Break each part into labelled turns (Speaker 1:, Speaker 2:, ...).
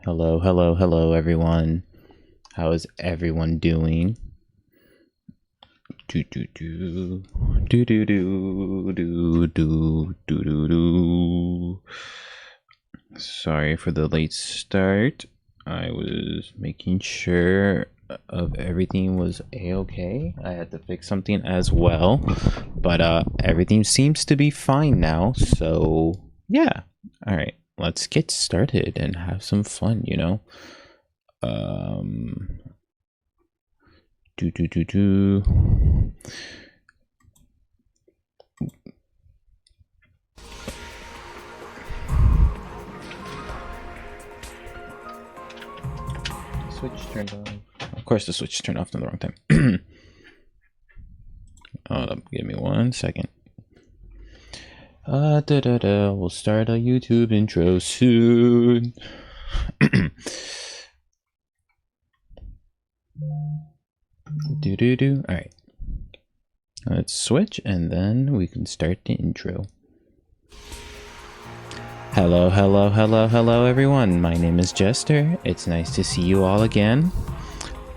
Speaker 1: Hello, hello, hello, everyone. How is everyone doing? Do do do do do do do do do do do. Sorry for the late start. I was making sure of everything was a-okay. I had to fix something as well, but everything seems to be fine now. So yeah, all right. Let's get started and have some fun. Do do do do. Switch turned off. Of course, the switch turned off in the wrong time. Hold up, give me 1 second. We'll start a YouTube intro soon. Do do do. All right. Let's switch and then we can start the intro. Hello, hello, hello, hello, everyone. My name is Jester. It's nice to see you all again.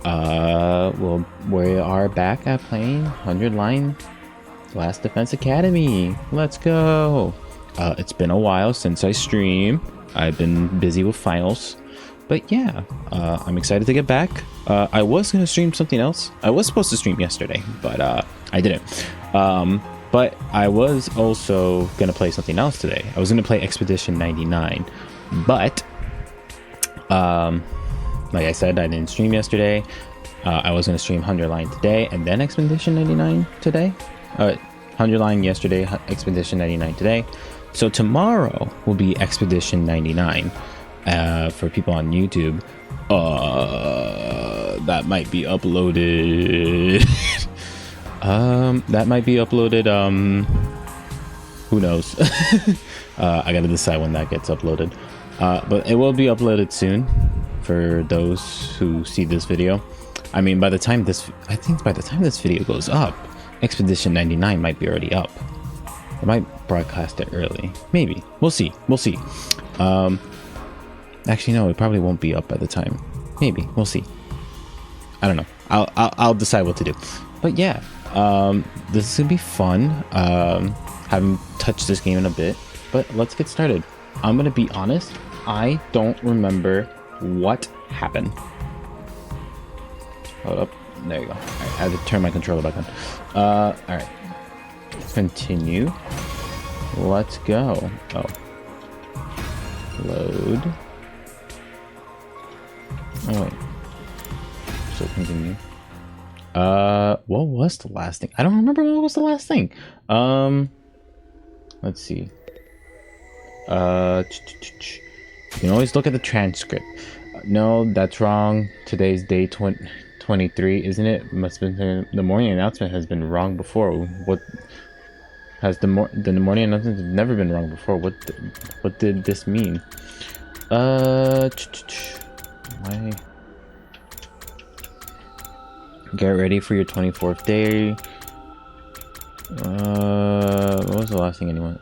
Speaker 1: Well, we are back at playing 100 Line Last Defense Academy. Let's go. It's been a while since I stream. I've been busy with finals. But yeah, I'm excited to get back. I was going to stream something else. I was supposed to stream yesterday, but I didn't. But I was also going to play something else today. I was going to play Expedition 99. But, like I said, I didn't stream yesterday. I was going to stream 100 Line today and then Expedition 99 today. 100 Line yesterday, Expedition 99 today. So tomorrow will be Expedition 99. For people on YouTube, that might be uploaded. That might be uploaded. Who knows? I gotta decide when that gets uploaded. But it will be uploaded soon for those who see this video. I mean, by the time this video goes up, Expedition 99 might be already up. I might broadcast it early. Maybe. We'll see. Actually, no, it probably won't be up by the time. Maybe. We'll see. I don't know. I'll decide what to do. But yeah, this is gonna be fun. Haven't touched this game in a bit, but let's get started. I'm gonna be honest. I don't remember what happened. Hold up. There you go. Right, I had to turn my controller back on. All right. Continue. Let's go. Oh. Load. Oh wait. So continue. What was the last thing? I don't remember what was the last thing. Let's see. You can always look at the transcript. No, that's wrong. Today's day 23, isn't it? Must have been the morning announcement has been wrong before. What has the morning announcement has never been wrong before? What did this mean? Why? Get ready for your 24th day. What was the last thing anyone?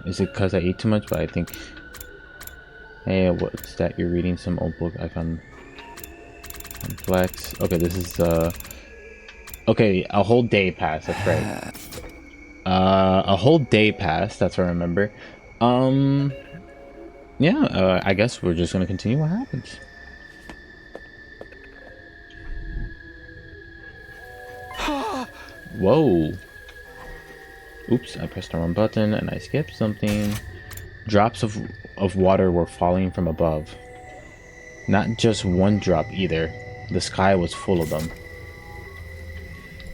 Speaker 1: Is it because I ate too much? But I think. Hey, what's that? You're reading some old book I found. Complex. Okay, this is okay, a whole day passed. That's right. A whole day passed. That's what I remember. Yeah. I guess we're just gonna continue what happens. Whoa. Oops, I pressed the wrong button and I skipped something. Drops of water were falling from above. Not just one drop either. The sky was full of them.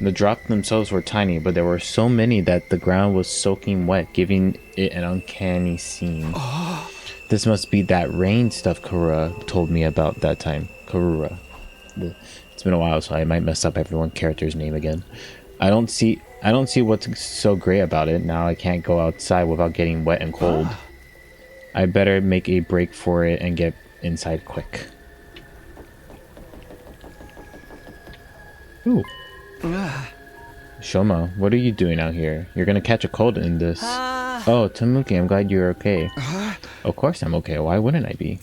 Speaker 1: The drops themselves were tiny, but there were so many that the ground was soaking wet, giving it an uncanny scene. This must be that rain stuff Karura told me about that time. Karura. It's been a while, so I might mess up everyone's character's name again. I don't see what's so great about it. Now I can't go outside without getting wet and cold. I better make a break for it and get inside quick. Ooh. Shoma, what are you doing out here? You're gonna catch a cold in this. Oh, Tamuki, I'm glad you're okay. Of course I'm okay. Why wouldn't I be?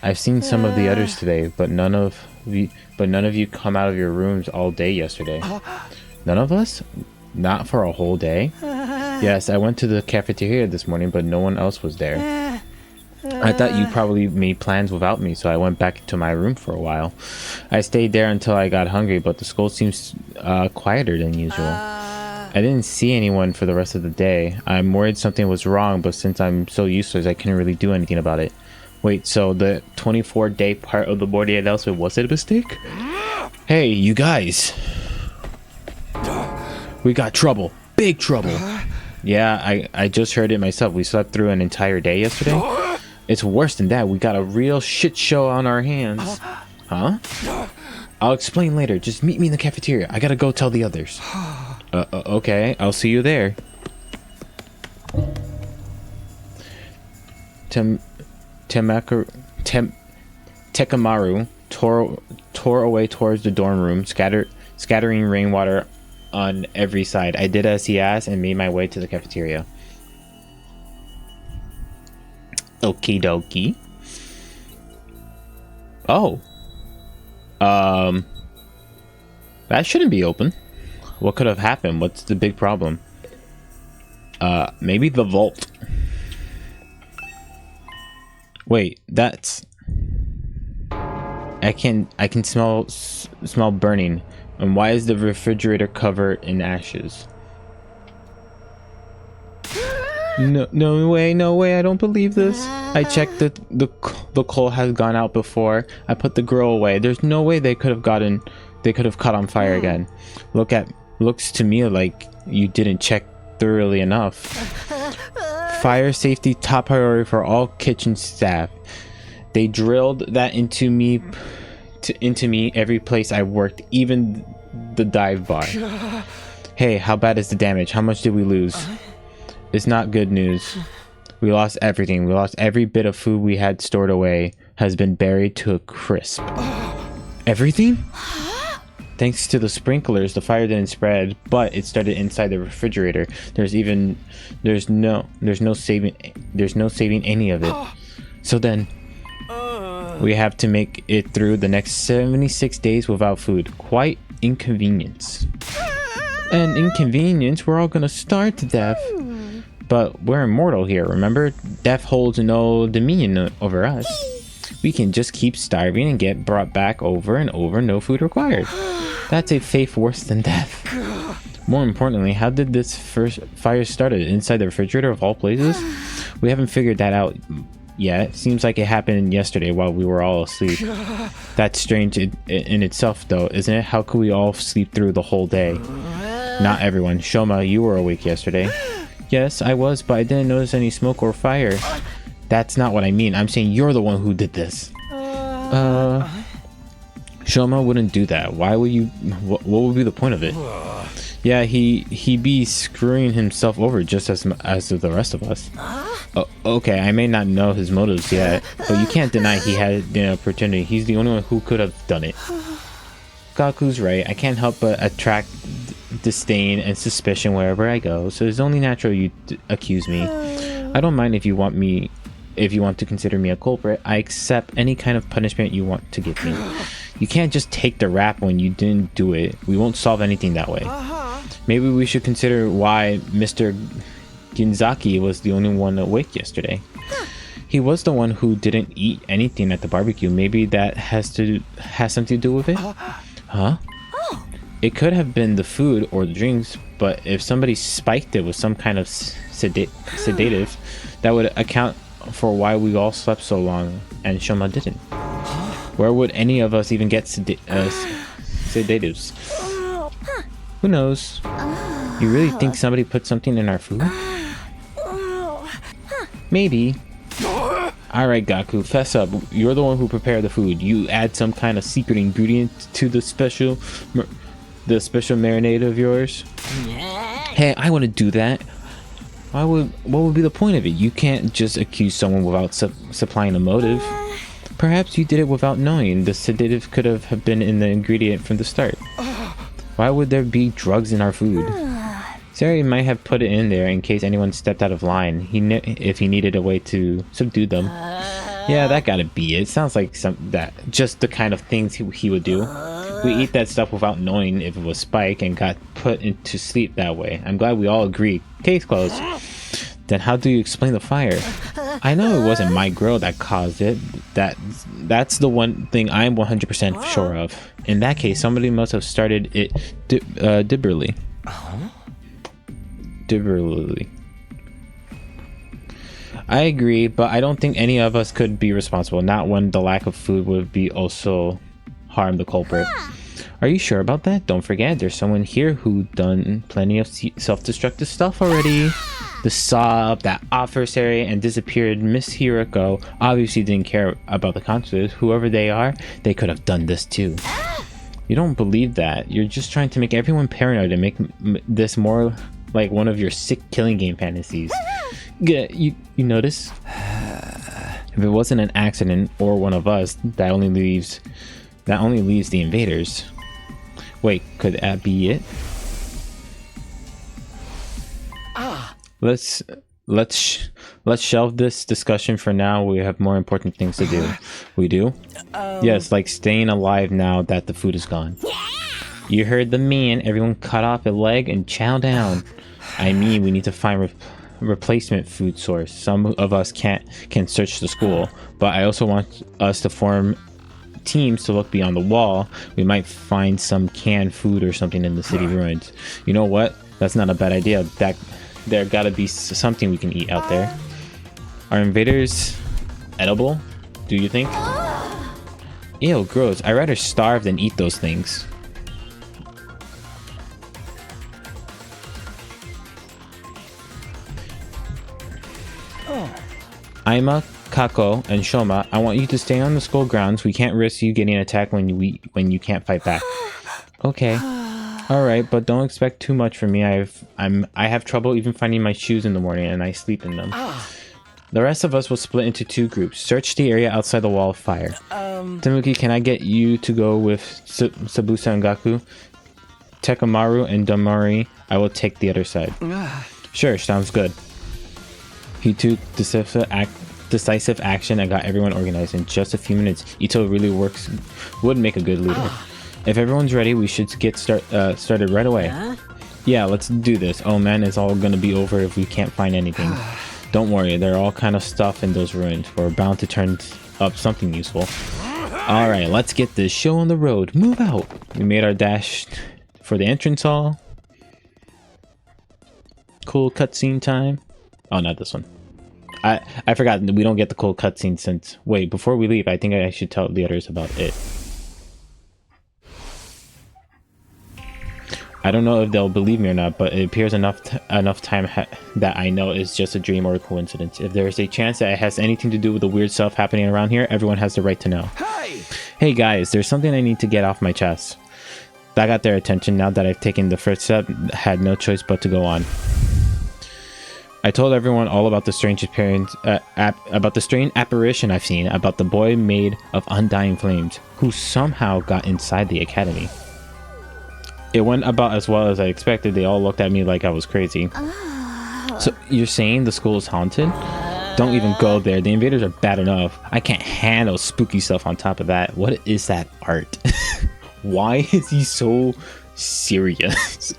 Speaker 1: I've seen some of the others today, but none of you come out of your rooms all day yesterday. None of us? Not for a whole day? Yes, I went to the cafeteria this morning, but no one else was there. I thought you probably made plans without me, so I went back to my room for a while. I stayed there until I got hungry, but the school seems quieter than usual. I didn't see anyone for the rest of the day. I'm worried something was wrong, but since I'm so useless, I couldn't really do anything about it. Wait, so the 24-day part of the boarding announcement, was it a mistake? Hey, you guys. We got trouble. Big trouble. Yeah, I just heard it myself. We slept through an entire day yesterday. It's worse than that. We got a real shit show on our hands. Huh? I'll explain later. Just meet me in the cafeteria. I gotta go tell the others. Okay. I'll see you there. Tekamaru tore away towards the dorm room, scattering rainwater on every side. I did as he asked and made my way to the cafeteria. Okie dokie. Oh. That shouldn't be open. What could have happened? What's the big problem? Maybe the vault. Wait, that's... I can smell burning. And why is the refrigerator covered in ashes? No way, I don't believe this. I checked that the coal has gone out before I put the grill away. There's no way they could have caught on fire again. Looks to me like you didn't check thoroughly enough. Fire safety top priority for all kitchen staff. They drilled that into me every place I worked, even the dive bar. Hey, how bad is the damage? How much did we lose? It's not good news. We lost everything. We lost every bit of food we had stored away has been buried to a crisp. Everything? Thanks to the sprinklers, the fire didn't spread, but it started inside the refrigerator. There's no saving any of it. So then we have to make it through the next 76 days without food. Quite inconvenience. An inconvenience? We're all gonna starve to death. But we're immortal here, remember? Death holds no dominion over us. We can just keep starving and get brought back over and over, no food required. That's a fate worse than death. More importantly, how did this first fire start inside the refrigerator of all places? We haven't figured that out yet. Seems like it happened yesterday while we were all asleep. That's strange in itself though, isn't it? How could we all sleep through the whole day? Not everyone. Shoma, you were awake yesterday. Yes, I was, but I didn't notice any smoke or fire. That's not what I mean. I'm saying you're the one who did this. Shoma wouldn't do that. Why would you? What would be the point of it? Yeah, he'd be screwing himself over just as the rest of us. Okay, I may not know his motives yet, but you can't deny he had the opportunity. He's the only one who could have done it. Gaku's right. I can't help but attract disdain and suspicion wherever I go, so it's only natural you accuse me. I don't mind if you want to consider me a culprit. I accept any kind of punishment you want to give me. You can't just take the rap when you didn't do it. We won't solve anything that way. Maybe we should consider why Mr. Ginzaki was the only one awake yesterday. He was the one who didn't eat anything at the barbecue. Maybe that has something to do with it? Huh? It could have been the food or the drinks, but if somebody spiked it with some kind of sedative, that would account for why we all slept so long and Shoma didn't. Where would any of us even get sedatives? Who knows? You really think somebody put something in our food? Maybe. Alright, Gaku, fess up. You're the one who prepared the food. You add some kind of secret ingredient to the special marinade of yours? Hey, I want to do that. What would be the point of it? You can't just accuse someone without supplying a motive. Perhaps you did it without knowing. The sedative could have been in the ingredient from the start. Why would there be drugs in our food? Sari might have put it in there in case anyone stepped out of line. If he needed a way to subdue them. Yeah, that gotta be it. Sounds like just the kind of things he would do. We eat that stuff without knowing if it was Spike and got put into sleep that way. I'm glad we all agree. Case closed. Then how do you explain the fire? I know it wasn't my grill that caused it. That's the one thing I'm 100% sure of. In that case, somebody must have started it deliberately. Deliberately. I agree, but I don't think any of us could be responsible. Not when the lack of food would be also harm the culprit. Are you sure about that? Don't forget, there's someone here who done plenty of self-destructive stuff already. The saw up that adversary and disappeared Miss Hiroko obviously didn't care about the consequences. Whoever they are, they could have done this too. You don't believe that. You're just trying to make everyone paranoid and make this more like one of your sick killing game fantasies. You notice? If it wasn't an accident or one of us, that only leaves the invaders. Wait, could that be it? Let's shelve this discussion for now. We have more important things to do. We do? Yes, like staying alive now that the food is gone. You heard the man. Everyone cut off a leg and chow down. I mean, we need to find replacement food source. Some of us can search the school, but I also want us to form teams to look beyond the wall. We might find some canned food or something in the city ruins. You know what? That's not a bad idea. There gotta be something we can eat out there. Are invaders edible? Do you think? Ew, gross. I'd rather starve than eat those things. Aima, Kako, and Shoma, I want you to stay on the school grounds. We can't risk you getting attacked when you can't fight back. Okay. Alright, but don't expect too much from me. I have trouble even finding my shoes in the morning, and I sleep in them. The rest of us will split into two groups. Search the area outside the wall of fire. Tanuki, can I get you to go with Sabusa and Gaku? Tekamaru and Damari, I will take the other side. Sure, sounds good. He took decisive action and got everyone organized in just a few minutes. Ito really would make a good leader. If everyone's ready, we should get started right away. Yeah, let's do this. Oh man, it's all gonna be over if we can't find anything. Don't worry, there are all kind of stuff in those ruins. We're bound to turn up something useful. Alright, let's get this show on the road. Move out! We made our dash for the entrance hall. Cool cutscene time. Oh, not this one. I forgot we don't get the cool cutscene since... Wait, before we leave, I think I should tell the others about it. I don't know if they'll believe me or not, but it appears enough time that I know it's just a dream or a coincidence. If there is a chance that it has anything to do with the weird stuff happening around here, everyone has the right to know. Hey guys, there's something I need to get off my chest. That got their attention. Now that I've taken the first step, had no choice but to go on. I told everyone all about the strange appearance, about the strange apparition I've seen, about the boy made of undying flames, who somehow got inside the academy. It went about as well as I expected. They all looked at me like I was crazy. So you're saying the school is haunted? Don't even go there. The invaders are bad enough. I can't handle spooky stuff on top of that. What is that art? Why is he so serious?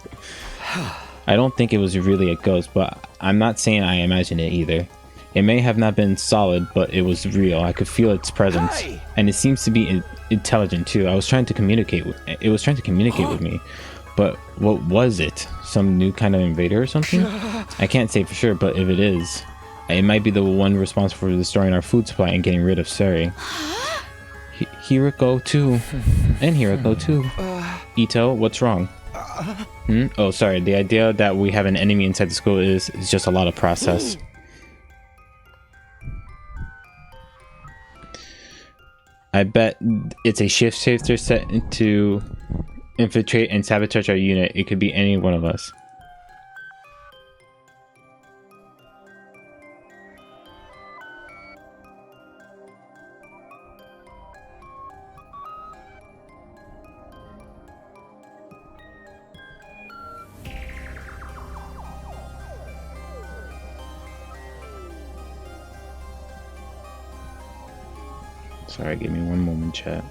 Speaker 1: I don't think it was really a ghost, but I'm not saying I imagine it either. It may have not been solid, but it was real. I could feel its presence, and it seems to be intelligent too. It was trying to communicate with me, but what was it? Some new kind of invader or something? I can't say for sure, but if it is, it might be the one responsible for destroying our food supply and getting rid of Suri. Hiroko too, and Hiroko too. Ito, what's wrong? Oh, sorry. The idea that we have an enemy inside the school is just a lot of process. I bet it's a shift shifter set to infiltrate and sabotage our unit. It could be any one of us. Sorry, give me one moment, chat.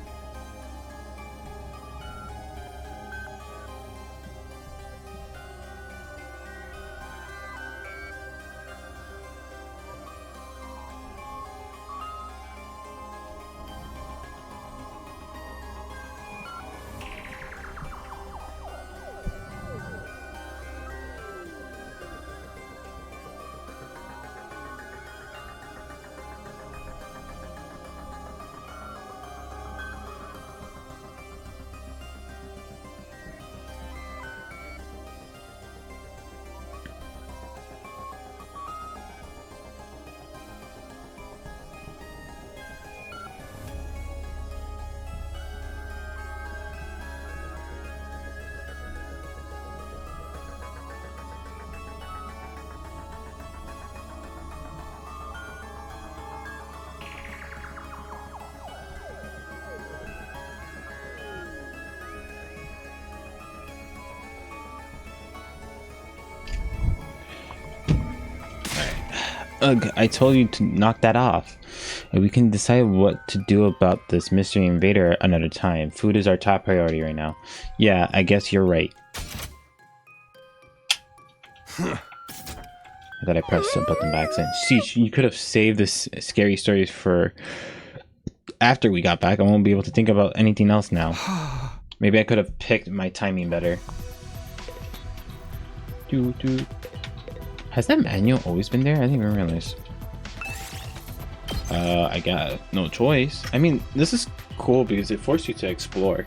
Speaker 1: Ugh, I told you to knock that off. And we can decide what to do about this mystery invader another time. Food is our top priority right now. Yeah, I guess you're right. I thought I pressed the button by accident. See, you could have saved this scary stories for after we got back. I won't be able to think about anything else now. Maybe I could have picked my timing better. Has that manual always been there? I didn't even realize. I got no choice. I mean, this is cool because it forced you to explore.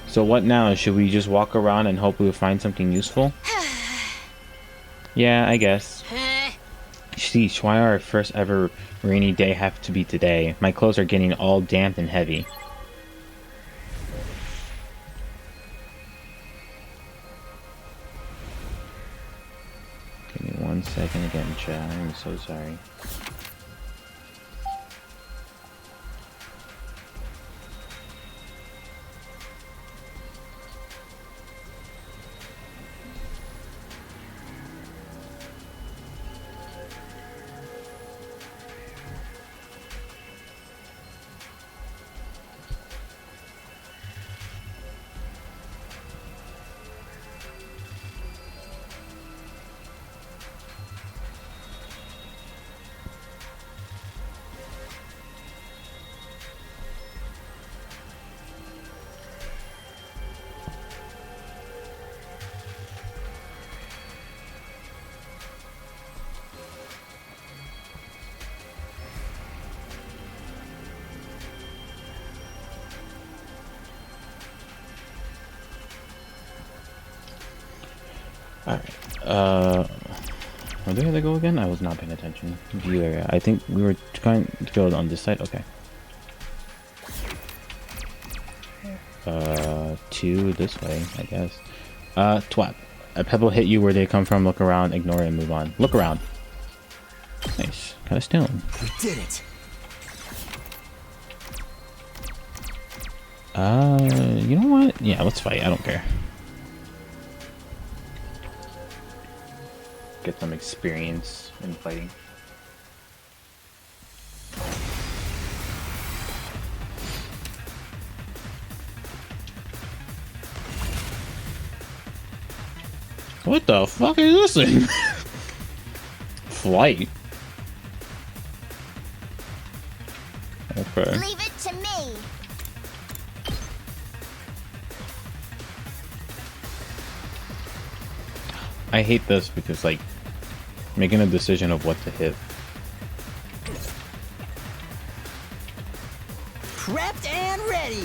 Speaker 1: So what now? Should we just walk around and hope we'll find something useful? Yeah, I guess. Sheesh, why our first ever rainy day have to be today? My clothes are getting all damp and heavy. Give me 1 second again, chat. I'm so sorry. Alright, where did I go again? I was not paying attention. View area. I think we were trying to go on this side. Okay. To this way, I guess. Twat. A pebble hit you where they come from. Look around, ignore it, and move on. Look around. Nice. Got a stone.
Speaker 2: We did it.
Speaker 1: You know what? Yeah, let's fight. I don't care. Get some experience in fighting. What the fuck is this thing? Flight. Okay.
Speaker 3: Leave it to me.
Speaker 1: I hate this because, like, making a decision of what to hit.
Speaker 2: Prepped and ready.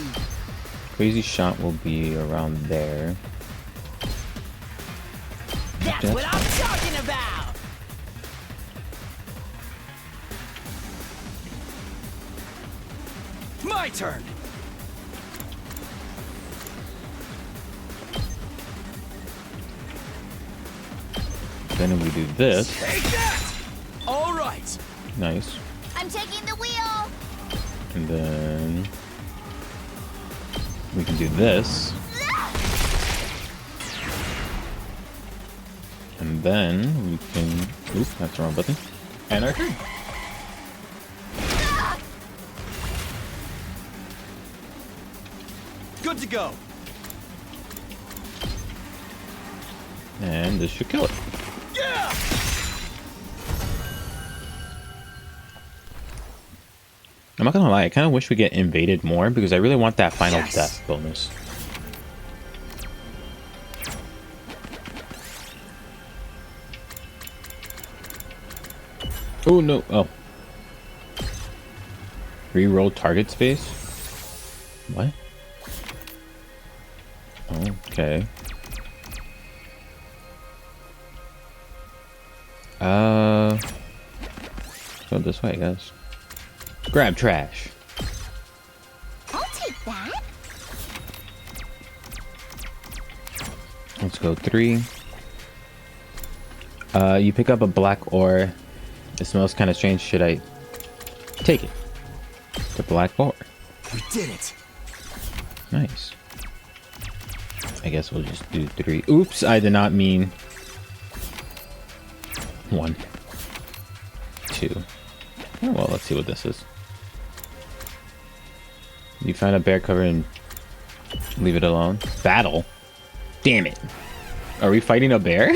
Speaker 1: Crazy shot will be around there.
Speaker 2: That's what I'm talking about. My turn.
Speaker 1: Then we do this.
Speaker 2: Take that! All right.
Speaker 1: Nice.
Speaker 3: I'm taking the wheel.
Speaker 1: And then we can do this. And then we can... Oop, that's the wrong button. And our turn.
Speaker 2: Good to go.
Speaker 1: And this should kill it.
Speaker 2: Yeah!
Speaker 1: I'm not gonna lie, I kind of wish we get invaded more because I really want that final
Speaker 2: Yes.
Speaker 1: death bonus. Oh no! Oh, re-roll target space. What? Okay. Go this way, I guess. Grab trash.
Speaker 3: I'll take that.
Speaker 1: Let's go 3. You pick up a black ore. It smells kind of strange. Should I take it? The black ore.
Speaker 2: We did it.
Speaker 1: Nice. I guess we'll just do 3. Oops, I did not mean 1, 2. Oh, well, let's see what this is. You find a bear cover and leave it alone. Battle? Damn it. Are we fighting a bear?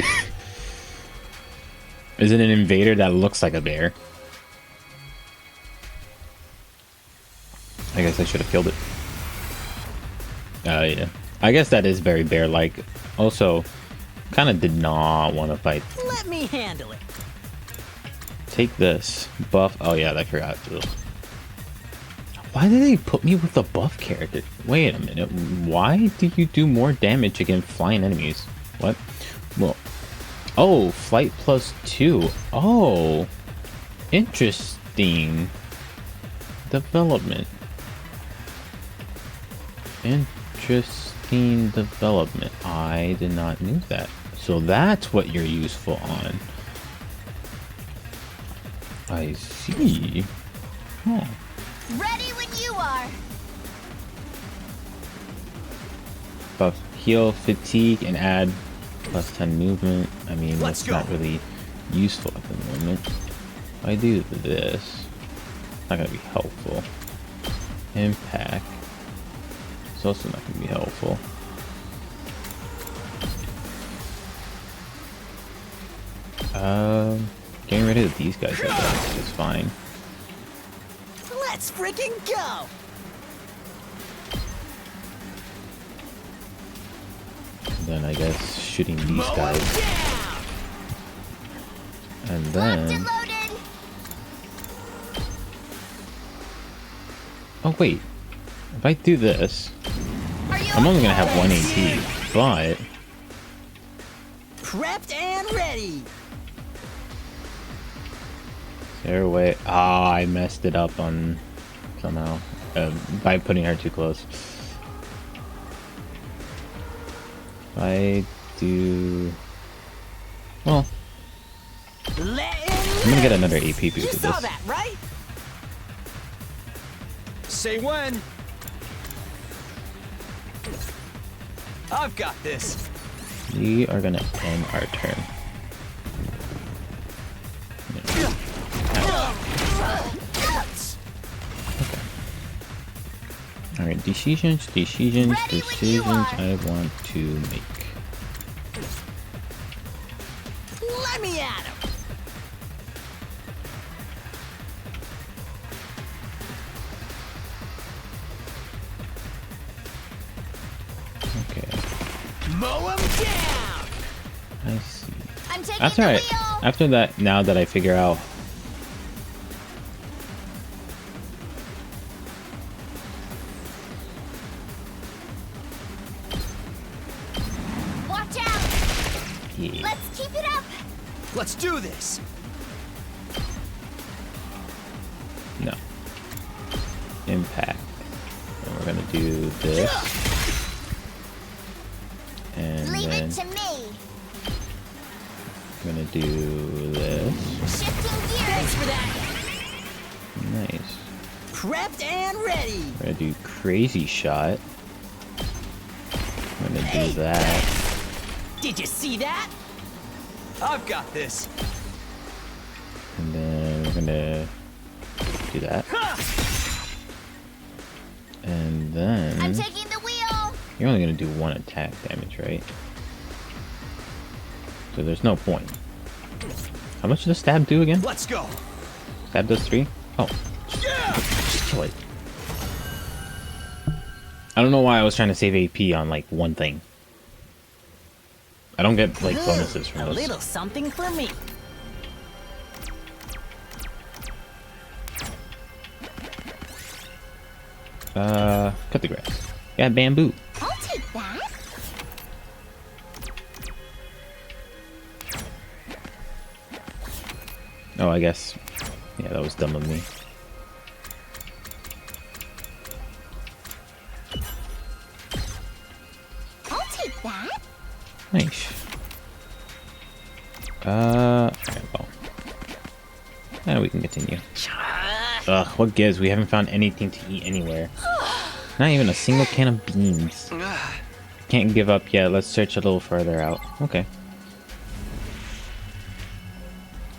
Speaker 1: Is it an invader that looks like a bear? I guess I should have killed it. Yeah. I guess that is very bear-like. Also, kind of did not want to fight.
Speaker 2: Let me handle it.
Speaker 1: Take this. Buff. Oh, yeah, I forgot to. Why did they put me with the buff character? Wait a minute. Why do you do more damage against flying enemies? What? Well. Oh, flight +2. Oh. Interesting. Development. Interesting development. I did not know that. So that's what you're useful on. I see. Huh.
Speaker 3: Ready when you are.
Speaker 1: Buff heal, fatigue, and add +10 movement. I mean,
Speaker 2: Let's
Speaker 1: that's not
Speaker 2: go.
Speaker 1: really useful at the moment. If I do this, it's not gonna be helpful. Impact. It's also not gonna be helpful. Getting rid of these guys I guess is fine.
Speaker 2: Let's freaking go.
Speaker 1: Then I guess shooting these
Speaker 2: Mow 'em
Speaker 1: guys,
Speaker 2: down.
Speaker 1: and
Speaker 3: Locked and
Speaker 1: then
Speaker 3: loaded.
Speaker 1: oh wait, if I do this,
Speaker 3: Are you
Speaker 1: I'm only
Speaker 3: okay?
Speaker 1: gonna have 1 AP, but
Speaker 2: Prepped and ready.
Speaker 1: is there a way? Ah, I messed it up on somehow by putting her too close. If I do, well,
Speaker 2: I'm
Speaker 1: I'm gonna get another AP
Speaker 2: You
Speaker 1: because of
Speaker 2: saw
Speaker 1: this.
Speaker 2: that, right? Say when. I've got this.
Speaker 1: We are gonna end our turn. Alright, decisions
Speaker 3: Ready when you
Speaker 1: decisions
Speaker 3: are.
Speaker 1: I want to make.
Speaker 2: Let me at him.
Speaker 1: Okay,
Speaker 2: Mow him down.
Speaker 1: I see.
Speaker 3: I'm taking
Speaker 1: That's
Speaker 3: the
Speaker 1: alright.
Speaker 3: wheel.
Speaker 1: After that, now that I figure out
Speaker 3: Watch out.
Speaker 1: yeah.
Speaker 3: Let's keep it up.
Speaker 2: Let's do this.
Speaker 1: No. Impact. And we're gonna do this. And
Speaker 3: Leave
Speaker 1: then
Speaker 3: it to me.
Speaker 1: I'm gonna do this.
Speaker 3: Shifting
Speaker 2: Thanks
Speaker 3: gears.
Speaker 2: for that.
Speaker 1: Nice.
Speaker 2: Prepped and ready.
Speaker 1: I'm gonna do crazy shot. I'm gonna
Speaker 2: Hey.
Speaker 1: do that.
Speaker 2: Did you see that? I've got this.
Speaker 1: And then we're gonna do that. And
Speaker 3: I'm
Speaker 1: then
Speaker 3: taking the wheel.
Speaker 1: you're only gonna do 1 attack damage, right? So there's no point. How much does stab do again?
Speaker 2: Let's go.
Speaker 1: Stab does 3? Oh, just kill it. I don't know why I was trying to save AP on like one thing. I don't get like bonuses from
Speaker 2: A
Speaker 1: those.
Speaker 2: little something for me.
Speaker 1: Cut the grass. Yeah, bamboo.
Speaker 3: I'll take that.
Speaker 1: Oh, I guess. Yeah, that was dumb of me.
Speaker 3: I'll take that.
Speaker 1: Nice. Okay, well. Now we can continue. Ugh, what gives? We haven't found anything to eat anywhere. Not even a single can of beans. Can't give up yet. Let's search a little further out. Okay.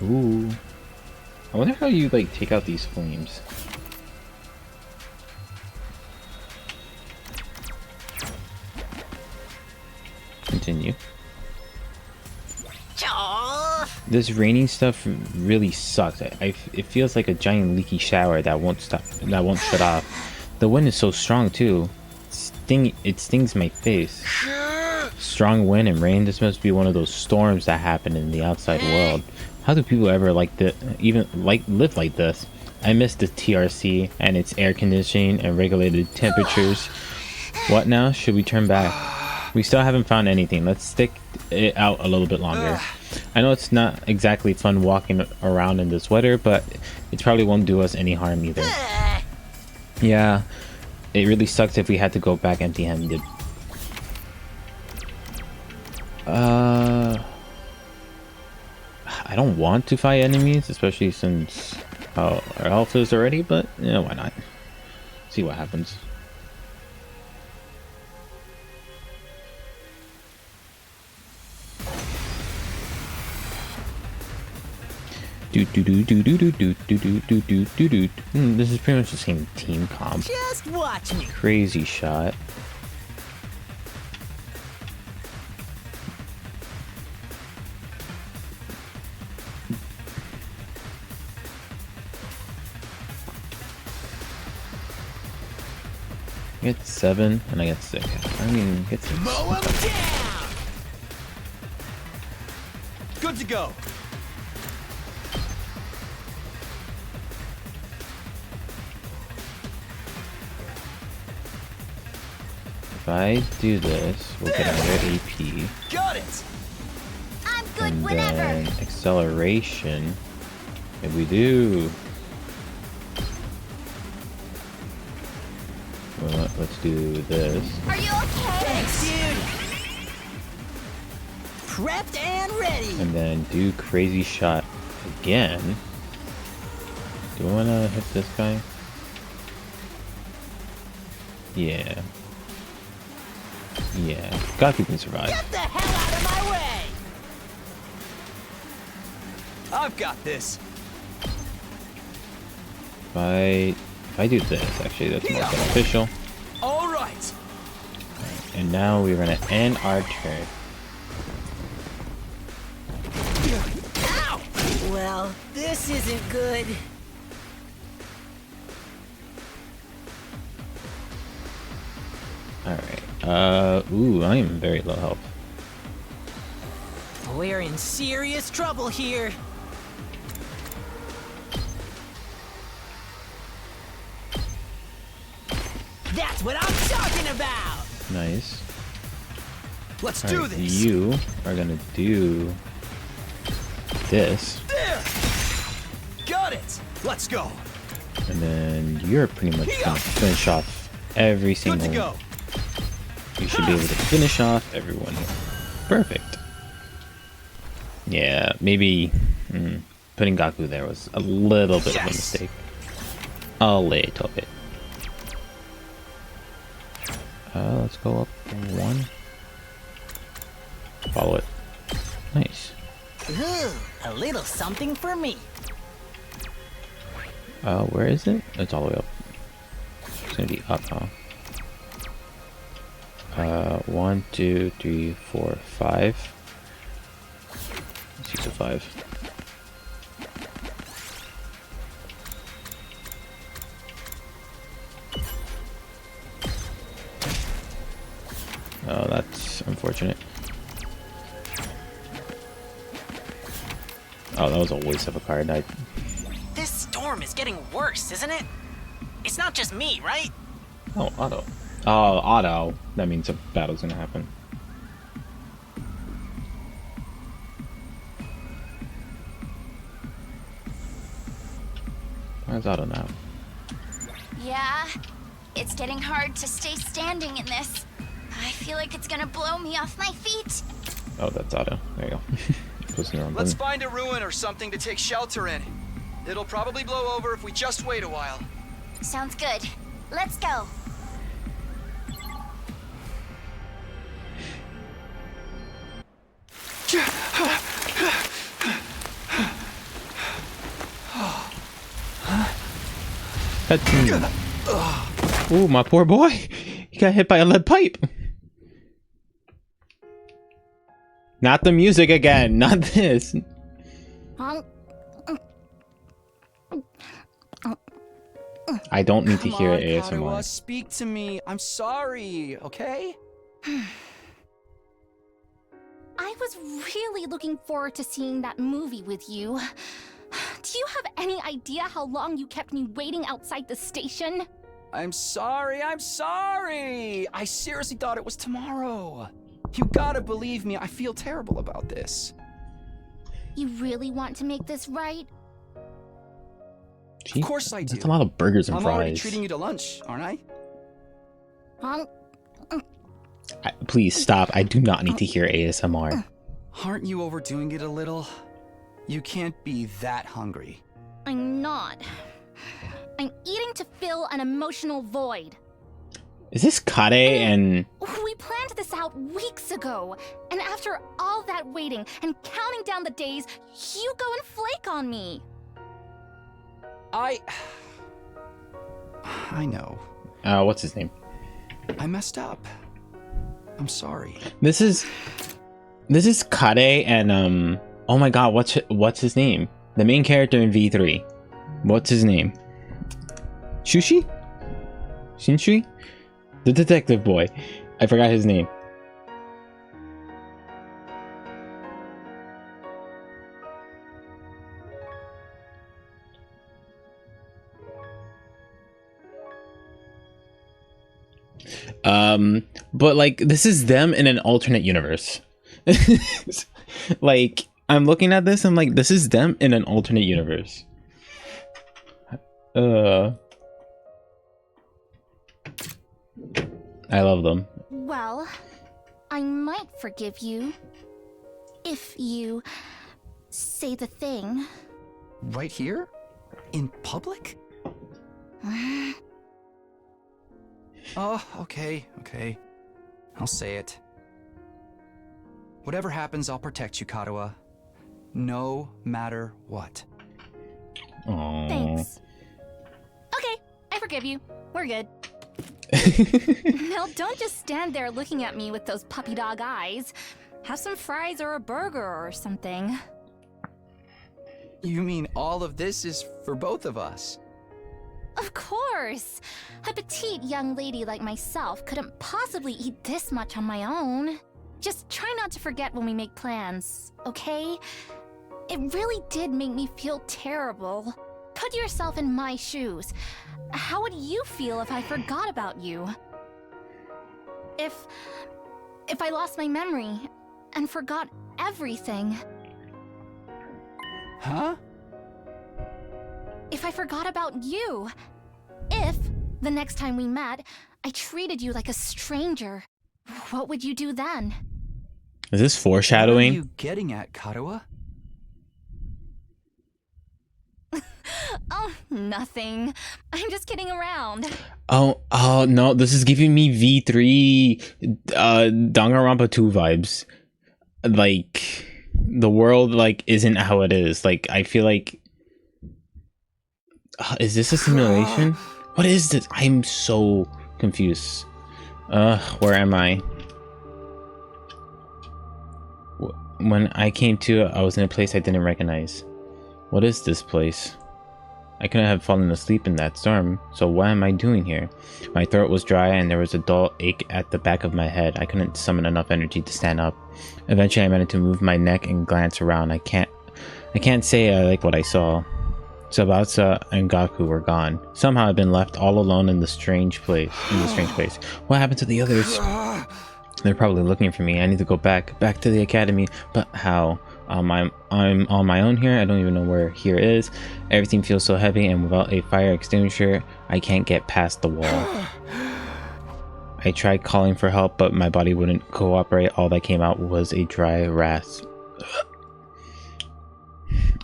Speaker 1: Ooh. I wonder how you, like, take out these flames. Continue. This raining stuff really sucks. It feels like a giant leaky shower that won't stop, that won't shut off. The wind is so strong too. It stings my face. Strong wind and rain. This must be one of those storms that happen in the outside world. How do people ever live like this? I miss the TRC and its air conditioning and regulated temperatures. What now? Should we turn back? We still haven't found anything. Let's stick it out a little bit longer. I know it's not exactly fun walking around in this weather, but it probably won't do us any harm either. Yeah, it really sucks if we had to go back empty-handed. I don't want to fight enemies, especially since our health is already, but yeah, why not? See what happens. This is pretty much the same team comp.
Speaker 2: Just watch me.
Speaker 1: Crazy shot. I get 7 and I get 6. I mean, get 6.
Speaker 2: Mow 'em down. Good to go.
Speaker 1: If I do this, we'll get another AP.
Speaker 2: Got it.
Speaker 3: I'm good
Speaker 1: And
Speaker 3: whenever.
Speaker 1: then acceleration. If we do, well, let's do this.
Speaker 3: Are you okay?
Speaker 2: Thanks, dude. Prepped and ready.
Speaker 1: And then do crazy shot again. Do I want to hit this guy? Yeah. Yeah. God, you can survive.
Speaker 2: Get the hell out of my way. I've got this.
Speaker 1: If I do this, actually, that's more beneficial.
Speaker 2: All right.
Speaker 1: And now we're gonna end our turn.
Speaker 2: Ow. Well, this isn't good.
Speaker 1: Alright. Ooh, I am very low health.
Speaker 2: We're in serious trouble here. That's what I'm talking about.
Speaker 1: Nice.
Speaker 2: Let's
Speaker 1: All
Speaker 2: do
Speaker 1: right,
Speaker 2: this.
Speaker 1: you are gonna do this,
Speaker 2: There. Got it. Let's go.
Speaker 1: and then you're pretty much gonna finish off every
Speaker 2: Good
Speaker 1: single
Speaker 2: to go.
Speaker 1: You should be able to finish off everyone here. Perfect. Yeah, maybe putting Gaku there was a little bit of a mistake. A little bit. Let's go up 1. Follow it. Nice.
Speaker 2: Ooh, a little something for me.
Speaker 1: Where is it? It's all the way up. It's gonna be up, huh? 1, 2, 3, 4, 5. Let's use a 5. Oh, that's unfortunate. Oh, that was a waste of a card.
Speaker 2: This storm is getting worse, isn't it? It's not just me, right?
Speaker 1: Oh, auto. Oh, auto. That means a battle's gonna happen. Where's auto now?
Speaker 3: Yeah, it's getting hard to stay standing in this. I feel like it's gonna blow me off my feet.
Speaker 1: Oh, that's auto. There you go. Pushing the wrong
Speaker 4: Let's
Speaker 1: button.
Speaker 4: find a ruin or something to take shelter in. It'll probably blow over if we just wait a while.
Speaker 3: Sounds good. Let's go.
Speaker 1: Ooh, my poor boy. He got hit by a lead pipe. Not the music again. Not this. I don't need to
Speaker 4: Come
Speaker 1: hear
Speaker 4: on,
Speaker 1: ASMR.
Speaker 4: Katawa, speak to me. I'm sorry, okay?
Speaker 5: I was really looking forward to seeing that movie with you. Do you have any idea how long you kept me waiting outside the station?
Speaker 4: I'm sorry, I'm sorry! I seriously thought it was tomorrow. You gotta believe me, I feel terrible about this.
Speaker 5: You really want to make this right?
Speaker 1: Gee,
Speaker 4: Of course I do.
Speaker 1: that's a lot of burgers and
Speaker 4: I'm already
Speaker 1: fries.
Speaker 4: treating you to lunch, aren't I?
Speaker 1: Please stop. I do not need to hear ASMR.
Speaker 4: Aren't you overdoing it a little? You can't be that hungry.
Speaker 5: I'm not. I'm eating to fill an emotional void.
Speaker 1: Is this Kade and...
Speaker 5: We planned this out weeks ago, and after all that waiting and counting down the days, you go and flake on me.
Speaker 4: I know.
Speaker 1: what's his name?
Speaker 4: I messed up. I'm sorry.
Speaker 1: This is Kade and oh my god, what's his name? The main character in V3. What's his name? Shushi? Shinshui? The detective boy. I forgot his name. But like this is them in an alternate universe. Like I'm looking at this, I'm like, this is them in an alternate universe. I love them.
Speaker 5: Well, I might forgive you if you say the thing.
Speaker 4: Right here? In public? Oh, okay. I'll say it. Whatever happens, I'll protect you, Katawa. No matter what.
Speaker 1: Aww.
Speaker 5: Thanks. Okay, I forgive you. We're good. Now don't just stand there looking at me with those puppy dog eyes. Have some fries or a burger or something.
Speaker 4: You mean all of this is for both of us?
Speaker 5: Of course! A petite young lady like myself couldn't possibly eat this much on my own. Just try not to forget when we make plans, okay? It really did make me feel terrible. Put yourself in my shoes. How would you feel if I forgot about you? If I lost my memory and forgot everything.
Speaker 4: Huh?
Speaker 5: If I forgot about you. If, the next time we met, I treated you like a stranger. What would you do then?
Speaker 1: Is this
Speaker 4: What are
Speaker 1: foreshadowing?
Speaker 4: you getting at, Katawa?
Speaker 5: Oh, nothing. I'm just kidding around.
Speaker 1: Oh no, this is giving me V3 Danganronpa 2 vibes. Like the world like isn't how it is. Like I feel like is this a simulation? What is this? I'm so confused. Where am I? When I came to, I was in a place I didn't recognize. What is this place? I couldn't have fallen asleep in that storm, so what am I doing here? My throat was dry and there was a dull ache at the back of my head. I couldn't summon enough energy to stand up. Eventually I managed to move my neck and glance around. I can't say I like what I saw. Tsubasa and Gaku were gone. Somehow I've been left all alone in the strange place. What happened to the others? They're probably looking for me. I need to go back to the academy, but how? I'm on my own here. I don't even know where here is. Everything feels so heavy, and without a fire extinguisher, I can't get past the wall. I tried calling for help, but my body wouldn't cooperate. All that came out was a dry rasp.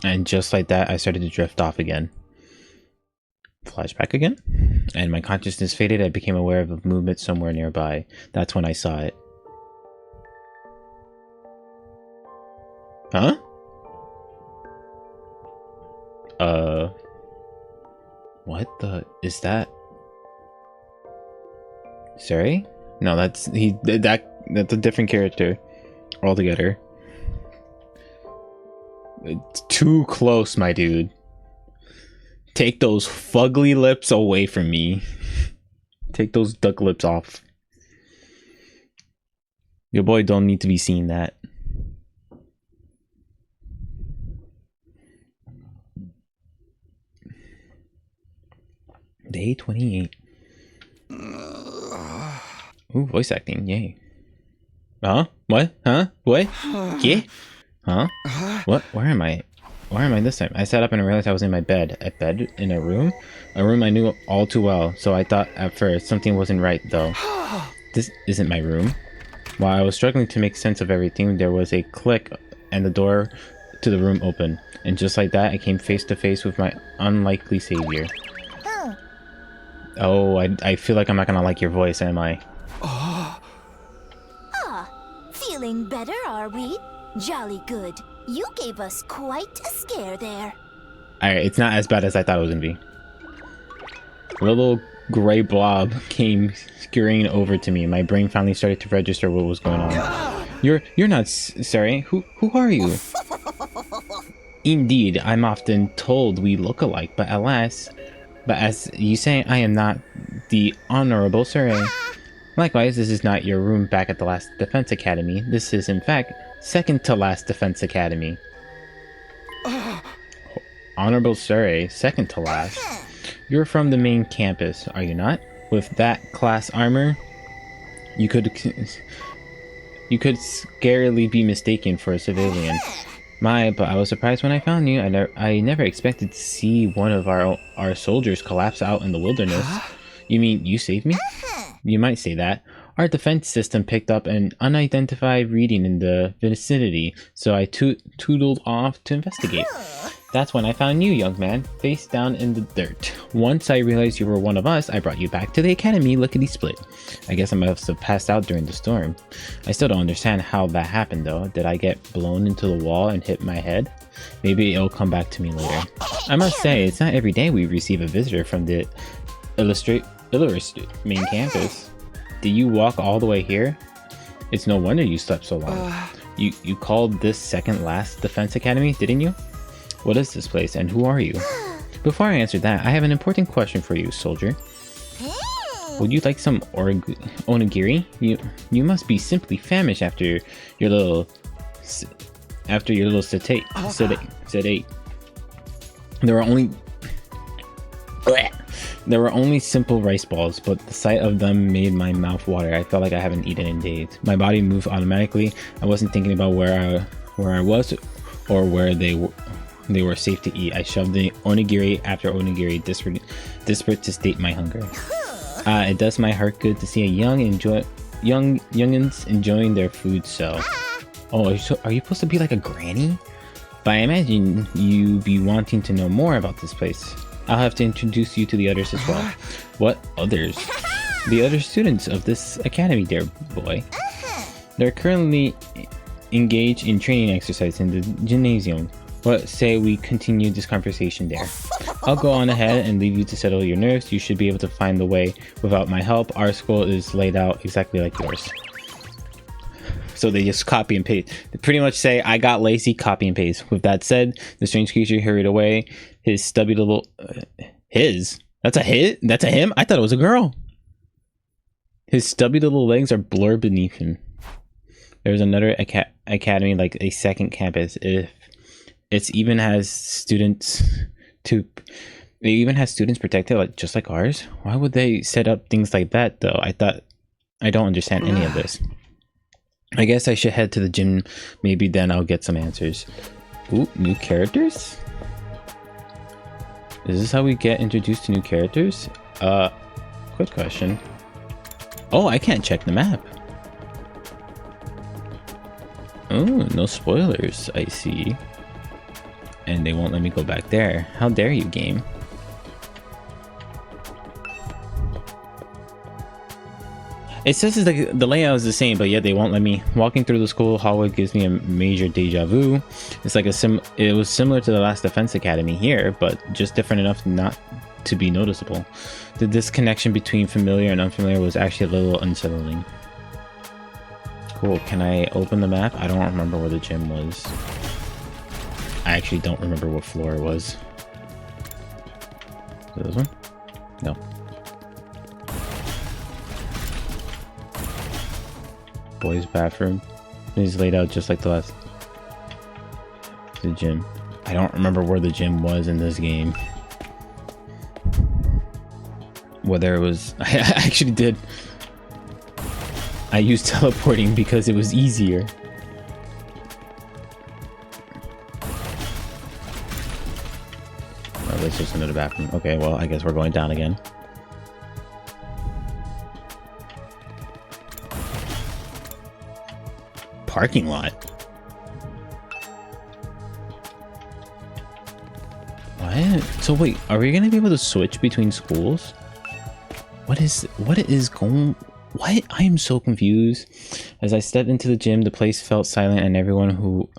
Speaker 1: And just like that, I started to drift off again. Flashback again? And my consciousness faded. I became aware of a movement somewhere nearby. That's when I saw it. Huh? What the is that? Sorry? No, that's a different character altogether. It's too close, my dude. Take those fugly lips away from me. Take those duck lips off. Your boy don't need to be seeing that. Day 28. Ooh, voice acting, yay. Huh? What? Huh? What? Yeah? Huh? What? Where am I? Where am I this time? I sat up and I realized I was in my bed. A bed in a room? A room I knew all too well, so I thought at first something wasn't right though. This isn't my room. While I was struggling to make sense of everything, there was a click and the door to the room opened. And just like that, I came face to face with my unlikely savior. Oh, I feel like I'm not gonna like your voice, am I?
Speaker 6: Feeling better, are we? Jolly good. You gave us quite a scare there.
Speaker 1: Alright, it's not as bad as I thought it was gonna be. A little gray blob came scurrying over to me. My brain finally started to register what was going on. You're not sorry. Who are you? Indeed, I'm often told we look alike, but alas, as you say, I am not the Honorable Surrey. Likewise, this is not your room back at the last Defense Academy. This is, in fact, second to last Defense Academy. Honorable Surrey, second to last. You're from the main campus, are you not? With that class armor, you could scarcely be mistaken for a civilian. But I was surprised when I found you. I never expected to see one of our soldiers collapse out in the wilderness. You mean you saved me? You might say that. Our defense system picked up an unidentified reading in the vicinity, so I tootled off to investigate. That's when I found you, young man, face down in the dirt. Once I realized you were one of us, I brought you back to the academy lickety-split. I guess I must have passed out during the storm. I still don't understand how that happened though. Did I get blown into the wall and hit my head? Maybe it'll come back to me later. I must say, it's not every day we receive a visitor from the Illustrate main campus. Did you walk all the way here? It's no wonder you slept so long. You called this second last Defense Academy, didn't you? What is this place and who are you? Before I answer that, I have an important question for you, soldier. Would you like some onigiri? You must be simply famished after your little sedate. There were only simple rice balls, but the sight of them made my mouth water. I felt like I haven't eaten in days. My body moved automatically. I wasn't thinking about where I was or where they were safe to eat. I shoved the onigiri after onigiri, desperate to state my hunger. It does my heart good to see youngins enjoying their food. So, oh, are you supposed to be like a granny? But I imagine you be wanting to know more about this place. I'll have to introduce you to the others as well. What others? The other students of this academy, dear boy. They're currently engaged in training exercise in the gymnasium. What say we continue this conversation there? I'll go on ahead and leave you to settle your nerves. You should be able to find the way without my help. Our school is laid out exactly like yours. So they just copy and paste. They pretty much say, I got lazy, copy and paste. With that said, the strange creature hurried away. His stubby little... his? That's a hit? That's a him? I thought it was a girl. His stubby little legs are blurred beneath him. There's another academy, like a second campus. If it even has students protected, like just like ours. Why would they set up things like that, though? I don't understand any of this. I guess I should head to the gym. Maybe then I'll get some answers. Ooh, new characters? Is this how we get introduced to new characters? Quick question. Oh, I can't check the map. Oh, no spoilers, I see. And they won't let me go back there. How dare you, game? It says the layout is the same, but yet they won't let me. Walking through the school hallway gives me a major deja vu. It's like it was similar to the last Defense Academy here, but just different enough not to be noticeable. The disconnection between familiar and unfamiliar was actually a little unsettling. Cool, can I open the map? I don't remember where the gym was. I actually don't remember what floor it was. Is it this one? No. Boys' bathroom. It's laid out just like the last. The gym. I don't remember where the gym was in this game. Whether it was... I actually did. I used teleporting because it was easier. Oh, that's just another bathroom. Okay, well, I guess we're going down again. Parking lot. What? So wait, are we gonna be able to switch between schools? What is going... What? I am so confused. As I stepped into the gym, the place felt silent and everyone who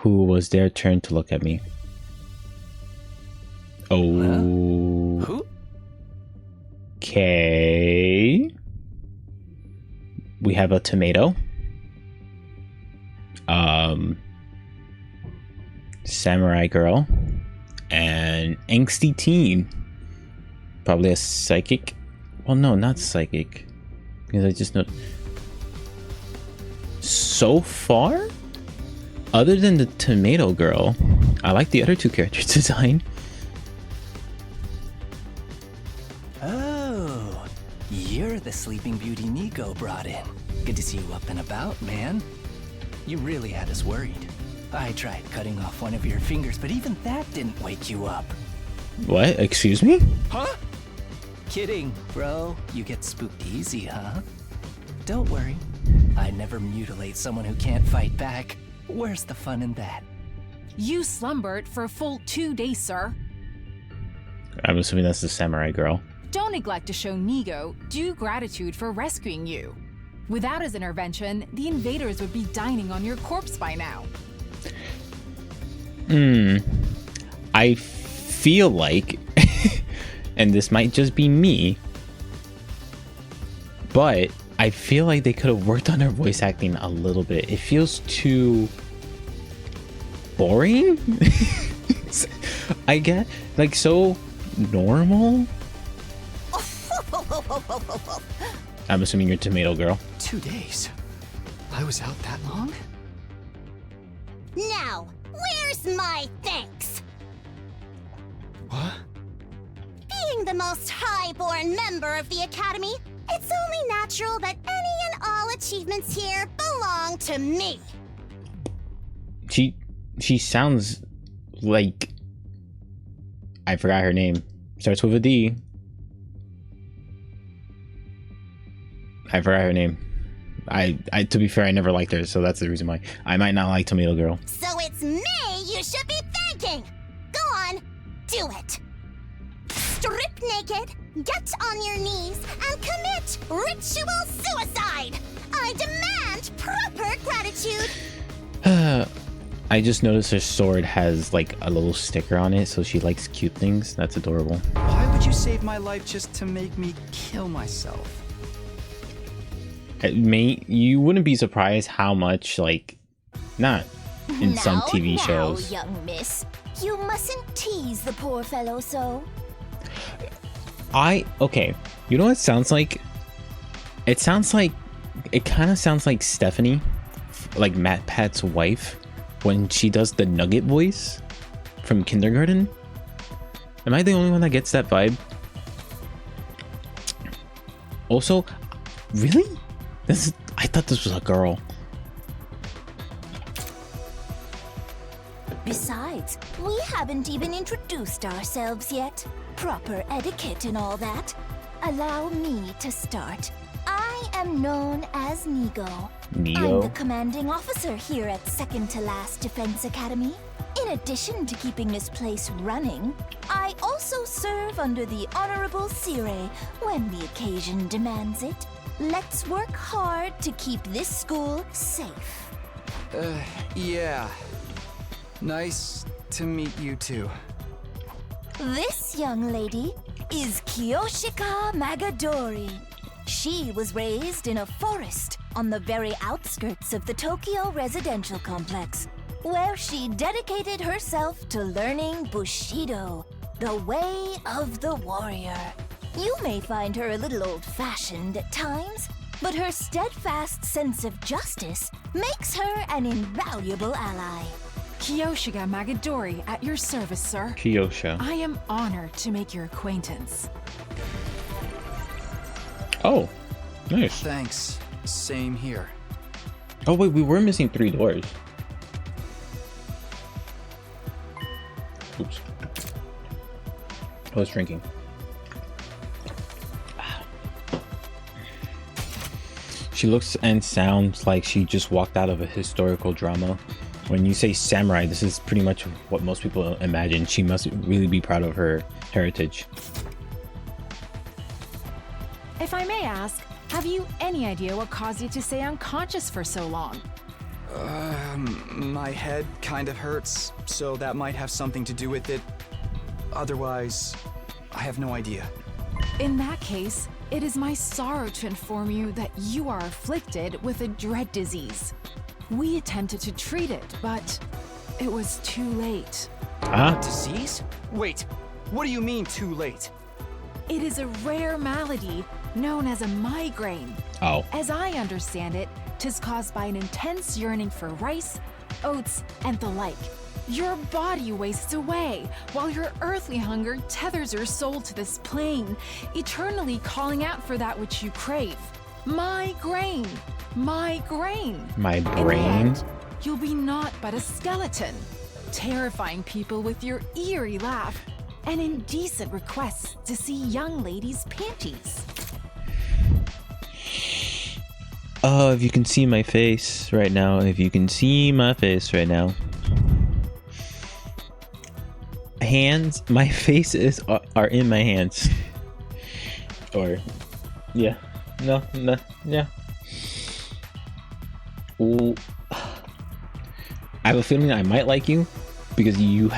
Speaker 1: was there turned to look at me. Oh. Okay. We have a tomato. Samurai girl. And angsty teen. Probably a psychic. Well, no, not psychic. Because I just know. So far, other than the tomato girl, I like the other two characters' design.
Speaker 4: Oh, you're the Sleeping Beauty Nico brought in. Good to see you up and about, man. You really had us worried. I tried cutting off one of your fingers, but even that didn't wake you up.
Speaker 1: What? Excuse me?
Speaker 4: Huh? Kidding, bro. You get spooked easy, huh? Don't worry. I never mutilate someone who can't fight back. Where's the fun in that?
Speaker 7: You slumbered for a full 2 days, sir.
Speaker 1: I'm assuming that's the samurai girl.
Speaker 7: Don't neglect to show Nigo due gratitude for rescuing you. Without his intervention, the invaders would be dining on your corpse by now.
Speaker 1: I feel like, and this might just be me, but I feel like they could have worked on their voice acting a little bit. It feels too boring. I get like so normal. I'm assuming you're tomato girl.
Speaker 4: 2 days? I was out that long?
Speaker 6: Now, where's my thanks?
Speaker 4: What?
Speaker 6: Being the most high-born member of the Academy, it's only natural that any and all achievements here belong to me.
Speaker 1: She sounds like, I forgot her name. Starts with a D. I forgot her name. I to be fair, I never liked her, so that's the reason why. I might not like Tomato Girl.
Speaker 6: So it's me you you should be thanking! Go on, do it! Strip naked, get on your knees, and commit ritual suicide! I demand proper gratitude!
Speaker 1: I just noticed her sword has like a little sticker on it, so she likes cute things. That's adorable.
Speaker 8: Why would you save my life just to make me kill myself?
Speaker 1: You wouldn't be surprised how much, like, not in some TV shows.
Speaker 6: Now, young miss, you mustn't tease the poor fellow so.
Speaker 1: Okay, you know what it sounds like? It kind of sounds like Stephanie, like MatPat's wife, when she does the Nugget voice from Kindergarten. Am I the only one that gets that vibe? Also, really? I thought this was a girl.
Speaker 6: Besides, we haven't even introduced ourselves yet. Proper etiquette and all that. Allow me to start. I am known as Nigo. I'm the commanding officer here at Second to Last Defense Academy. In addition to keeping this place running, I also serve under the Honorable Sire when the occasion demands it. Let's work hard to keep this school safe.
Speaker 8: Yeah. Nice to meet you too.
Speaker 6: This young lady is Kiyoshika Magadori. She was raised in a forest on the very outskirts of the Tokyo residential complex, where she dedicated herself to learning Bushido, the way of the warrior. You may find her a little old-fashioned at times, but her steadfast sense of justice makes her an invaluable ally.
Speaker 7: Kiyoshika Magadori at your service, sir.
Speaker 1: Kiyosha.
Speaker 7: I am honored to make your acquaintance.
Speaker 1: Oh, nice.
Speaker 8: Thanks. Same here.
Speaker 1: Oh wait, we were missing 3 doors. Oops. I was drinking. She looks and sounds like she just walked out of a historical drama. When you say samurai, this is pretty much what most people imagine. She must really be proud of her heritage.
Speaker 7: If I may ask, have you any idea what caused you to stay unconscious for so long?
Speaker 8: My head kind of hurts, so that might have something to do with it. Otherwise, I have no idea.
Speaker 7: In that case, it is my sorrow to inform you that you are afflicted with a dread disease. We attempted to treat it, but it was too late.
Speaker 8: Disease? Wait, what do you mean too late?
Speaker 7: It is a rare malady known as a migraine.
Speaker 1: Oh.
Speaker 7: As I understand it, 'tis caused by an intense yearning for rice, oats, and the like. Your body wastes away, while your earthly hunger tethers your soul to this plane, eternally calling out for that which you crave. Migraine! Migraine!
Speaker 1: My
Speaker 7: In the
Speaker 1: brain?
Speaker 7: end, you'll be naught but a skeleton, terrifying people with your eerie laugh and indecent requests to see young ladies' panties.
Speaker 1: Oh, if you can see my face right now. If you can see my face right now. Hands, my face are in my hands. Or, yeah. No, yeah. Ooh. I have a feeling I might like you because you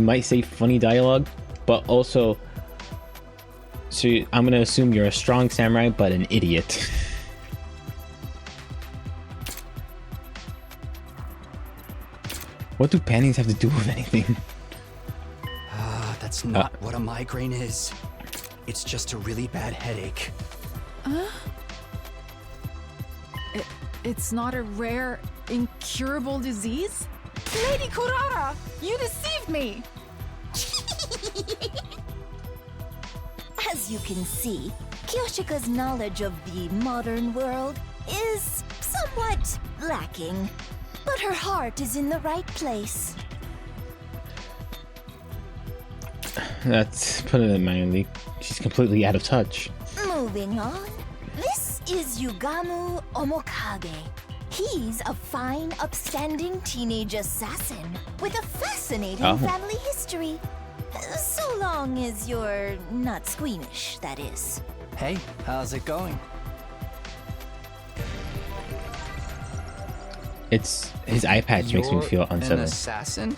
Speaker 1: might say funny dialogue, but also, so I'm gonna assume you're a strong samurai but an idiot. What do panties have to do with anything?
Speaker 8: That's not what a migraine is. It's just a really bad headache.
Speaker 7: It's not a rare, incurable disease? Lady Kurara, you deceived me!
Speaker 6: As you can see, Kiyoshika's knowledge of the modern world is somewhat lacking, but her heart is in the right place.
Speaker 1: That's put it mildly. She's completely out of touch.
Speaker 6: Moving on, this is Yugamu Omokage. He's a fine, upstanding teenage assassin with a fascinating
Speaker 1: Oh.
Speaker 6: family history. So long as you're not squeamish, that is.
Speaker 4: Hey, how's it going?
Speaker 1: It's his eye patch makes me
Speaker 8: You're
Speaker 1: feel
Speaker 8: an
Speaker 1: unsettled.
Speaker 8: assassin?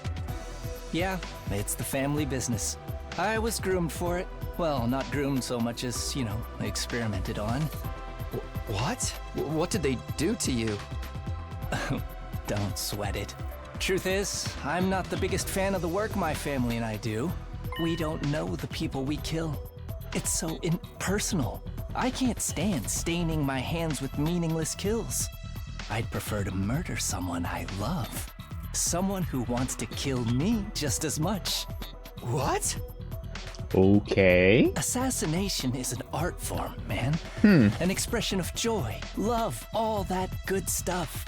Speaker 4: Yeah, it's the family business. I was groomed for it. Well, not groomed so much as, experimented on.
Speaker 8: What? What did they do to you?
Speaker 4: Don't sweat it. Truth is, I'm not the biggest fan of the work my family and I do. We don't know the people we kill. It's so impersonal. I can't stand staining my hands with meaningless kills. I'd prefer to murder someone I love. Someone who wants to kill me just as much.
Speaker 8: What?
Speaker 1: Okay.
Speaker 4: Assassination is an art form, man. An expression of joy, love, all that good stuff.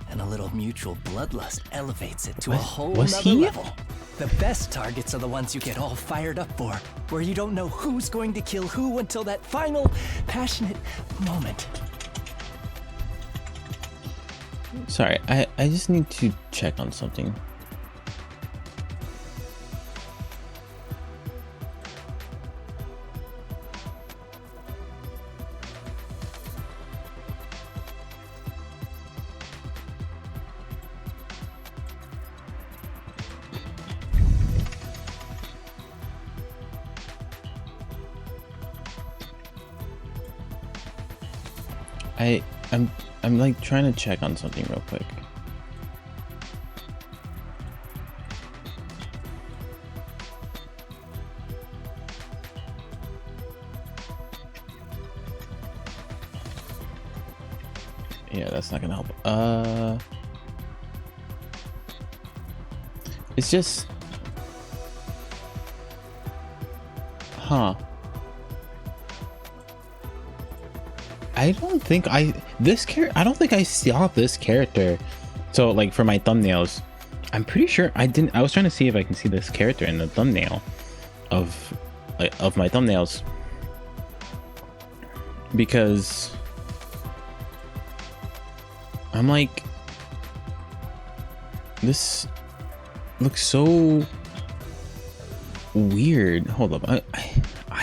Speaker 4: And a little mutual bloodlust elevates it to a whole
Speaker 1: was
Speaker 4: nother
Speaker 1: he?
Speaker 4: level. The best targets are the ones you get all fired up for, where you don't know who's going to kill who until that final, passionate moment.
Speaker 1: Sorry, I just need to check on something. I'm like trying to check on something real quick. Yeah, that's not gonna help. It's just, I don't think I don't think I saw this character. So like for my thumbnails, I'm pretty sure I didn't. I was trying to see if I can see this character in the thumbnail of my thumbnails, because I'm like, this looks so weird. Hold up, I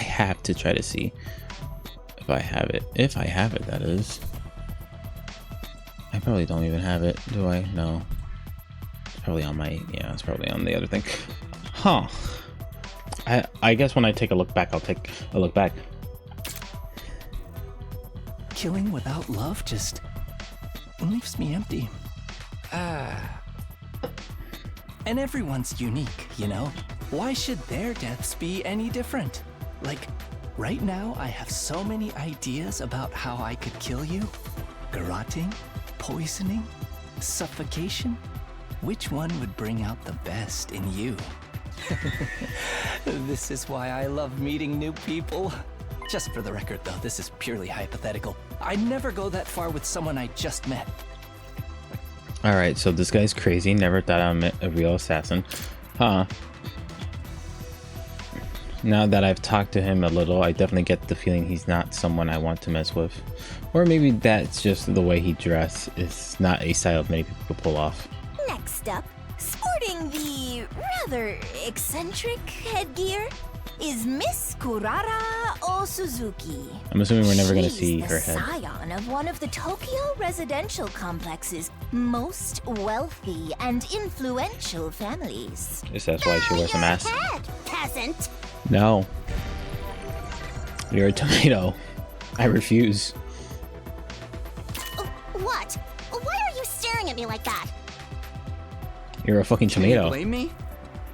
Speaker 1: have to try to see if I have it. If I have it, that is. I probably don't even have it, do I? No. It's probably on my, yeah, it's probably on the other thing. Huh. I guess when I take a look back, I'll take a look back.
Speaker 4: Killing without love just leaves me empty. And everyone's unique, you know? Why should their deaths be any different? Like, right now I have so many ideas about how I could kill you. Garroting, poisoning, suffocation. Which one would bring out the best in you? This is why I love meeting new people. Just for the record though, this is purely hypothetical. I never go that far with someone I just met.
Speaker 1: Alright, so this guy's crazy. Never thought I met a real assassin. Huh. Now that I've talked to him a little, I definitely get the feeling he's not someone I want to mess with. Or maybe that's just the way he dresses. It's not a style many people pull off.
Speaker 6: Next up, sporting the rather eccentric headgear, is Miss Kurara Osuzuki.
Speaker 1: I'm assuming we're never going to
Speaker 6: She's
Speaker 1: see
Speaker 6: the
Speaker 1: her head.
Speaker 6: scion of one of the Tokyo residential complex's most wealthy and influential families.
Speaker 1: Guess that's why she wears a mask.
Speaker 3: Head, peasant.
Speaker 1: No. You're a tomato. I refuse.
Speaker 3: What? Why are you staring at me like that?
Speaker 1: You're a fucking
Speaker 8: Can you
Speaker 1: tomato.
Speaker 8: blame me?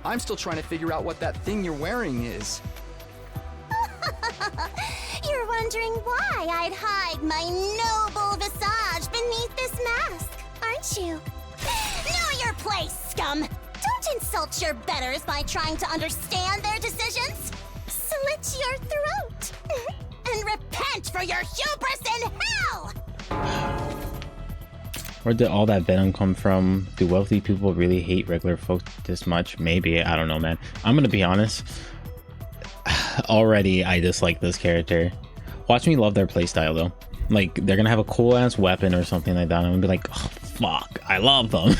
Speaker 8: I'm still trying to figure out what that thing you're wearing is.
Speaker 3: You're wondering why I'd hide my noble visage beneath this mask, aren't you? Know your place, scum! Don't insult your betters by trying to understand their decisions! Slit your throat! And repent for your hubris in hell!
Speaker 1: Where did all that venom come from? Do wealthy people really hate regular folk this much? Maybe. I don't know, man. I'm gonna be honest. Already, I dislike this character. Watch me love their playstyle, though. Like they're gonna have a cool ass weapon or something like that. I'm gonna be like, oh, fuck, I love them.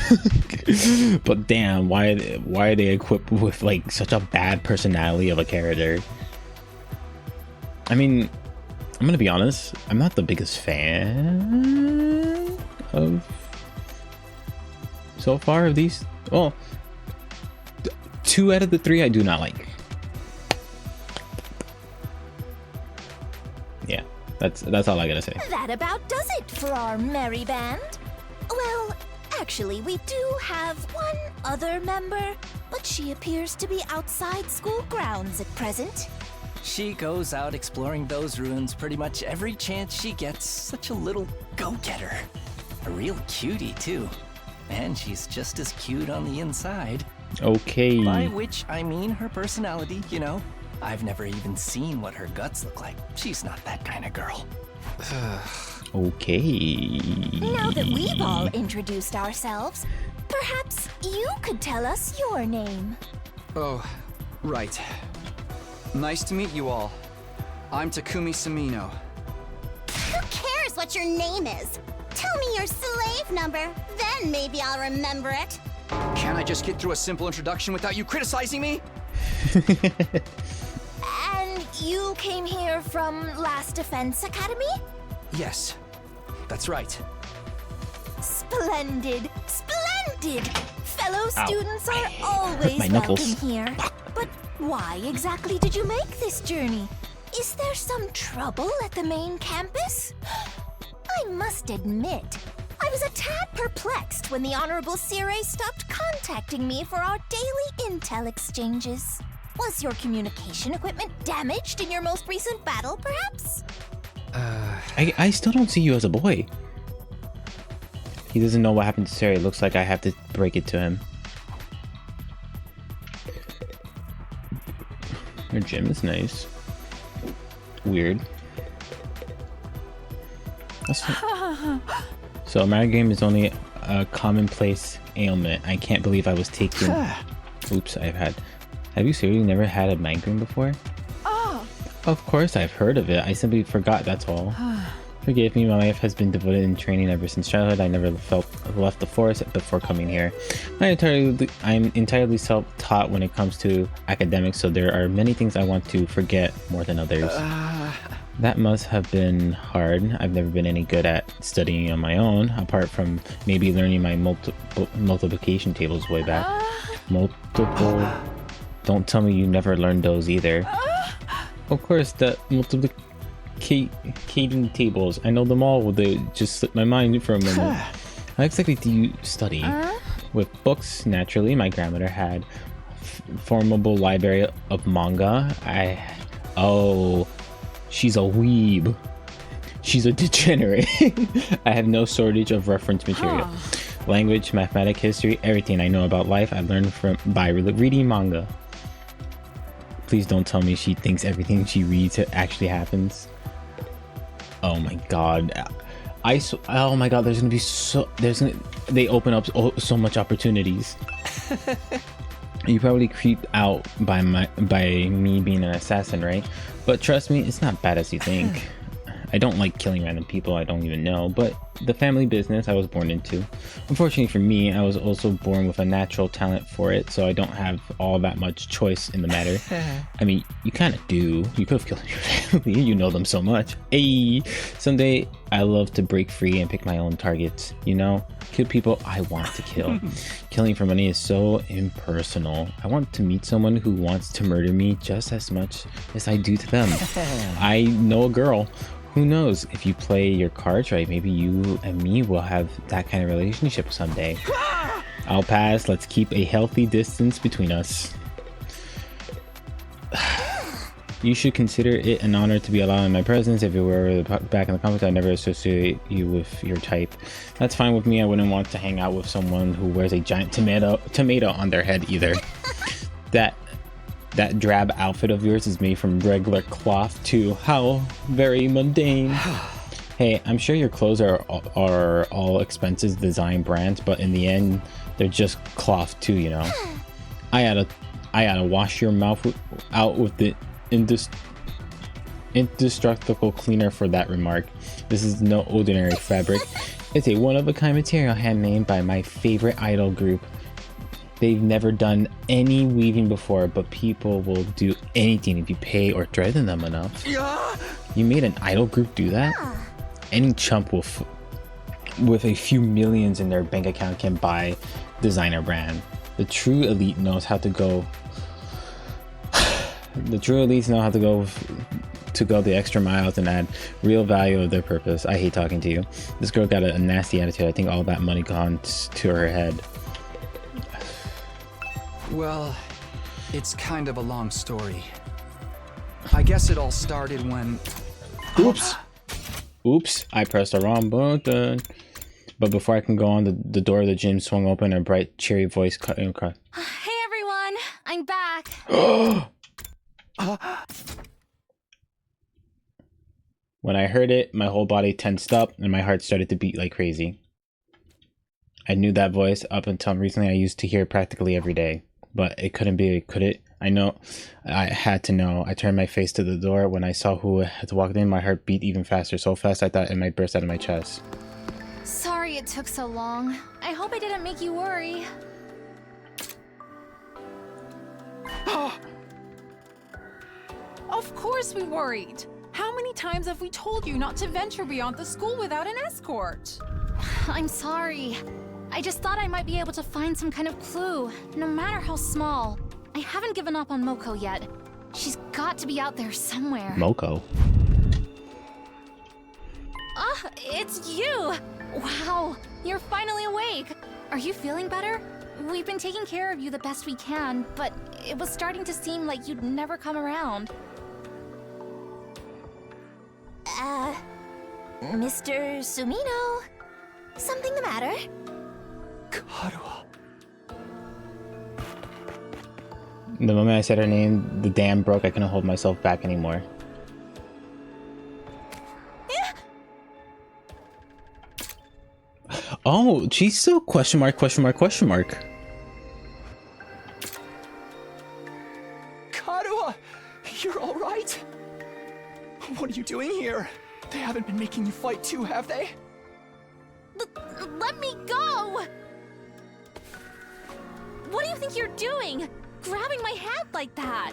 Speaker 1: But damn, why are they equipped with like such a bad personality of a character? I mean, I'm gonna be honest, I'm not the biggest fan of so far of these. Well, 2 out of the 3 I do not like. Yeah, that's all I gotta say.
Speaker 6: That about does it for our merry band. Well, actually, we do have one other member, but she appears to be outside school grounds at present.
Speaker 4: She goes out exploring those ruins pretty much every chance she gets. Such a little go-getter. A real cutie, too. And she's just as cute on the inside.
Speaker 1: Okay.
Speaker 4: By which I mean her personality, you know? I've never even seen what her guts look like. She's not that kind of girl.
Speaker 1: Okay.
Speaker 6: Now that we've all introduced ourselves, perhaps you could tell us your name.
Speaker 8: Oh, right. Nice to meet you all. I'm Takumi Samino.
Speaker 3: Who cares what your name is? Tell me your slave number, then maybe I'll remember it.
Speaker 8: Can't I just get through a simple introduction without you criticizing me?
Speaker 6: And you came here from Last Defense Academy?
Speaker 8: Yes, that's right.
Speaker 6: Splendid! Splendid! Fellow
Speaker 1: Ow.
Speaker 6: students are
Speaker 1: My
Speaker 6: always
Speaker 1: knuckles.
Speaker 6: welcome here. But why exactly did you make this journey? Is there some trouble at the main campus? I must admit, I was a tad perplexed when the Honorable Circe stopped contacting me for our daily intel exchanges. Was your communication equipment damaged in your most recent battle, perhaps?
Speaker 1: I still don't see you as a boy. He doesn't know what happened to Sarah. It looks like I have to break it to him. Your gym is nice. Weird. So a migraine is only a commonplace ailment. I can't believe I was taken. Oops, Have you seriously never had a migraine before?
Speaker 7: Oh,
Speaker 1: Of course I've heard of it. I simply forgot, that's all. Forgive me, my life has been devoted in training ever since childhood. I never left the forest before coming here. I'm entirely self-taught when it comes to academics, so there are many things I want to forget more than others. That must have been hard. I've never been any good at studying on my own, apart from maybe learning my multiplication tables way back. Multiple... Don't tell me you never learned those either. Of course, the multiplicating tables. I know them all. They just slipped my mind for a moment. How exactly do you study? With books, naturally. My grandmother had formidable library of manga. Oh, she's a weeb. She's a degenerate. I have no shortage of reference material. Language, mathematics, history, everything I know about life I learned by reading manga. Please don't tell me she thinks everything she reads actually happens. Oh my god. Oh my god, they open up so much opportunities. You probably creeped out by me being an assassin, right? But trust me, it's not bad as you think. I don't like killing random people I don't even know, but the family business I was born into. Unfortunately for me, I was also born with a natural talent for it, so I don't have all that much choice in the matter. I mean, you kind of do. You could have killed your family. You know them so much. Hey, someday I love to break free and pick my own targets, you know? Kill people I want to kill. Killing for money is so impersonal. I want to meet someone who wants to murder me just as much as I do to them. I know a girl. Who knows, if you play your cards right, maybe you and me will have that kind of relationship someday. I'll pass. Let's keep a healthy distance between us. You should consider it an honor to be allowed in my presence. If you were back in the comments, I never associate you with your type. That's fine with me. I wouldn't want to hang out with someone who wears a giant tomato on their head either. That drab outfit of yours is made from regular cloth too. How very mundane. Hey, I'm sure your clothes are all expensive design brands, but in the end, they're just cloth too, you know. I gotta wash your mouth out with the indestructible cleaner for that remark. This is no ordinary fabric. It's a one-of-a-kind material handmade by my favorite idol group. They've never done any weaving before, but people will do anything if you pay or threaten them enough. You made an idol group do that? Any chump with a few millions in their bank account can buy designer brand. The true elite knows how to go. The true elites know how to go the extra miles and add real value of their purpose. I hate talking to you. This girl got a nasty attitude. I think all that money gone to her head.
Speaker 8: Well, it's kind of a long story. I guess it all started when...
Speaker 1: Oops! Oops, I pressed the wrong button. But before I can go on, the door of the gym swung open and a bright, cheery voice cut in.
Speaker 5: Hey everyone, I'm back.
Speaker 1: When I heard it, my whole body tensed up and my heart started to beat like crazy. I knew that voice. Up until recently, I used to hear it practically every day. But it couldn't be, could it? I know. I had to know. I turned my face to the door. When I saw who had walked in, my heart beat even faster. So fast I thought it might burst out of my chest.
Speaker 5: Sorry it took so long. I hope I didn't make you worry.
Speaker 7: Of course we worried. How many times have we told you not to venture beyond the school without an escort?
Speaker 5: I'm sorry. I just thought I might be able to find some kind of clue, no matter how small. I haven't given up on Moko yet. She's got to be out there somewhere.
Speaker 1: Moko?
Speaker 5: It's you! Wow, you're finally awake. Are you feeling better? We've been taking care of you the best we can, but it was starting to seem like you'd never come around.
Speaker 6: Mr. Sumino? Something the matter?
Speaker 8: Karuha.
Speaker 1: The moment I said her name, the dam broke. I couldn't hold myself back anymore. Oh, she's still question mark, question mark, question mark.
Speaker 8: Karuha! You're alright? What are you doing here? They haven't been making you fight too, have they?
Speaker 5: Let me go! What do you think you're doing? Grabbing my hand like that?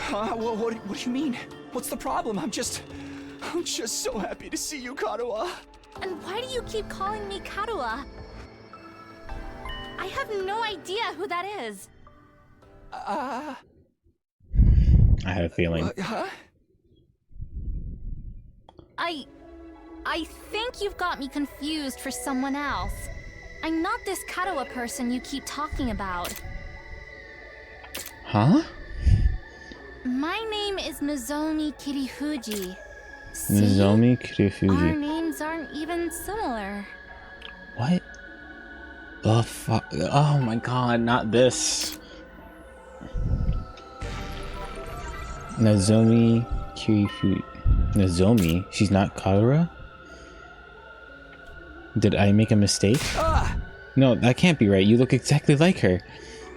Speaker 8: What do you mean? What's the problem? I'm just so happy to see you, Karuha.
Speaker 5: And why do you keep calling me Karuha? I have no idea who that is.
Speaker 1: I had a feeling.
Speaker 8: Huh?
Speaker 5: I think you've got me confused for someone else. I'm not this Karuha person you keep talking about.
Speaker 1: Huh?
Speaker 5: My name is Nozomi Kirifuji. See?
Speaker 1: Nozomi
Speaker 5: Our
Speaker 1: Kirifuji.
Speaker 5: names aren't even similar.
Speaker 1: What? The fuck? Oh my god, not this. Nozomi Kirifuji. Nozomi? She's not Karuha? Did I make a mistake? No, that can't be right. You look exactly like her.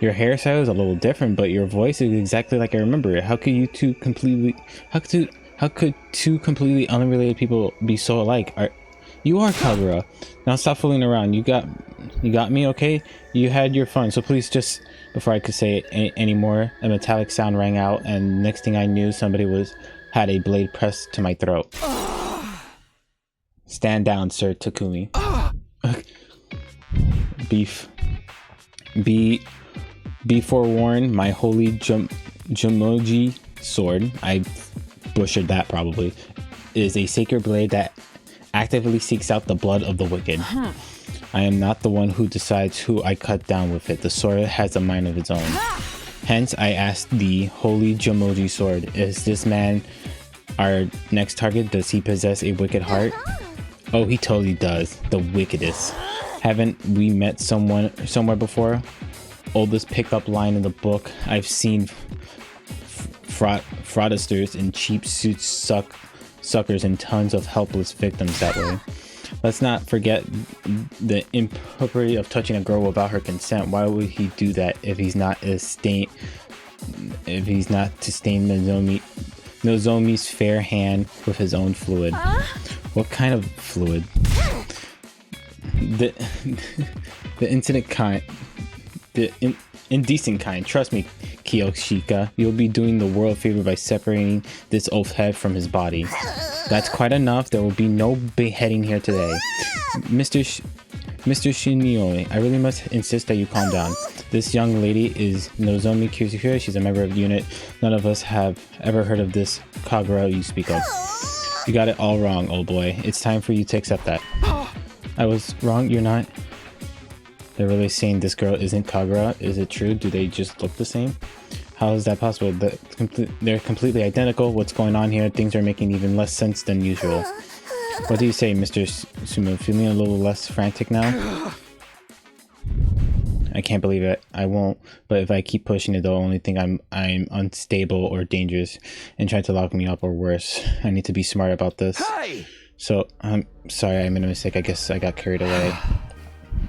Speaker 1: Your hairstyle is a little different, but your voice is exactly like I remember it. How could two completely unrelated people be so alike? You are Karuha. Now stop fooling around. You got me, okay? You had your fun, so please just... Before I could say it anymore, a metallic sound rang out, and next thing I knew, somebody had a blade pressed to my throat. Stand down, Sir Takumi. Be forewarned, my holy Jumoji sword, I butchered that probably, is a sacred blade that actively seeks out the blood of the wicked. I am not the one who decides who I cut down with it. The sword has a mind of its own. Hence, I asked the holy Jumoji sword, is this man our next target? Does he possess a wicked heart? Oh, he totally does. The wickedest. Haven't we met somewhere before? Oldest pickup line in the book. I've seen fraudsters in cheap suits suckers and tons of helpless victims that way. Let's not forget the impropriety of touching a girl without her consent. Why would he do that if he's not as if he's not to stain Nozomi's fair hand with his own fluid. What kind of fluid? The indecent kind. Trust me, Kiyoshika, you'll be doing the world a favor by separating this oaf head from his body. That's quite enough. There will be no beheading here today. Mr. Shinio, I really must insist that you calm down. This young lady is Nozomi Kiyoshika. She's a member of the unit. None of us have ever heard of this Kagura you speak of. You got it all wrong, old boy. It's time for you to accept that. I was wrong, you're not? They're really saying this girl isn't Kagura? Is it true? Do they just look the same? How is that possible? They're completely identical. What's going on here? Things are making even less sense than usual. What do you say, Mr. Sumo? Feeling a little less frantic now? I can't believe it. I won't. But if I keep pushing it, they'll only think I'm unstable or dangerous and try to lock me up or worse. I need to be smart about this.
Speaker 8: Hey!
Speaker 1: So, I'm sorry, I made a mistake. I guess I got carried away.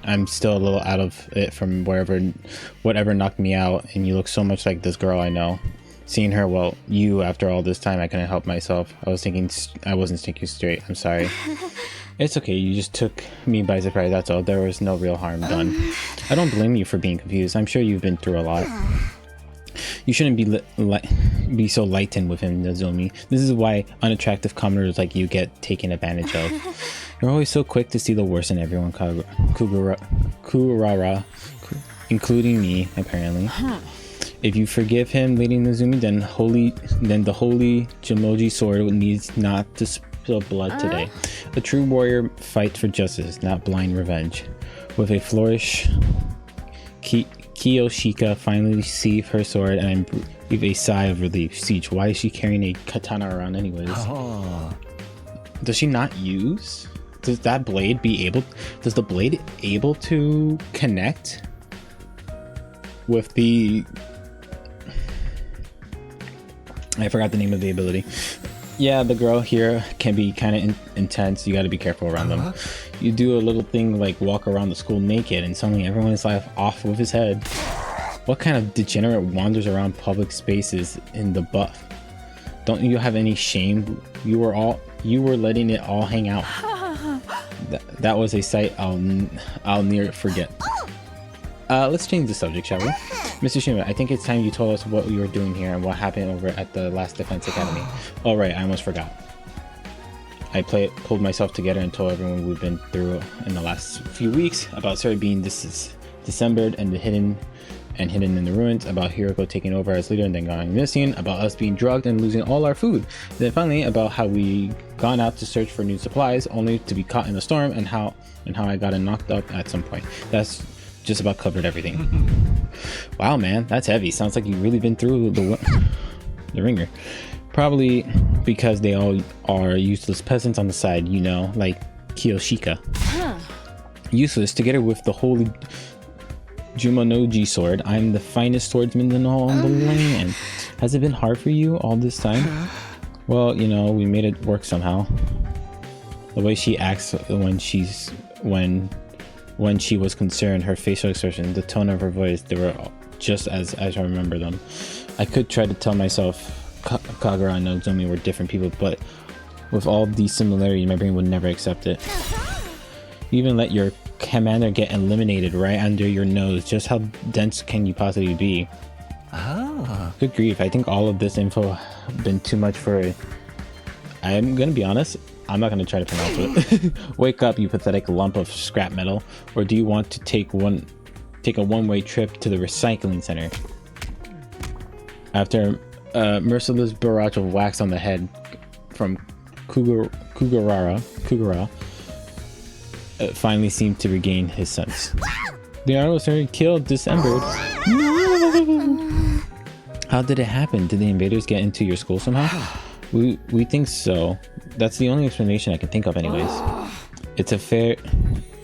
Speaker 1: I'm still a little out of it from whatever knocked me out, and you look so much like this girl I know. Seeing her, well, you, after all this time, I couldn't help myself. I wasn't thinking straight. I'm sorry. It's okay, you just took me by surprise, that's all. There was no real harm done. I don't blame you for being confused. I'm sure you've been through a lot. You shouldn't be so lightened with him, Nozomi. This is why unattractive commoners like you get taken advantage of. You're always so quick to see the worst in everyone, Kurara, including me, apparently. If you forgive him, Lady Nozomi, then the holy Jimoji sword needs not to spill blood today. A true warrior fights for justice, not blind revenge. With a flourish, Kiyoshika finally received her sword, and I breathe a sigh of relief. Siege, why is she carrying a katana around anyways? Does she not use? Does the blade able to connect with the... I forgot the name of the ability. Yeah, the girl here can be kind of intense. You got to be careful around them. You do a little thing like walk around the school naked and suddenly everyone is like off with his head. What kind of degenerate wanders around public spaces in the buff? Don't you have any shame? You were letting it all hang out. That was a sight I'll near forget. Let's change the subject, shall we? Mr. Shima, I think it's time you told us what you were doing here and what happened over at the last Defense Academy. Oh right, I almost forgot. I pulled myself together and told everyone we've been through in the last few weeks about Suri being dismembered and hidden in the ruins, about Hiroko taking over as leader and then going missing, about us being drugged and losing all our food, then finally about how we gone out to search for new supplies only to be caught in a storm, and how I got knocked up at some point. That's just about covered everything. Wow, man, that's heavy. Sounds like you've really been through the ringer. Probably because they all are useless peasants on the side, you know, like Kiyoshika. Useless together with the holy Jumonoji sword. I'm the finest swordsman in all the land. Has it been hard for you all this time? Well, you know, we made it work somehow. The way she acts when she was concerned, her facial expression, the tone of her voice, they were just as I remember them. I could try to tell myself Kagura and Nozomi were different people, but with all these similarities, my brain would never accept it. You even let your commander get eliminated right under your nose. Just how dense can you possibly be? Good grief, I think all of this info been too much for... I'm gonna be honest, I'm not gonna try to pronounce it. Wake up, you pathetic lump of scrap metal. Or do you want to take a one-way trip to the recycling center? After a merciless barrage of wax on the head from Kugura finally seemed to regain his sense. The arrow was killed, dismembered. No! How did it happen? Did the invaders get into your school somehow? We think so. That's the only explanation I can think of anyways. It's a fair...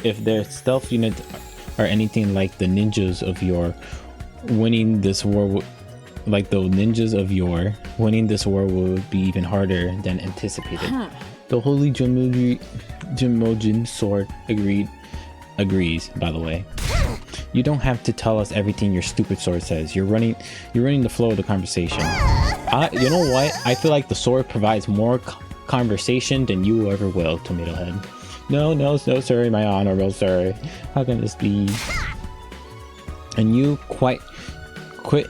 Speaker 1: If their stealth units are anything like the ninjas of yore, winning this war... Like the ninjas of yore, winning this war will be even harder than anticipated. The holy Jimojin sword agrees, by the way. You don't have to tell us everything your stupid sword says. You're running the flow of the conversation. You know what? I feel like the sword provides more conversation than you ever will, Tomato Head. No, sir, my honorable sir. How can this be? And you quit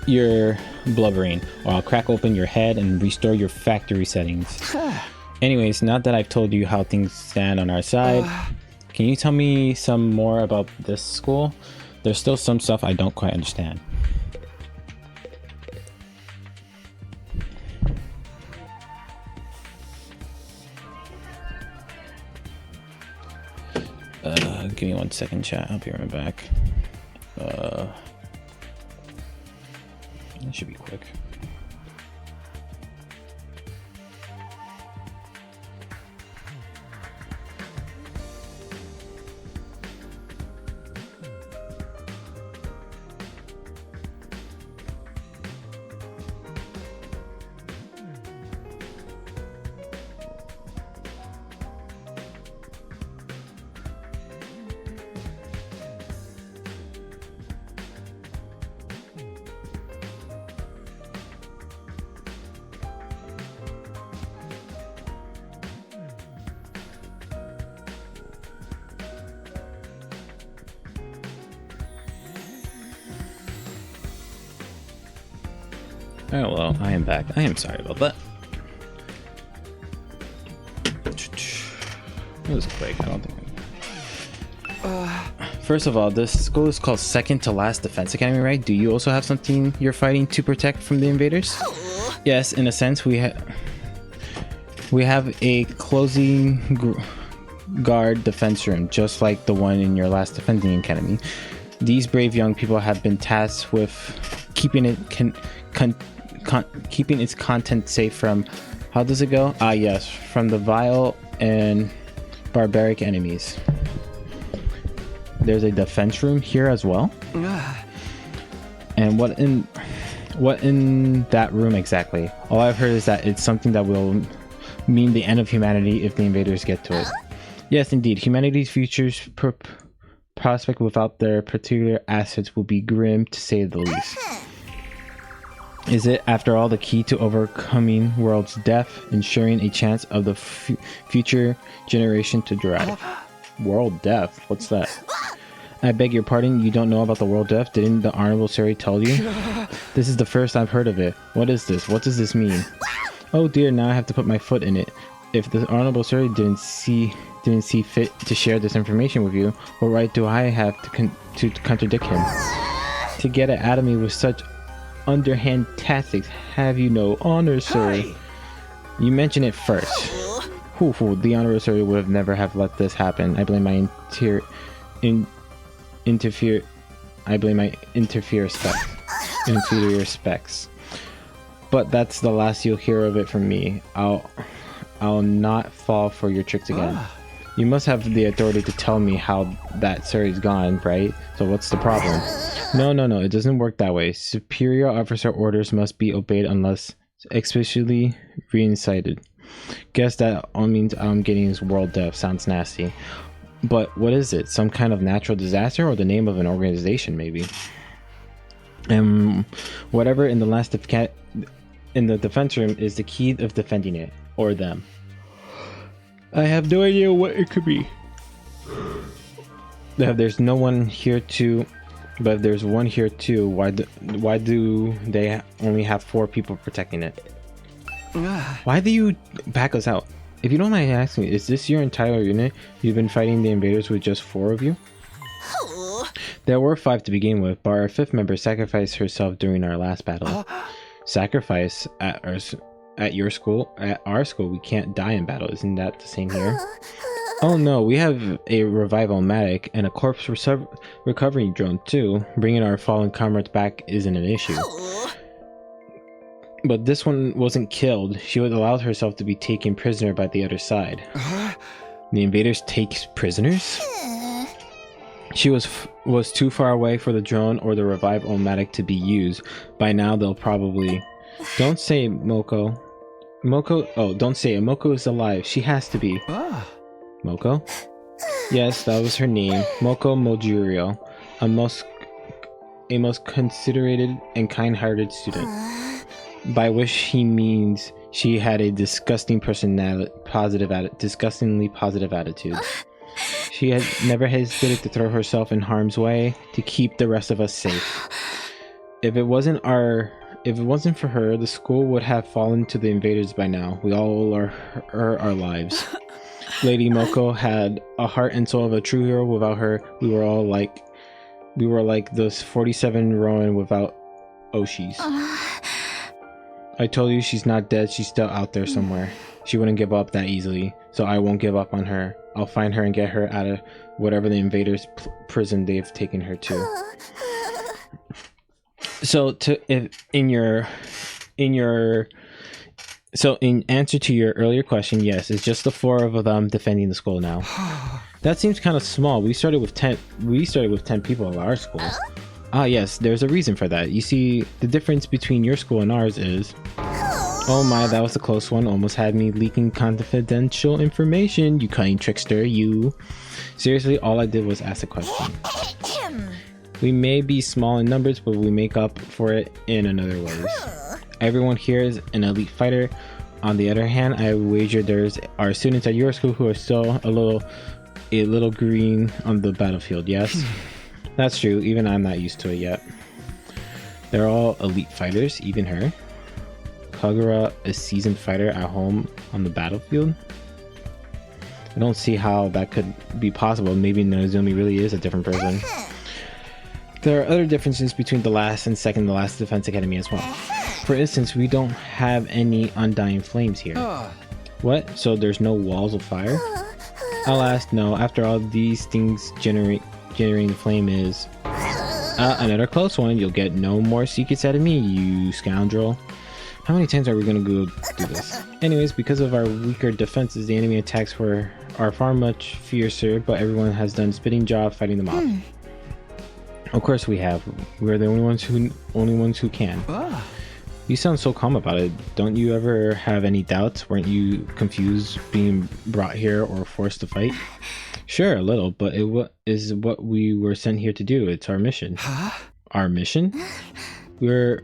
Speaker 1: your blubbering, or I'll crack open your head and restore your factory settings. Anyways, now that I've told you how things stand on our side, can you tell me some more about this school? There's still some stuff I don't quite understand. Give me 1 second, chat. I'll be right back. That should be quick. Oh well, I am back. I am sorry about that. It was quick. I don't think. First of all, this school is called Second to Last Defense Academy, right? Do you also have something you're fighting to protect from the invaders? Yes, in a sense, we have a closing guard defense room, just like the one in your last defending academy. These brave young people have been tasked with keeping it keeping its content safe from, how does it go? Yes, from the vile and barbaric enemies. There's a defense room here as well. And what in that room exactly? All I've heard is that it's something that will mean the end of humanity if the invaders get to it. Yes, indeed, humanity's future's prospect without their particular assets will be grim, to say the least. Is it, after all, the key to overcoming world's death, ensuring a chance of the future generation to derive? World death? What's that? I beg your pardon, you don't know about the world death? Didn't the Honorable Suri tell you? This is the first I've heard of it. What is this? What does this mean? Oh dear, now I have to put my foot in it. If the Honorable Suri didn't see fit to share this information with you, what right do I have to contradict him? To get it out of me with such underhand tactics, have you no honor, sir? You mention it first. The Honorable Suri would have never have let this happen. I blame my inferior specs. But that's the last you'll hear of it from me. I'll not fall for your tricks again. You must have the authority to tell me how that Suri's gone, right? So what's the problem? No, it doesn't work that way. Superior officer orders must be obeyed unless explicitly reincited. Guess that all means I'm getting his world death. Sounds nasty. But what is it? Some kind of natural disaster, or the name of an organization, maybe? Whatever in the in the defense room is the key of defending it, or them. I have no idea what it could be. There's no one here to, but there's one here too. Why do they only have 4 people protecting it? Why do you back us out? If you don't mind asking, is this your entire unit? You've been fighting the invaders with just 4 of you? There were 5 to begin with, but our 5th member sacrificed herself during our last battle. Sacrifice at your school? At our school, we can't die in battle. Isn't that the same here? Oh no, we have a revival medic and a corpse recovery drone too. Bringing our fallen comrades back isn't an issue. But this one wasn't killed. She would allow herself to be taken prisoner by the other side. The invaders take prisoners? She was too far away for the drone or the revive-o-matic to be used. By now they'll probably... Don't say Moko. Don't say it. Moko is alive. She has to be. Moko? Yes, that was her name. Moko Mojirio. a most considerate and kind-hearted student. By which he means she had a disgustingly positive attitude. She had never hesitated to throw herself in harm's way to keep the rest of us safe. If it wasn't for her, the school would have fallen to the invaders by now. We all are our lives. Lady Moko had a heart and soul of a true hero. Without her, we were like those 47 Rowan without Oshis. I told you she's not dead. She's still out there somewhere. She wouldn't give up that easily, so I won't give up on her. I'll find her and get her out of whatever the invaders' prison they've taken her to. So in answer to your earlier question, yes, it's just the 4 of them defending the school now. That seems kind of small. We started with 10 people at our school. Ah yes, there's a reason for that. You see, the difference between your school and ours is... Oh my, that was a close one. Almost had me leaking confidential information, you cunning trickster, you. Seriously, all I did was ask a question. We may be small in numbers, but we make up for it in another ways. Everyone here is an elite fighter. On the other hand, I wager there's our students at your school who are still a little green on the battlefield, yes? That's true, even I'm not used to it yet. They're all elite fighters, even her. Kagura, a seasoned fighter at home on the battlefield? I don't see how that could be possible. Maybe Nozomi really is a different person. There are other differences between the last and second to last Defense Academy as well. For instance, we don't have any undying flames here. What? So there's no walls of fire? Alas, no. After all, these things generating the flame is... another close one. You'll get no more secrets out of me, you scoundrel. How many times are we gonna go do this? Anyways, because of our weaker defenses, the enemy attacks are far much fiercer, but everyone has done a spitting job fighting them off. Of course we have. We're the only ones who can. You sound so calm about it. Don't you ever have any doubts? Weren't you confused being brought here or forced to fight? Sure, a little, but it is what we were sent here to do. It's our mission. Our mission? We're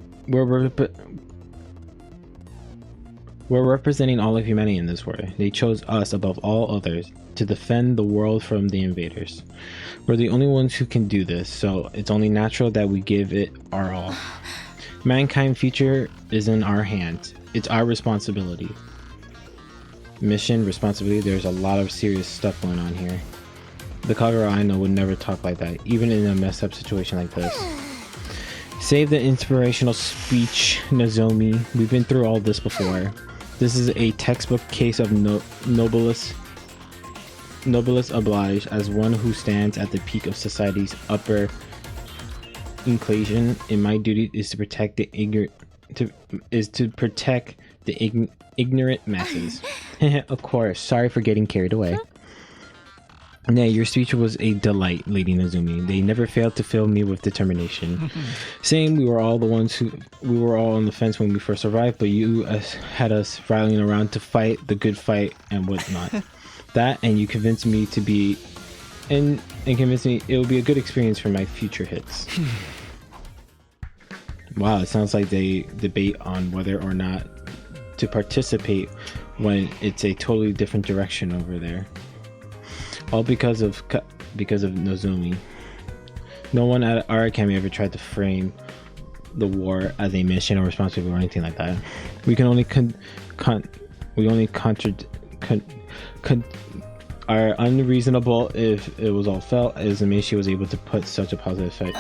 Speaker 1: representing all of humanity in this war. They chose us above all others to defend the world from the invaders. We're the only ones who can do this, so it's only natural that we give it our all. Mankind's future is in our hands. It's our responsibility. Mission, responsibility, there's a lot of serious stuff going on here. The Kagura I know would never talk like that, even in a messed up situation like this. Save the inspirational speech, Nozomi. We've been through all this before. This is a textbook case of noblesse oblige. As one who stands at the peak of society's upper inclination, and my duty is to protect the ignorant masses. Of course, sorry for getting carried away. Nay, your speech was a delight, Lady Nozomi. They never failed to fill me with determination. Saying we were all on the fence when we first arrived, but you had us rallying around to fight the good fight and whatnot. That, and you convinced me to be, and convinced me it will be a good experience for my future hits. Wow, it sounds like they debate on whether or not to participate when it's a totally different direction over there. All because of Nozomi. No one at our academy ever tried to frame the war as a mission or responsibility or anything like that. We can only are unreasonable if it was all felt as Amishi was able to put such a positive effect.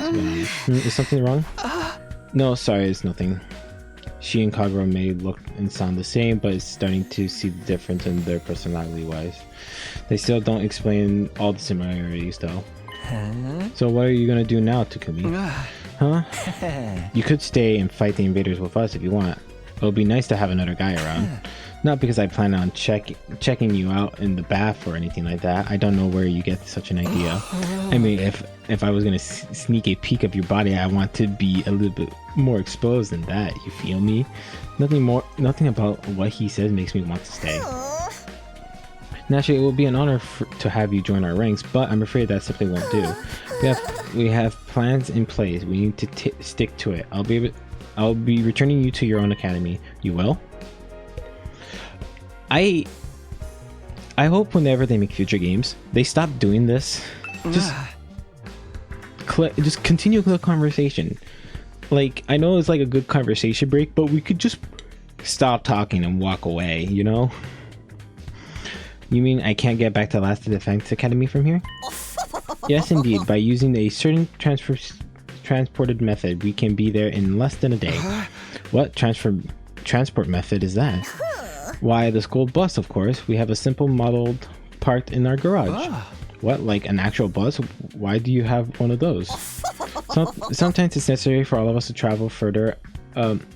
Speaker 1: Is something wrong? No, sorry, it's nothing. She and Kagura may look and sound the same, but it's starting to see the difference in their personality-wise. They still don't explain all the similarities, though. So what are you gonna do now, Takumi? Huh? You could stay and fight the invaders with us if you want. It'll be nice to have another guy around. Not because I plan on checking you out in the bath or anything like that. I don't know where you get such an idea. I mean, if I was gonna sneak a peek of your body, I want to be a little bit more exposed than that. You feel me? Nothing about what he says makes me want to stay. Naturally, it will be an honor to have you join our ranks, but I'm afraid that simply won't do. We have plans in place. We need to stick to it. I'll be returning you to your own academy. You will? I hope whenever they make future games, they stop doing this. Just continue the conversation. Like, I know it's like a good conversation break, but we could just stop talking and walk away, you know? You mean I can't get back to Last Defense Academy from here? Yes, indeed. By using a certain transported method, we can be there in less than a day. What transport method is that? Why, the school bus, of course. We have a simple modeled parked in our garage. What, like an actual bus? Why do you have one of those? Sometimes it's necessary for all of us to travel further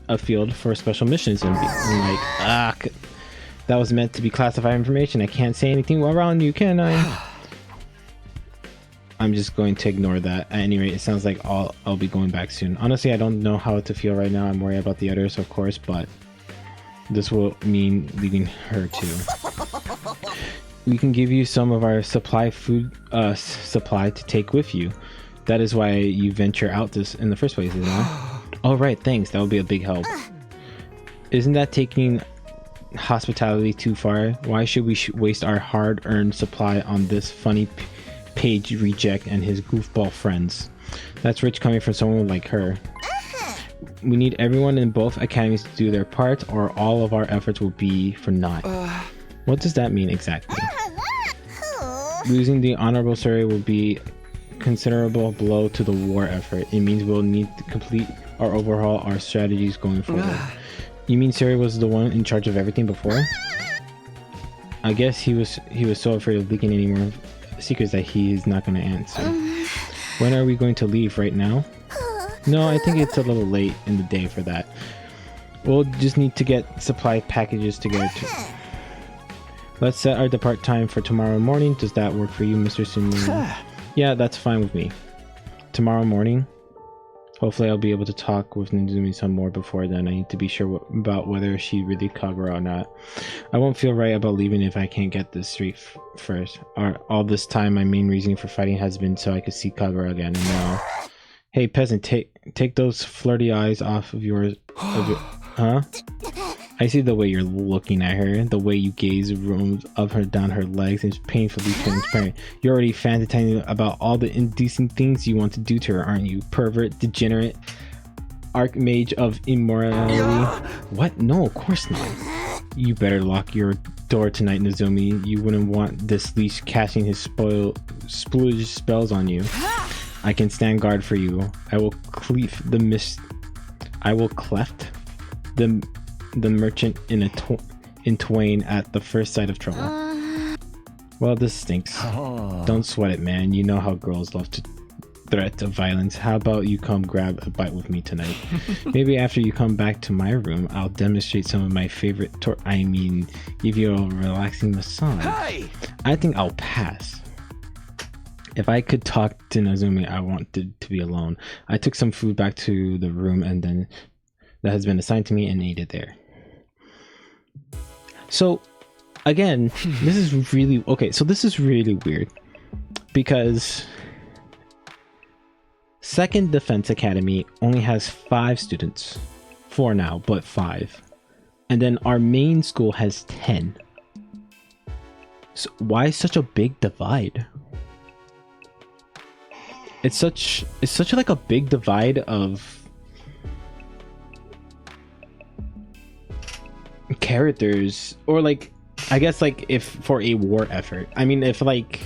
Speaker 1: afield for special missions and be like, that was meant to be classified information. I can't say anything around you, can I? I'm just going to ignore that. At any rate, it sounds like I'll be going back soon. Honestly, I don't know how to feel right now. I'm worried about the others, of course, but this will mean leaving her too. We can give you some of our food supply to take with you. That is why you venture out this in the first place, isn't it? Oh, right, thanks. That would be a big help. Isn't that taking hospitality too far? Why should we waste our hard-earned supply on this funny page reject and his goofball friends? That's rich coming from someone like her. We need everyone in both academies to do their part, or all of our efforts will be for naught. What does that mean exactly? Losing the honorable Suri will be a considerable blow to the war effort. It means we'll need to complete or overhaul our strategies going forward. You mean Suri was the one in charge of everything before? I guess he was so afraid of leaking any more secrets that he is not going to answer. When are we going to leave? Right now? No, I think it's a little late in the day for that. We'll just need to get supply packages together too. Let's set our depart time for tomorrow morning. Does that work for you, Mr. Sumi? Yeah, that's fine with me. Tomorrow morning? Hopefully I'll be able to talk with Nezumi some more before then. I need to be sure about whether she really Kagura or not. I won't feel right about leaving if I can't get this straight first. All this time, my main reason for fighting has been so I could see Kagura again, and now... Hey, peasant, take those flirty eyes off of yours. Huh? I see the way you're looking at her. The way you gaze roams up her down her legs is painfully transparent. You're already fantasizing about all the indecent things you want to do to her, aren't you? Pervert, degenerate, archmage of immorality. What? No, of course not. You better lock your door tonight, Nezumi. You wouldn't want this leash casting his splooge spells on you. I can stand guard for you. I will cleft the merchant in twain at the first sight of trouble. Well, this stinks. Don't sweat it, man. You know how girls love to threat of violence. How about you come grab a bite with me tonight? Maybe after you come back to my room, I'll demonstrate some of my favorite give you a relaxing massage. Hey! I think I'll pass. If I could talk to Nezumi, I wanted to be alone. I took some food back to the room and then that has been assigned to me and ate it there. So again, this is really weird because Second Defense Academy only has 5 students. 4 now, but 5. And then our main school has 10. So why such a big divide? It's such like a big divide of characters, or like, I guess like if for a war effort. I mean, if like,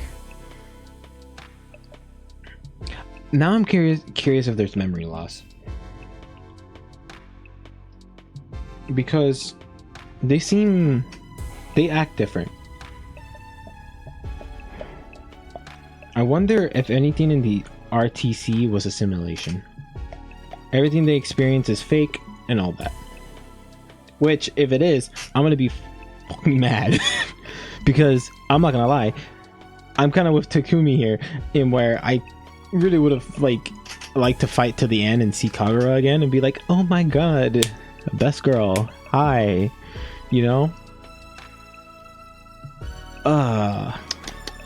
Speaker 1: now I'm curious if there's memory loss, because they act different. I wonder if anything in the RTC was a simulation. Everything they experience is fake and all that. Which, if it is, I'm gonna be fucking mad. Because, I'm not gonna lie, I'm kind of with Takumi here, in where I really would have liked to fight to the end and see Kagura again and be like, oh my god, best girl, hi, you know?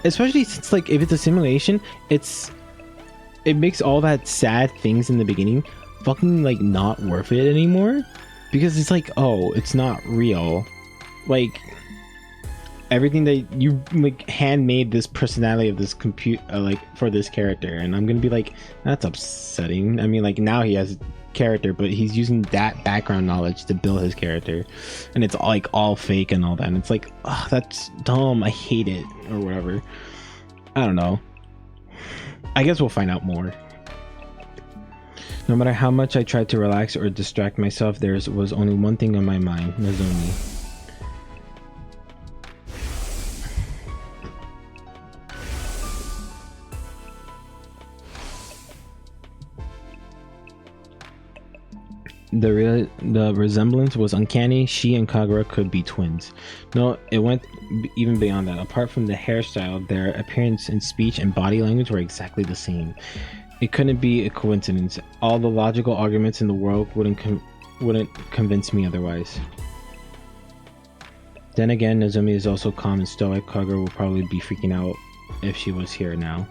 Speaker 9: especially since like if it's a simulation, it makes all that sad things in the beginning fucking like not worth it anymore, because it's like, oh, it's not real. Like everything that you like handmade this personality of this like for this character, and I'm gonna be like, that's upsetting. I mean, like now he has a character, but he's using that background knowledge to build his character, and it's like all fake and all that, and it's like, oh, that's dumb. I hate it, or whatever. I don't know. I guess we'll find out more. No matter how much I tried to relax or distract myself, there was only one thing on my mind: Nozomi. The resemblance was uncanny. She and Kagura could be twins. No, it went even beyond that. Apart from the hairstyle, their appearance and speech and body language were exactly the same. It couldn't be a coincidence. All the logical arguments in the world wouldn't convince me otherwise. Then again, Nozomi is also calm and stoic. Kagura would probably be freaking out if she was here now.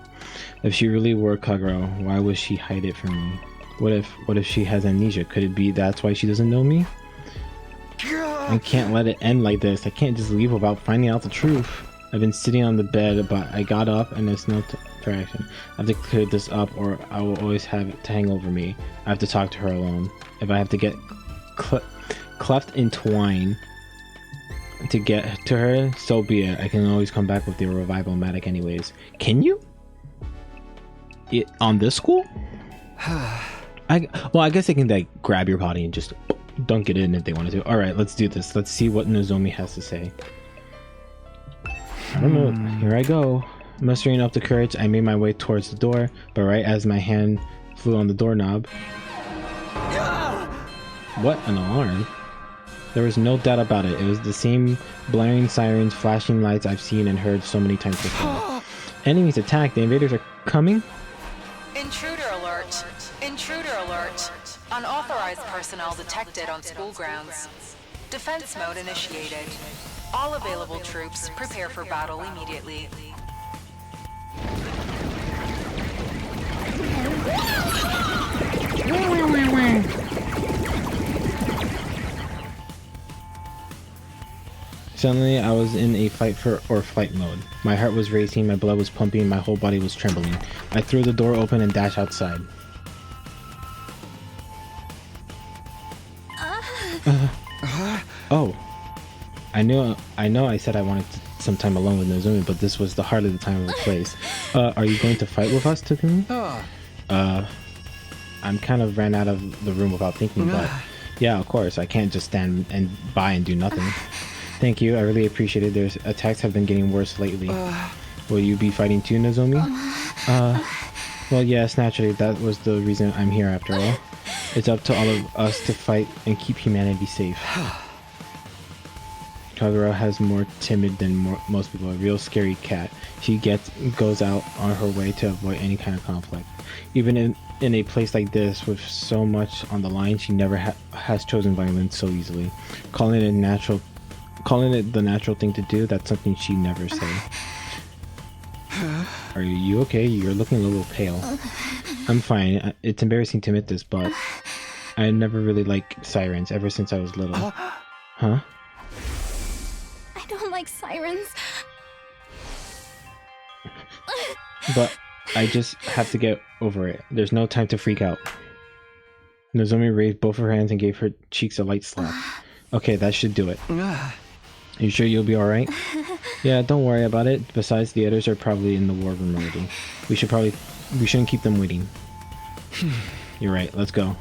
Speaker 9: If she really were Kagura, why would she hide it from me? What if she has amnesia? Could it be that's why she doesn't know me? I can't let it end like this. I can't just leave without finding out the truth. I've been sitting on the bed, but I got up and there's no for action. I have to clear this up, or I will always have it to hang over me. I have to talk to her alone. If I have to get cleft in twine to get to her, so be it. I can always come back with the revival matic anyways. Can you? On this school? Well, I guess they can like grab your body and just dunk it in if they wanted to. All right, let's do this. Let's see what Nozomi has to say. I don't know. Here I go. Mustering up the courage, I made my way towards the door, but right as my hand flew on the doorknob... What an alarm. There was no doubt about it. It was the same blaring sirens, flashing lights I've seen and heard so many times before. Enemies attack. The invaders are coming?
Speaker 10: Intruder alert. Intruder alert. Unauthorized personnel detected on school grounds. Defense mode initiated. All available troops prepare for battle immediately.
Speaker 9: Suddenly, I was in a fight or flight mode. My heart was racing, my blood was pumping, my whole body was trembling. I threw the door open and dashed outside. Oh. I know I said I wanted some time alone with Nozomi, but this was the hardly the time or the place. Are you going to fight with us, Takumi? I'm kind of ran out of the room without thinking, but yeah, of course, I can't just stand by and do nothing. Thank you, I really appreciate it. Their attacks have been getting worse lately. Will you be fighting too, Nozomi? Well, yes, naturally, that was the reason I'm here after all. It's up to all of us to fight and keep humanity safe. Kagura has more timid than most people, a real scary cat. She goes out on her way to avoid any kind of conflict. Even in a place like this with so much on the line, she never has chosen violence so easily. Calling it the natural thing to do, that's something she never say. Are you okay? You're looking a little pale. I'm fine. It's embarrassing to admit this, but I never really liked sirens ever since I was little. Huh?
Speaker 5: I don't like sirens.
Speaker 9: But I just have to get over it. There's no time to freak out. Nozomi raised both her hands and gave her cheeks a light slap. Okay, that should do it. You sure you'll be alright? Yeah, don't worry about it. Besides, the others are probably in the war room already. We shouldn't keep them waiting. You're right, let's go.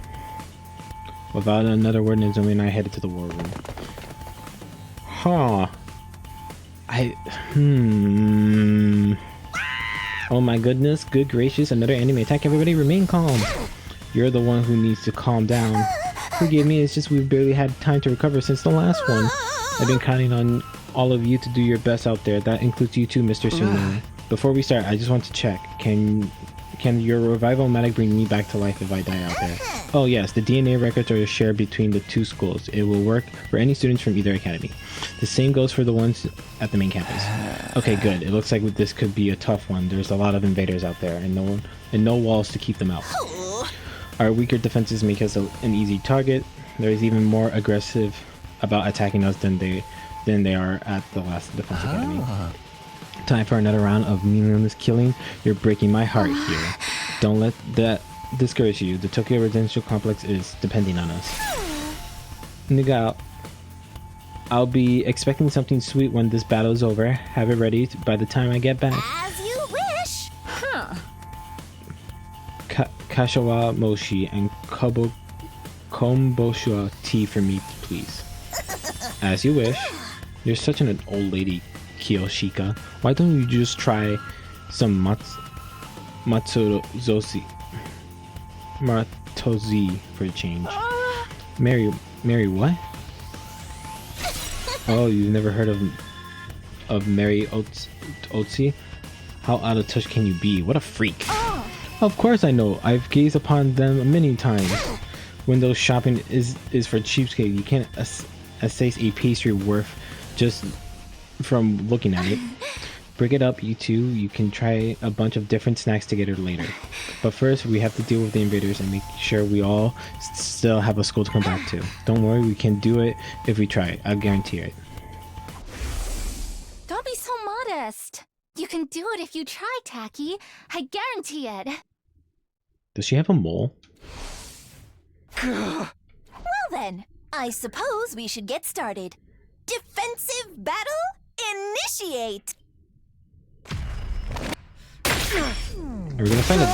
Speaker 9: Without another word, Nozomi and I headed to the war room. Huh. Oh my goodness, good gracious, another enemy attack. Everybody remain calm. You're the one who needs to calm down. Forgive me, it's just we've barely had time to recover since the last one. I've been counting on all of you to do your best out there. That includes you too, Mr. Tsunami. Before we start, I just want to check. Can Can your revival medic bring me back to life if I die out there? Oh yes, the DNA records are shared between the two schools. It will work for any students from either academy. The same goes for the ones at the main campus. Okay, good. It looks like this could be a tough one. There's a lot of invaders out there, and no walls to keep them out. Our weaker defenses make us an easy target. There is even more aggressive about attacking us than they are at the last defense academy. Time for another round of meaningless killing. You're breaking my heart here. Don't let that discourage you. The Tokyo Residential Complex is depending on us. Nigga, I'll be expecting something sweet when this battle is over. Have it ready by the time I get back.
Speaker 3: As you wish.
Speaker 9: Kashawa Moshi and Kombosha tea for me, please. As you wish. You're such an old lady, Kiyoshika. Why don't you just try some Matsuzoshi for a change? Mary what? Oh, you've never heard of Mary Otsi? How out of touch can you be? What a freak. Of course I know. I've gazed upon them many times. Window shopping is for cheapskate. You can't assess a pastry worth just from looking at it. Break it up, you two. You can try a bunch of different snacks together later. But first, we have to deal with the invaders and make sure we all still have a school to come back to. Don't worry, we can do it if we try. I'll guarantee it.
Speaker 5: Don't be so modest. You can do it if you try, Taki. I guarantee it.
Speaker 9: Does she have a mole?
Speaker 6: Well then, I suppose we should get started. Defensive battle? Initiate!
Speaker 9: Are we gonna find a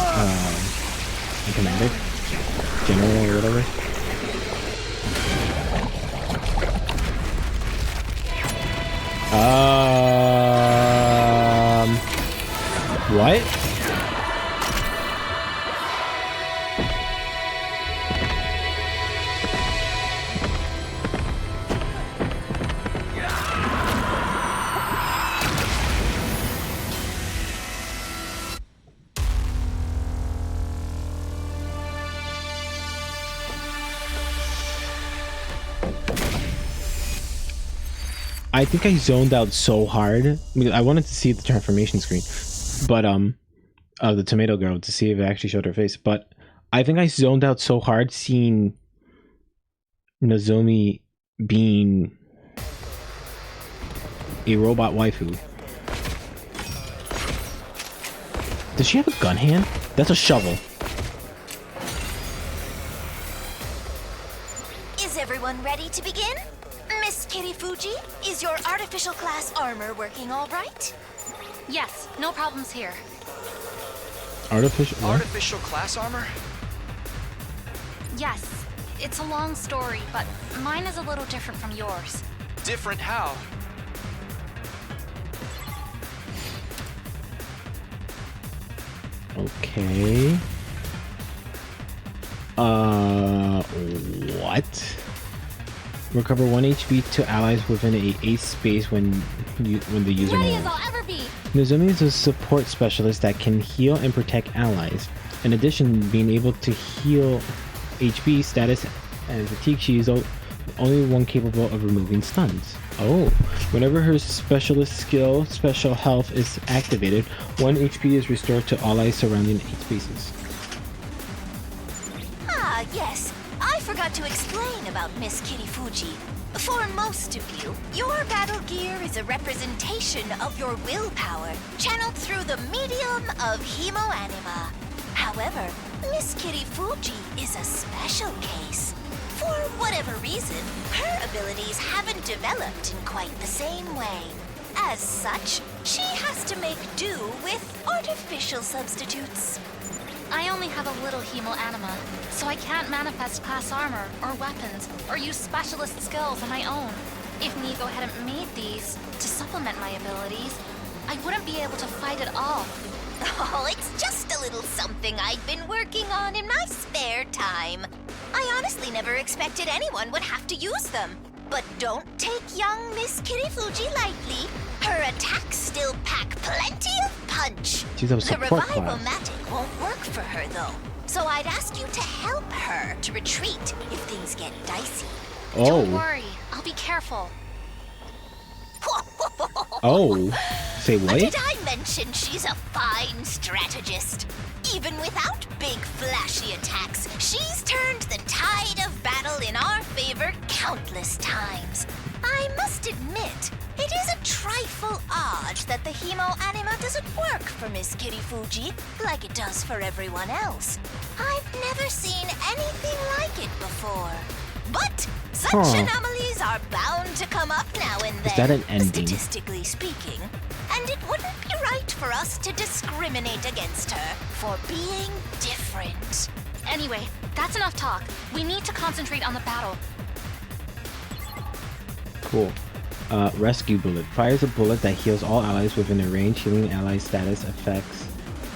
Speaker 9: commander? General or whatever? What? I think I zoned out so hard. I wanted to see the transformation screen, but the tomato girl, to see if it actually showed her face. But I think I zoned out so hard seeing Nozomi being a robot waifu. Does she have a gun hand? That's a shovel.
Speaker 6: Is everyone ready to begin? Miss Kirifuji, is your artificial class armor working all right?
Speaker 5: Yes, no problems here.
Speaker 9: Artificial? What?
Speaker 8: Artificial class armor?
Speaker 5: Yes, it's a long story, but mine is a little different from yours.
Speaker 8: Different how?
Speaker 9: Okay. What? Recover 1 HP to allies within a 8 space when the user
Speaker 5: Ready
Speaker 9: moves.
Speaker 5: as I'll ever be.
Speaker 9: Nozomi is a support specialist that can heal and protect allies. In addition, being able to heal HP, status, and fatigue, she is only one capable of removing stuns. Oh, whenever her specialist skill, special health, is activated, 1 HP is restored to allies surrounding 8 spaces.
Speaker 6: Ah, yes. I forgot to explain about Miss Kirifuji. For most of you, your battle gear is a representation of your willpower, channeled through the medium of Hemoanima. However, Miss Kirifuji is a special case. For whatever reason, her abilities haven't developed in quite the same way. As such, she has to make do with artificial substitutes.
Speaker 5: I only have a little Hemoanima, so I can't manifest class armor or weapons or use specialist skills on my own. If Nigo hadn't made these to supplement my abilities, I wouldn't be able to fight at all.
Speaker 6: Oh, it's just a little something I've been working on in my spare time. I honestly never expected anyone would have to use them. But don't take young Miss Kirifuji lightly. Her attacks still pack plenty of punch.
Speaker 9: She's a support
Speaker 6: the
Speaker 9: class.
Speaker 6: Revival-matic won't work for her, though. So I'd ask you to help her to retreat if things get dicey.
Speaker 5: Don't
Speaker 9: Oh.
Speaker 5: worry, I'll be careful.
Speaker 9: Oh. Say what?
Speaker 6: Did I mention she's a fine strategist? Even without big flashy attacks, she's turned the tide of battle in our favor countless times. I must admit, it is a trifle odd that the Hemo Anima doesn't work for Miss Kirifuji like it does for everyone else. I've never seen anything like it before. But such
Speaker 9: Huh.
Speaker 6: anomalies are bound to come up now and then,
Speaker 9: Is that an ending?
Speaker 6: statistically speaking. And it wouldn't be right for us to discriminate against her for being different.
Speaker 5: Anyway, that's enough talk. We need to concentrate on the battle.
Speaker 9: Cool. Rescue bullet. Fires a bullet that heals all allies within a range, healing allies status effects,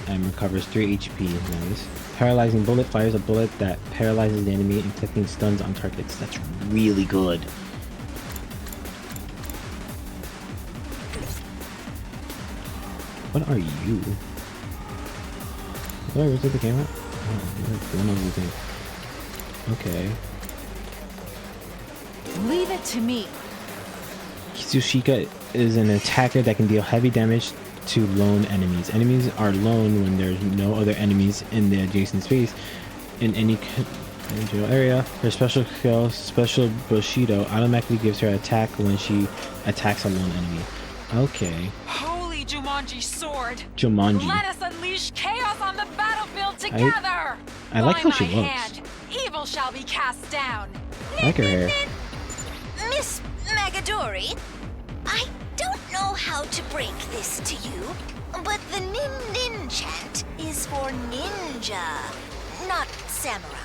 Speaker 9: and recovers 3 HP. Nice. Paralyzing bullet. Fires a bullet that paralyzes the enemy, inflicting stuns on targets. That's really good. What are you? Did I reset the camera? Oh, one of these things. Okay.
Speaker 7: Leave it to me.
Speaker 9: Kitsushika is an attacker that can deal heavy damage to lone enemies. Enemies are lone when there's no other enemies in the adjacent space in any general area. Her special skill, Special Bushido, automatically gives her attack when she attacks a lone enemy. Okay.
Speaker 10: Holy Jumanji sword!
Speaker 9: Jumanji.
Speaker 10: Let us unleash chaos on the battlefield together!
Speaker 9: I like
Speaker 10: By
Speaker 9: how she
Speaker 10: my
Speaker 9: looks.
Speaker 10: hand, evil shall be cast down.
Speaker 9: I like her hair.
Speaker 6: Miss Magadori, I don't know how to break this to you, but the nin chant is for ninja, not samurai.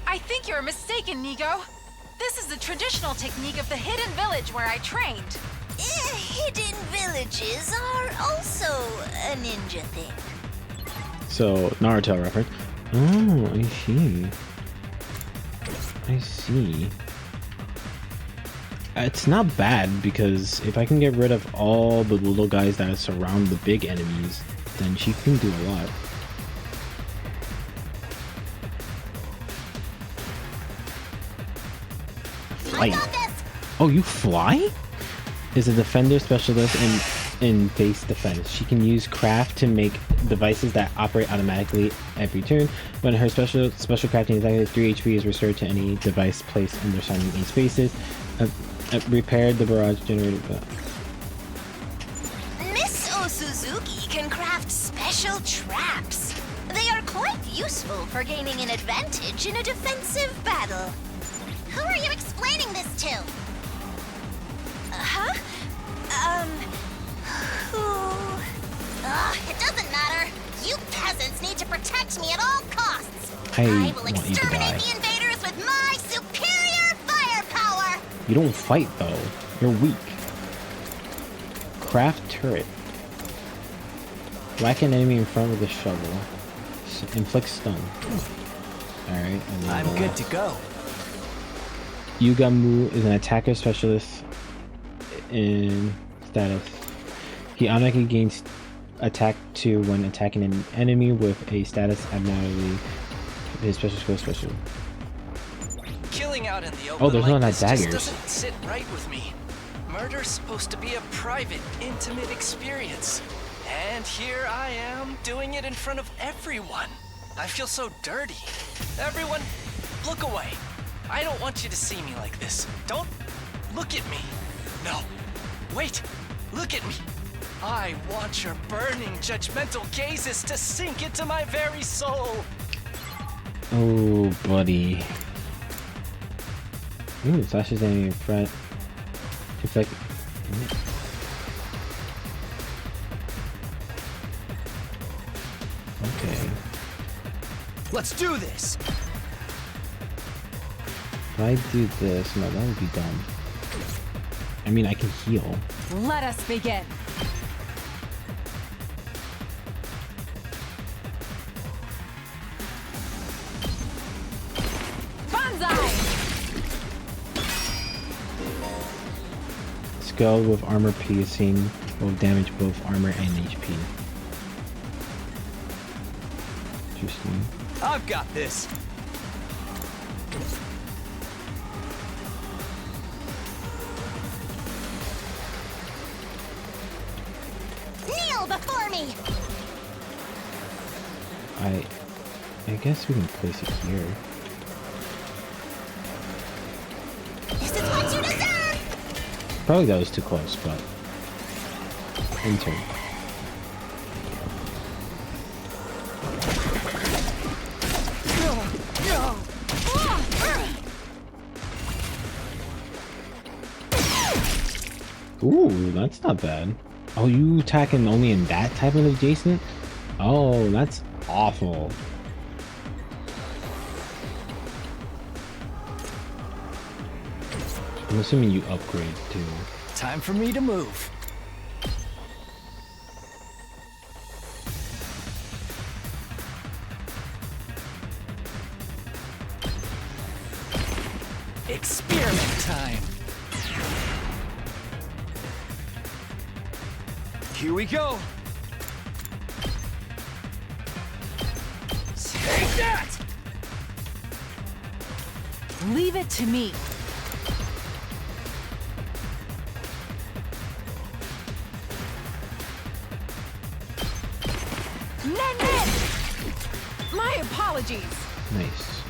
Speaker 10: I think you're mistaken, Nigo. This is the traditional technique of the hidden village where I trained.
Speaker 6: Hidden villages are also a ninja thing.
Speaker 9: So, Naruto reference. Oh, I see. I see. It's not bad because if I can get rid of all the little guys that surround the big enemies, then she can do a lot. Flight. Oh, you fly? Is a defender specialist in base defense. She can use craft to make devices that operate automatically every turn. When her special crafting is activated, 3 HP is restored to any device placed under surrounding 8 spaces. Repaired the barrage generated.
Speaker 6: Miss Osuzuki can craft special traps. They are quite useful for gaining an advantage in a defensive battle.
Speaker 3: Who are you explaining this to?
Speaker 6: Huh? Who?
Speaker 3: It doesn't matter. You peasants need to protect me at all costs.
Speaker 9: I
Speaker 3: will
Speaker 9: want you to
Speaker 3: exterminate
Speaker 9: die.
Speaker 3: the invaders with my superior firepower.
Speaker 9: You don't fight though. You're weak. Craft turret. Whack an enemy in front with a shovel. Inflict stun. Alright.
Speaker 4: I'm good to go.
Speaker 9: Yugamu is an attacker specialist in status. He automatically gains attack 2 when attacking an enemy with a status abnormally. His special skill special.
Speaker 4: Killing out in the open
Speaker 9: Oh, there's
Speaker 4: like
Speaker 9: no
Speaker 4: this just
Speaker 9: daggers.
Speaker 4: doesn't sit right with me. Murder's supposed to be a private, intimate experience. And here I am, doing it in front of everyone. I feel so dirty. Everyone, look away. I don't want you to see me like this. Don't look at me. No. Wait. Look at me. I want your burning, judgmental gazes to sink into my very soul.
Speaker 9: Oh, buddy. Ooh, slashes enemy in front. Inflict. Okay.
Speaker 4: Let's do this.
Speaker 9: If I do this, no, that would be dumb. I mean, I can heal.
Speaker 7: Let us begin. Banzai!
Speaker 9: Skull with armor piercing will damage both armor and HP. Interesting.
Speaker 8: I've got this.
Speaker 3: Kneel before me!
Speaker 9: I guess we can place it here.
Speaker 3: This is what you deserve!
Speaker 9: Probably that was too close, but in turn. Ooh, that's not bad. Oh, you attacking only in that type of adjacent? Oh, that's awful. I'm assuming you upgrade too.
Speaker 4: Time for me to move. Experiment time.
Speaker 8: Here we go. Take that!
Speaker 7: Leave it to me. Nen! My apologies.
Speaker 9: Nice.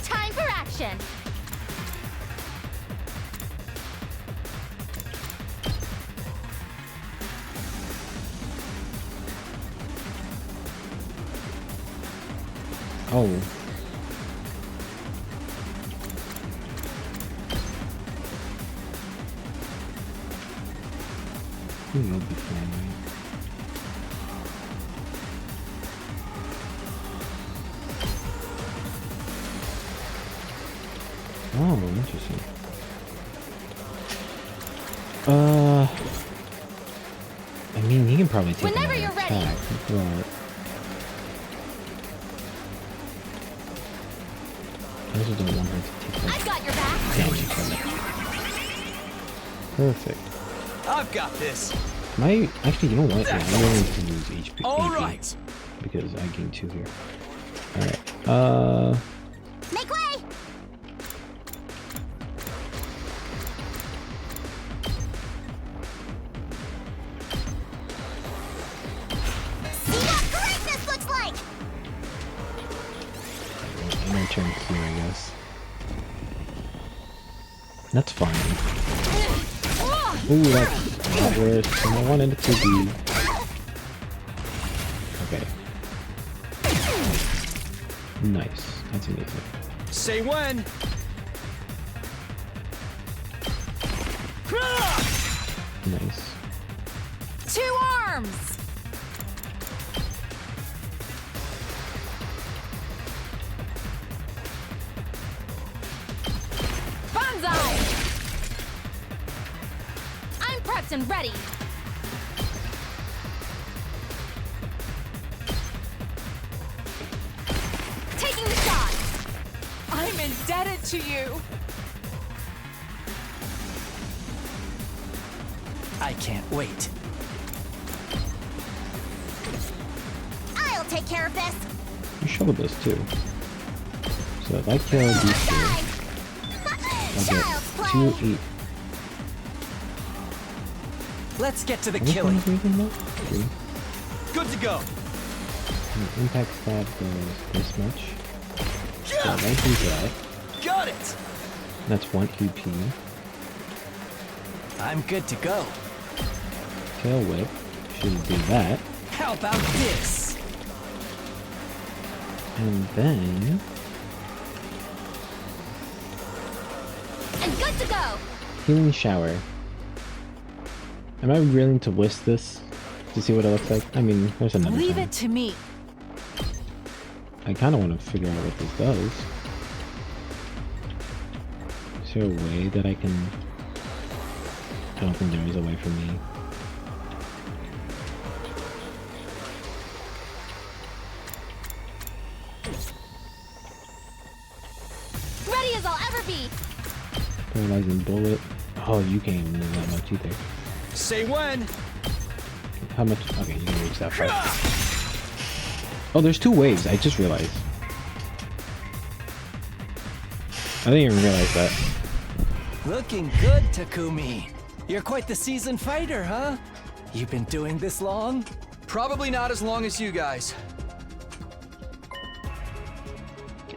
Speaker 5: Time for action.
Speaker 9: Oh. You'll be fine, right? Oh, interesting. I mean, he can probably take
Speaker 5: Whenever
Speaker 9: another
Speaker 5: you're ready.
Speaker 9: attack, but I also don't want her to take
Speaker 5: I've got your back.
Speaker 9: damage from it. Perfect.
Speaker 8: I've got this.
Speaker 9: My actually, you know what? Yeah, I'm going to lose HP.
Speaker 8: All right.
Speaker 9: Because I gained 2 here. All right.
Speaker 3: Make way! See what greatness looks like!
Speaker 9: I'm gonna turn here, I guess. That's fine. Ooh, that's a lot worse than I wanted it to be. Okay. Nice. That's amazing.
Speaker 8: Say when.
Speaker 9: Nice.
Speaker 7: 2 arms. Banzai.
Speaker 5: I'm prepped and ready. Taking the shot.
Speaker 7: I'm indebted to you.
Speaker 4: I can't wait.
Speaker 3: I'll take care of this!
Speaker 9: You showed this too. So if I kill these two, I'll
Speaker 3: Child's
Speaker 9: get
Speaker 3: play!
Speaker 9: 2 8.
Speaker 4: Let's get to the
Speaker 9: How many
Speaker 4: killing.
Speaker 9: things do we even know? 3.
Speaker 8: Good to go.
Speaker 9: And the impact stab goes this much. So if I do that,
Speaker 8: Got it.
Speaker 9: that's 1 EP.
Speaker 4: I'm good to go.
Speaker 9: Tail whip should do that.
Speaker 4: How about this?
Speaker 9: And then
Speaker 5: And good to go.
Speaker 9: healing shower. Am I willing to whisk this to see what it looks like? I mean, there's another
Speaker 7: Leave
Speaker 9: time.
Speaker 7: it to me.
Speaker 9: I kind of want to figure out what this does. Is there a way that I can... I don't think there is a way for me.
Speaker 5: Ready as I'll ever be.
Speaker 9: Paralyzing bullet. Oh, you can't even do that much either.
Speaker 8: Say when.
Speaker 9: How much? Okay, you can reach that far. Oh, there's 2 waves. I just realized. I didn't even realize that.
Speaker 4: Looking good, Takumi. You're quite the seasoned fighter, huh? You've been doing this long?
Speaker 8: Probably not as long as you guys.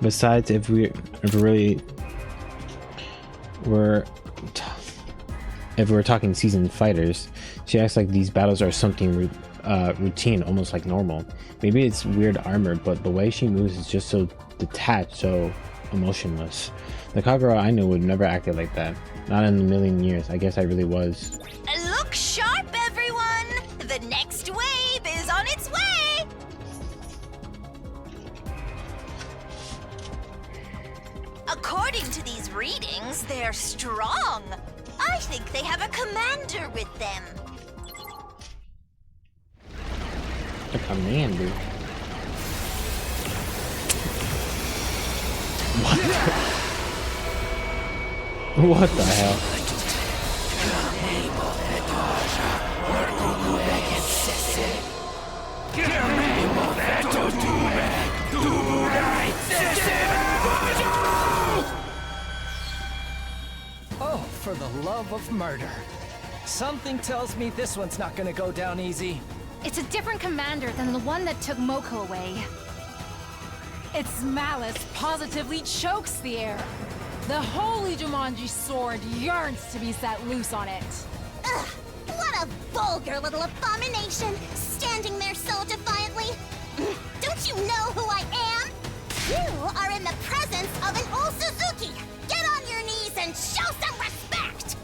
Speaker 9: Besides, if we really were, if we're talking seasoned fighters, she acts like these battles are something routine, almost like normal. Maybe it's weird armor, but the way she moves is just so detached, so emotionless. The Kagura I knew would never acted like that. Not in a million years. I guess I really was.
Speaker 6: Look sharp, everyone! The next wave is on its way! According to these readings, they're strong. I think they have a commander with them.
Speaker 9: A commander? What the hell?
Speaker 4: Oh, for the love of murder. Something tells me this one's not gonna go down easy.
Speaker 5: It's a different commander than the one that took Moko away.
Speaker 7: Its malice positively chokes the air. The holy Jumanji sword yearns to be set loose on it.
Speaker 3: Ugh, what a vulgar little abomination, standing there so defiantly. Don't you know who I am? You are in the presence of an old Suzuki. Get on your knees and show some respect.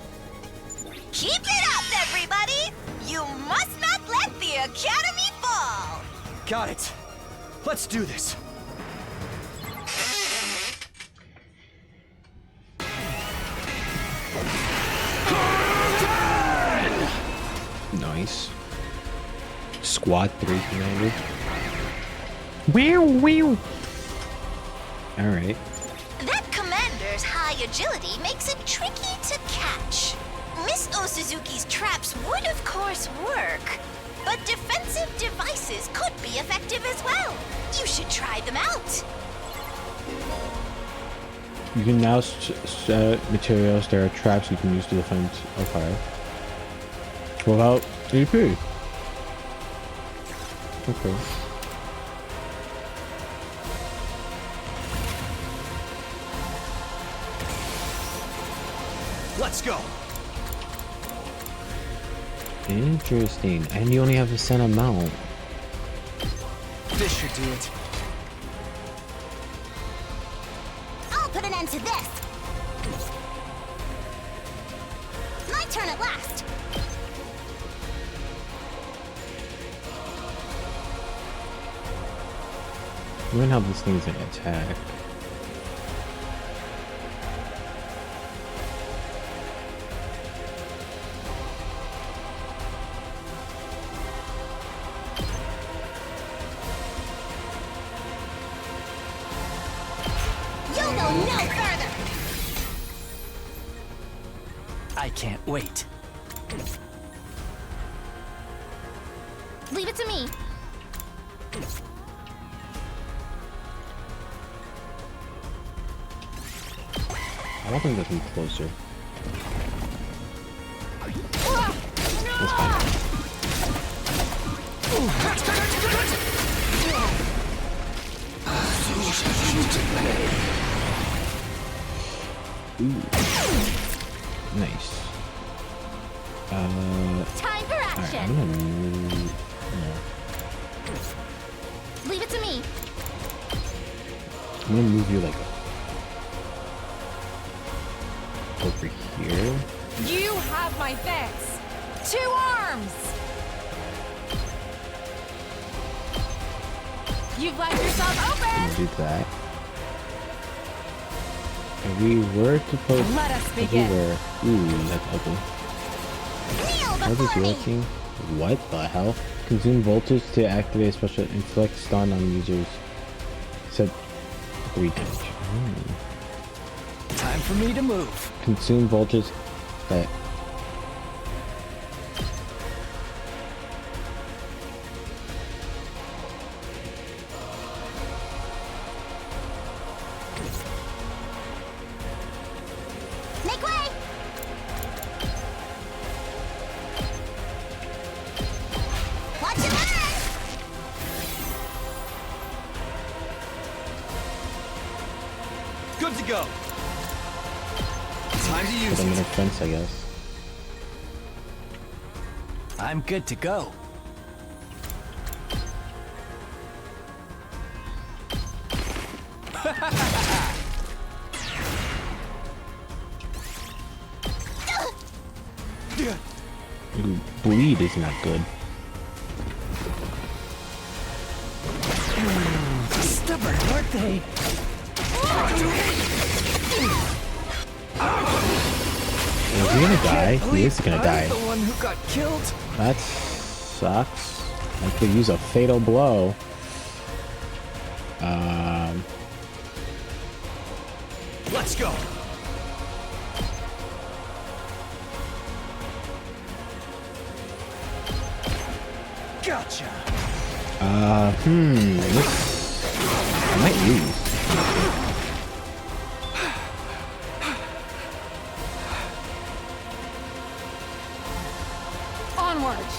Speaker 6: Keep it up, everybody! You must not let the Academy fall!
Speaker 8: Got it. Let's do this.
Speaker 9: Nice. Squad 3 commander. Wow. Alright.
Speaker 6: That commander's high agility makes it tricky to catch. Miss Osuzuki's traps would of course work, but defensive devices could be effective as well. You should try them out.
Speaker 9: You can now set materials. There are traps you can use to defend a fire. Without AP. Okay.
Speaker 8: Let's go.
Speaker 9: Interesting. And you only have a set amount.
Speaker 8: This should do it.
Speaker 3: I'll put an end to this. My turn at last.
Speaker 9: Learn how this thing's gonna attack.
Speaker 3: You'll go no further.
Speaker 4: I can't wait.
Speaker 5: Leave it to me.
Speaker 9: I want them to come closer. That's fine. Ooh. Nice.
Speaker 5: Time for
Speaker 9: Alright,
Speaker 5: action.
Speaker 9: I'm gonna move. No.
Speaker 5: Leave it to me.
Speaker 9: I'm gonna move you like over here.
Speaker 7: You have my thanks. 2 arms! You've left yourself
Speaker 9: Gonna
Speaker 7: open!
Speaker 9: do that. If we were to post,
Speaker 7: Let us
Speaker 9: if we
Speaker 7: begin.
Speaker 9: were, ooh, that's ugly.
Speaker 3: Kneel
Speaker 9: How does
Speaker 3: before
Speaker 9: your
Speaker 3: me.
Speaker 9: team? What the hell? Consume voltage to activate special inflict stun on users. Set 3 damage.
Speaker 4: Time for me to move.
Speaker 9: Consume voltage that.
Speaker 8: go. Time to use
Speaker 1: Put them in a
Speaker 8: it.
Speaker 1: fence, I guess.
Speaker 4: I'm good to go.
Speaker 9: Ooh, bleed is not good.
Speaker 4: Stubborn, aren't they?
Speaker 9: Is he gonna die? He is gonna
Speaker 4: I'm
Speaker 9: die.
Speaker 4: the one who got killed.
Speaker 9: That sucks. I could use a fatal blow.
Speaker 8: Let's go. Gotcha.
Speaker 9: This I might lose.
Speaker 7: Onward!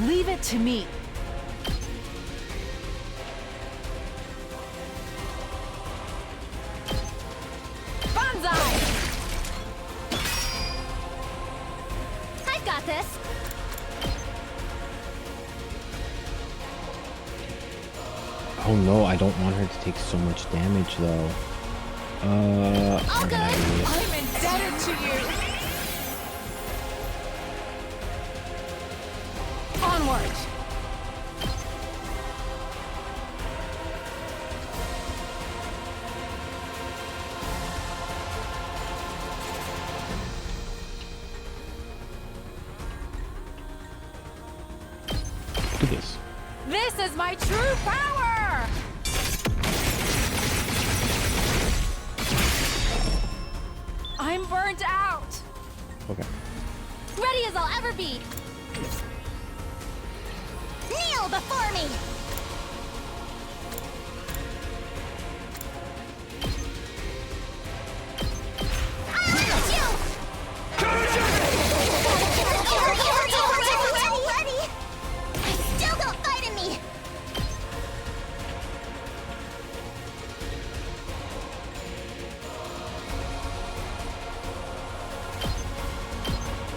Speaker 7: Leave it to me. Banzai!
Speaker 5: I've got this.
Speaker 9: Oh no, I don't want her to take so much damage though.
Speaker 5: All good.
Speaker 7: I'm indebted to you. Onward!
Speaker 9: Do this.
Speaker 7: This is my true power! I'm burnt out!
Speaker 9: Okay.
Speaker 5: Ready as I'll ever be.
Speaker 3: Kneel before me! I'll get you! Ready? I still got fight in me!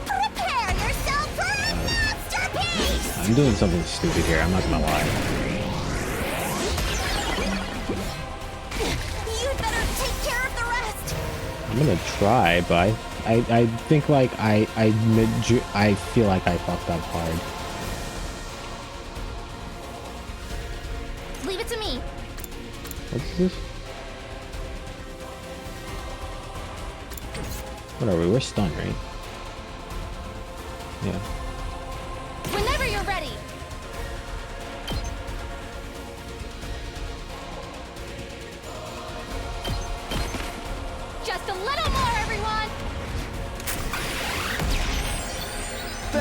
Speaker 3: Prepare yourself for a masterpiece!
Speaker 9: I'm doing something stupid here, I'm not gonna lie.
Speaker 3: You'd better take care of the rest!
Speaker 9: I'm gonna try, but I think like I feel like I fucked up hard.
Speaker 5: Leave it to me.
Speaker 9: What's this? What are we? We're stunned, right? Yeah.
Speaker 5: Whenever you're ready. Just a little more, everyone.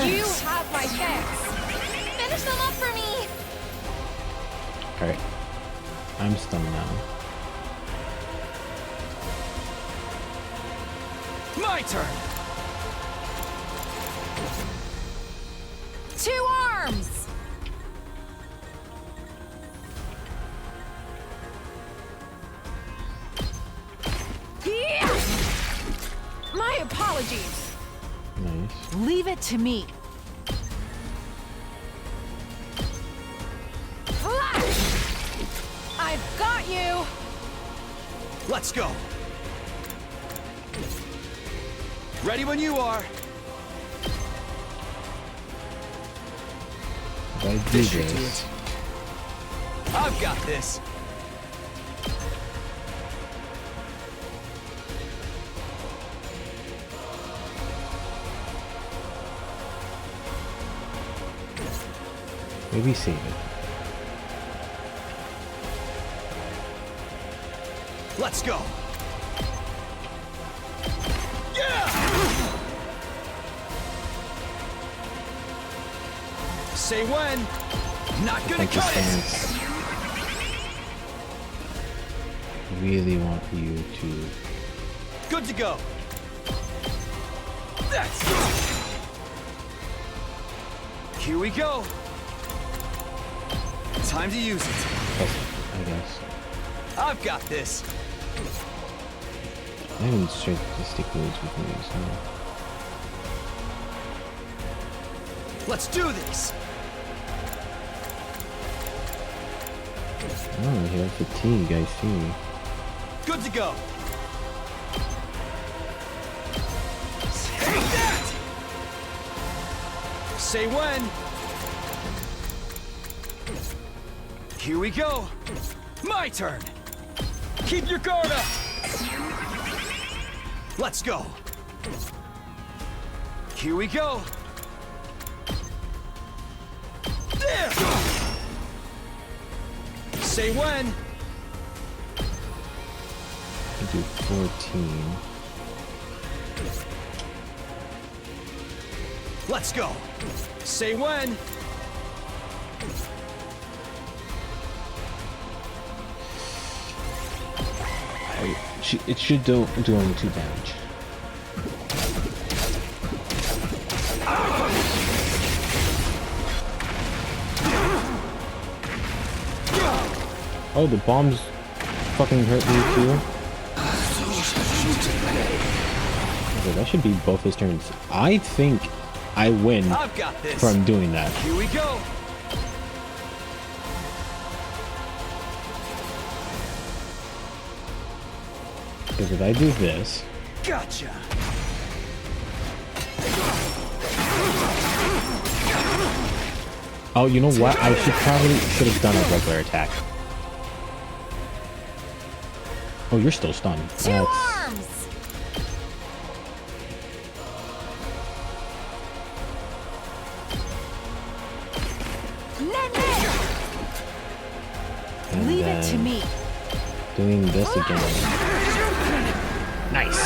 Speaker 7: You have my thanks.
Speaker 5: Finish them up for me.
Speaker 9: Alright. I'm stunned now.
Speaker 8: My turn.
Speaker 7: Two arms! Yeah! My apologies.
Speaker 9: Nice.
Speaker 7: Leave it to me. Flash! I've got you!
Speaker 8: Let's go. Ready when you are.
Speaker 9: If I do
Speaker 8: Fish you to
Speaker 9: this,
Speaker 8: it. I've got this.
Speaker 9: maybe save it.
Speaker 8: Let's go. Yeah! Say when. Not gonna
Speaker 9: Like this
Speaker 8: cut it.
Speaker 9: stance. Really want you to.
Speaker 8: Good to go. That's Here we go. Time to use it.
Speaker 9: I guess.
Speaker 8: I've got this.
Speaker 9: I haven't straight to stick moves with me, so.
Speaker 8: Let's do this.
Speaker 9: Oh, you have fatigue, I see.
Speaker 8: Good to go. Take that! Say when. Here we go. My turn. Keep your guard up. Let's go. Here we go. There. Say when.
Speaker 9: I do 14.
Speaker 8: Let's go. Say when.
Speaker 9: It should do only 2 damage. Oh, the bombs fucking hurt me too. Okay, that should be both his turns. I think I win
Speaker 8: I've got this.
Speaker 9: from doing that.
Speaker 8: Here we go.
Speaker 9: Because if I do this,
Speaker 8: Gotcha.
Speaker 9: oh, you know what? I should have done a regular attack. Oh, you're still stunned.
Speaker 6: Two arms!
Speaker 9: And
Speaker 7: Leave it to
Speaker 9: then
Speaker 7: me.
Speaker 9: doing this again. Nice.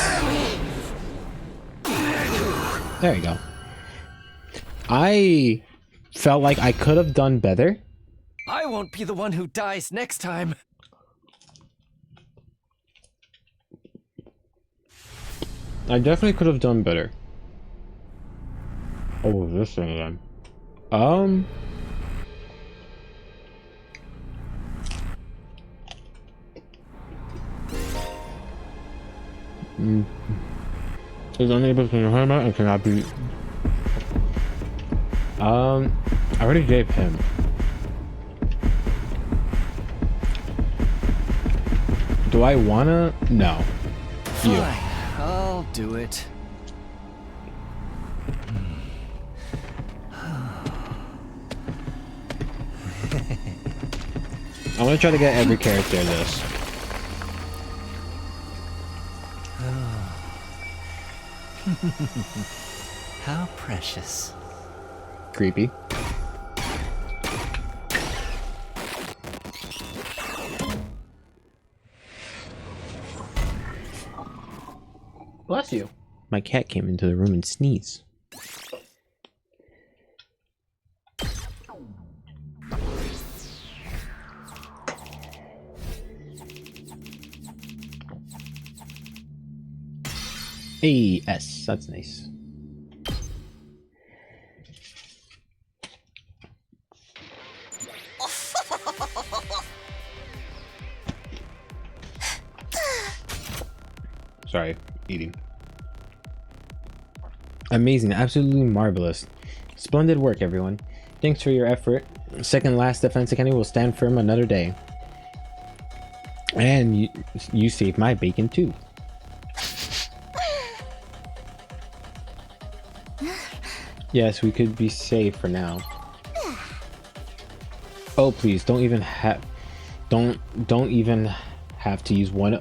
Speaker 9: There you go. I felt like I could have done better.
Speaker 4: I won't be the one who dies next time.
Speaker 9: I definitely could have done better. Oh, this thing again. Is unable to harm and cannot be. I already gave him. Do I wanna? No. You.
Speaker 4: Fine, I'll do it.
Speaker 9: I'm gonna try to get every character in this.
Speaker 4: How precious.
Speaker 9: Creepy. Bless you. My cat came into the room and sneezed. Hey, S, that's nice. Sorry, eating. Amazing, absolutely marvelous. Splendid work, everyone. Thanks for your effort. Second last Defense Academy will stand firm another day. And you saved my bacon too. Yes, we could be safe for now. Oh, please, don't even have to use one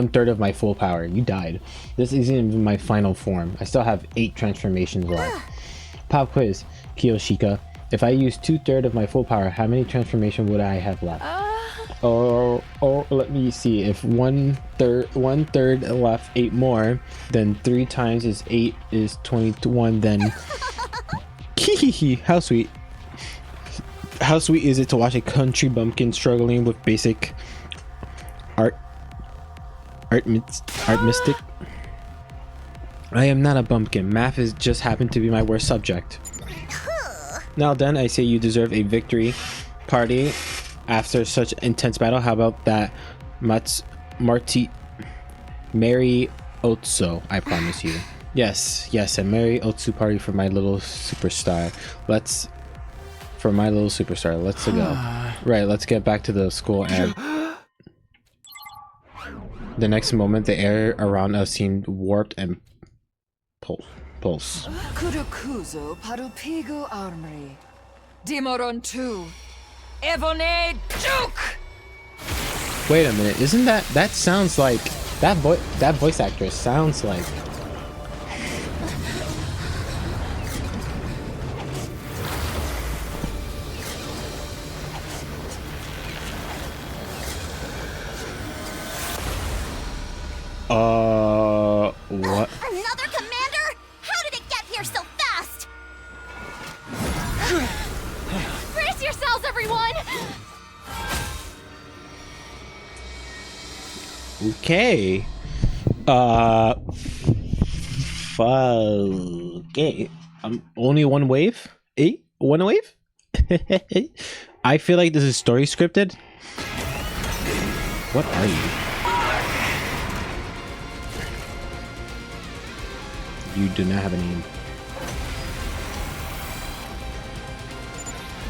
Speaker 9: third of my full power. You died. This isn't even my final form. I still have 8 transformations left. Pop quiz, Kiyoshika. If I use 2/3 of my full power, how many transformation would I have left? Oh, let me see. If one third left 8 more, then 3 times is 8 is 21. Then, how sweet. How sweet is it to watch a country bumpkin struggling with basic art mystic? I am not a bumpkin. Math has just happened to be my worst subject. Now then, I say you deserve a victory party after such intense battle. How about that Mary Otso, I promise you. Yes, a Mary Otsu party for my little superstar. Let's go. Right, let's get back to the school and the next moment the air around us seemed warped and pulse.
Speaker 11: Kurukuzo Parupigu Armory. Dimoron 2. Evone Duke!
Speaker 9: Wait a minute, isn't that sounds like that voice actress sounds like what?
Speaker 3: Another commander? How did it get here so fast?
Speaker 5: Brace yourselves, everyone!
Speaker 9: Okay. Okay. Only one wave? One wave? I feel like this is story scripted. What are you? You do not have a name.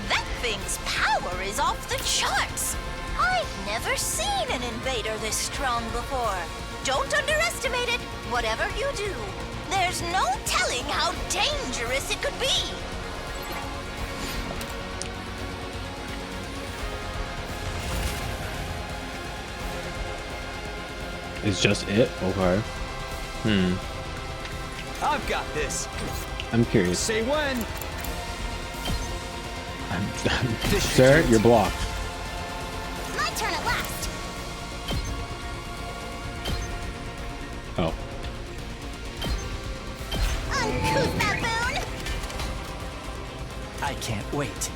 Speaker 6: That thing's power is off the charts. I've never seen an invader this strong before. Don't underestimate it, whatever you do. There's no telling how dangerous it could be.
Speaker 9: It's just it? Okay.
Speaker 8: I've got this.
Speaker 9: I'm curious.
Speaker 8: Say when.
Speaker 9: Sir, you're blocked.
Speaker 3: My turn at last.
Speaker 9: Oh.
Speaker 3: Uncouth baboon.
Speaker 4: I can't wait.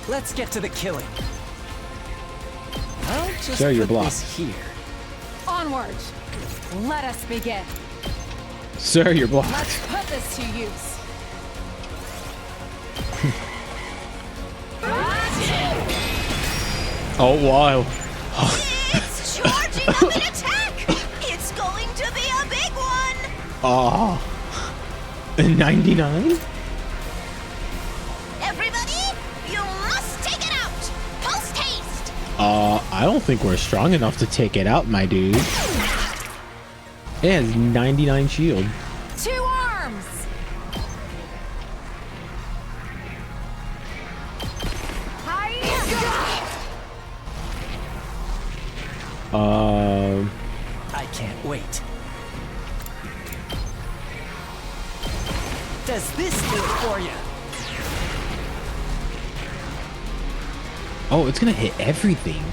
Speaker 4: Let's get to the killing. I'll just
Speaker 9: Sir, you're
Speaker 4: put
Speaker 9: blocked.
Speaker 4: this here.
Speaker 7: Onward! Let us begin.
Speaker 9: Sir, you're blocked.
Speaker 7: Let's put this to use.
Speaker 9: Oh wow.
Speaker 6: It's charging up an attack. It's going to be a big one.
Speaker 9: Oh. 99?
Speaker 6: Everybody, you must take it out. Post haste.
Speaker 9: I don't think we're strong enough to take it out, my dude. It has 99 shield.
Speaker 7: 2 arms!
Speaker 4: I can't wait. Does this do it for you?
Speaker 9: Oh, it's gonna hit everything.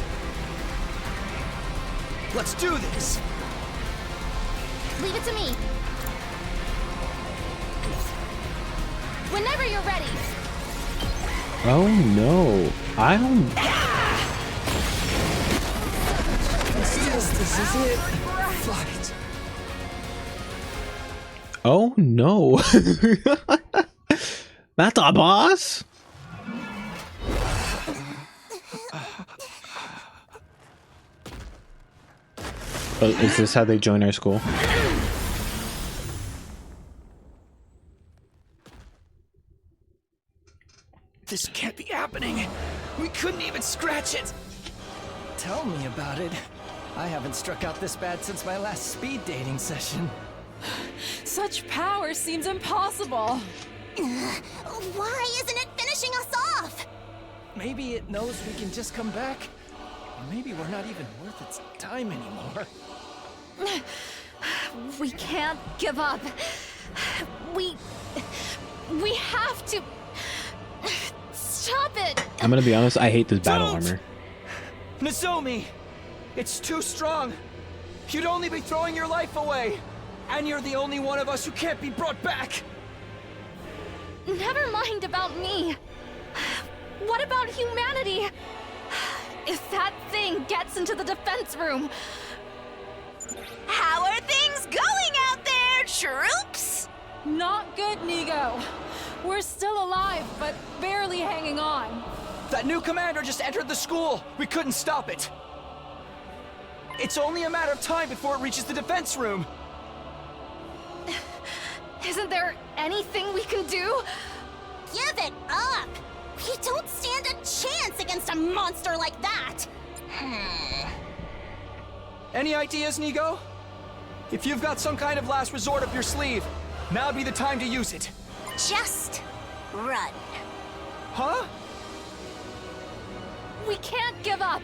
Speaker 8: Let's do this.
Speaker 5: Leave it to me. Whenever you're ready.
Speaker 9: Oh no. I don't.
Speaker 8: This is it. Fight.
Speaker 9: Oh no. That's a boss? Oh, is this how they join our school?
Speaker 8: This can't be happening. We couldn't even scratch it.
Speaker 4: Tell me about it. I haven't struck out this bad since my last speed dating session.
Speaker 7: Such power seems impossible.
Speaker 3: Why isn't it finishing us off?
Speaker 4: Maybe it knows we can just come back. Or maybe we're not even worth its time anymore.
Speaker 5: We can't give up. We have to stop it.
Speaker 9: I'm gonna be honest, I hate this battle armor.
Speaker 8: Nozomi! It's too strong. You'd only be throwing your life away. And you're the only one of us who can't be brought back.
Speaker 5: Never mind about me. What about humanity? If that thing gets into the defense room.
Speaker 6: How are things going out there, troops?
Speaker 7: Not good, Nigo. We're still alive, but barely hanging on.
Speaker 8: That new commander just entered the school. We couldn't stop it. It's only a matter of time before it reaches the defense room.
Speaker 5: Isn't there anything we can do?
Speaker 3: Give it up! We don't stand a chance against a monster like that!
Speaker 8: Any ideas, Nigo? If you've got some kind of last resort up your sleeve, now'd be the time to use it.
Speaker 3: Just run.
Speaker 8: Huh?
Speaker 5: We can't give up.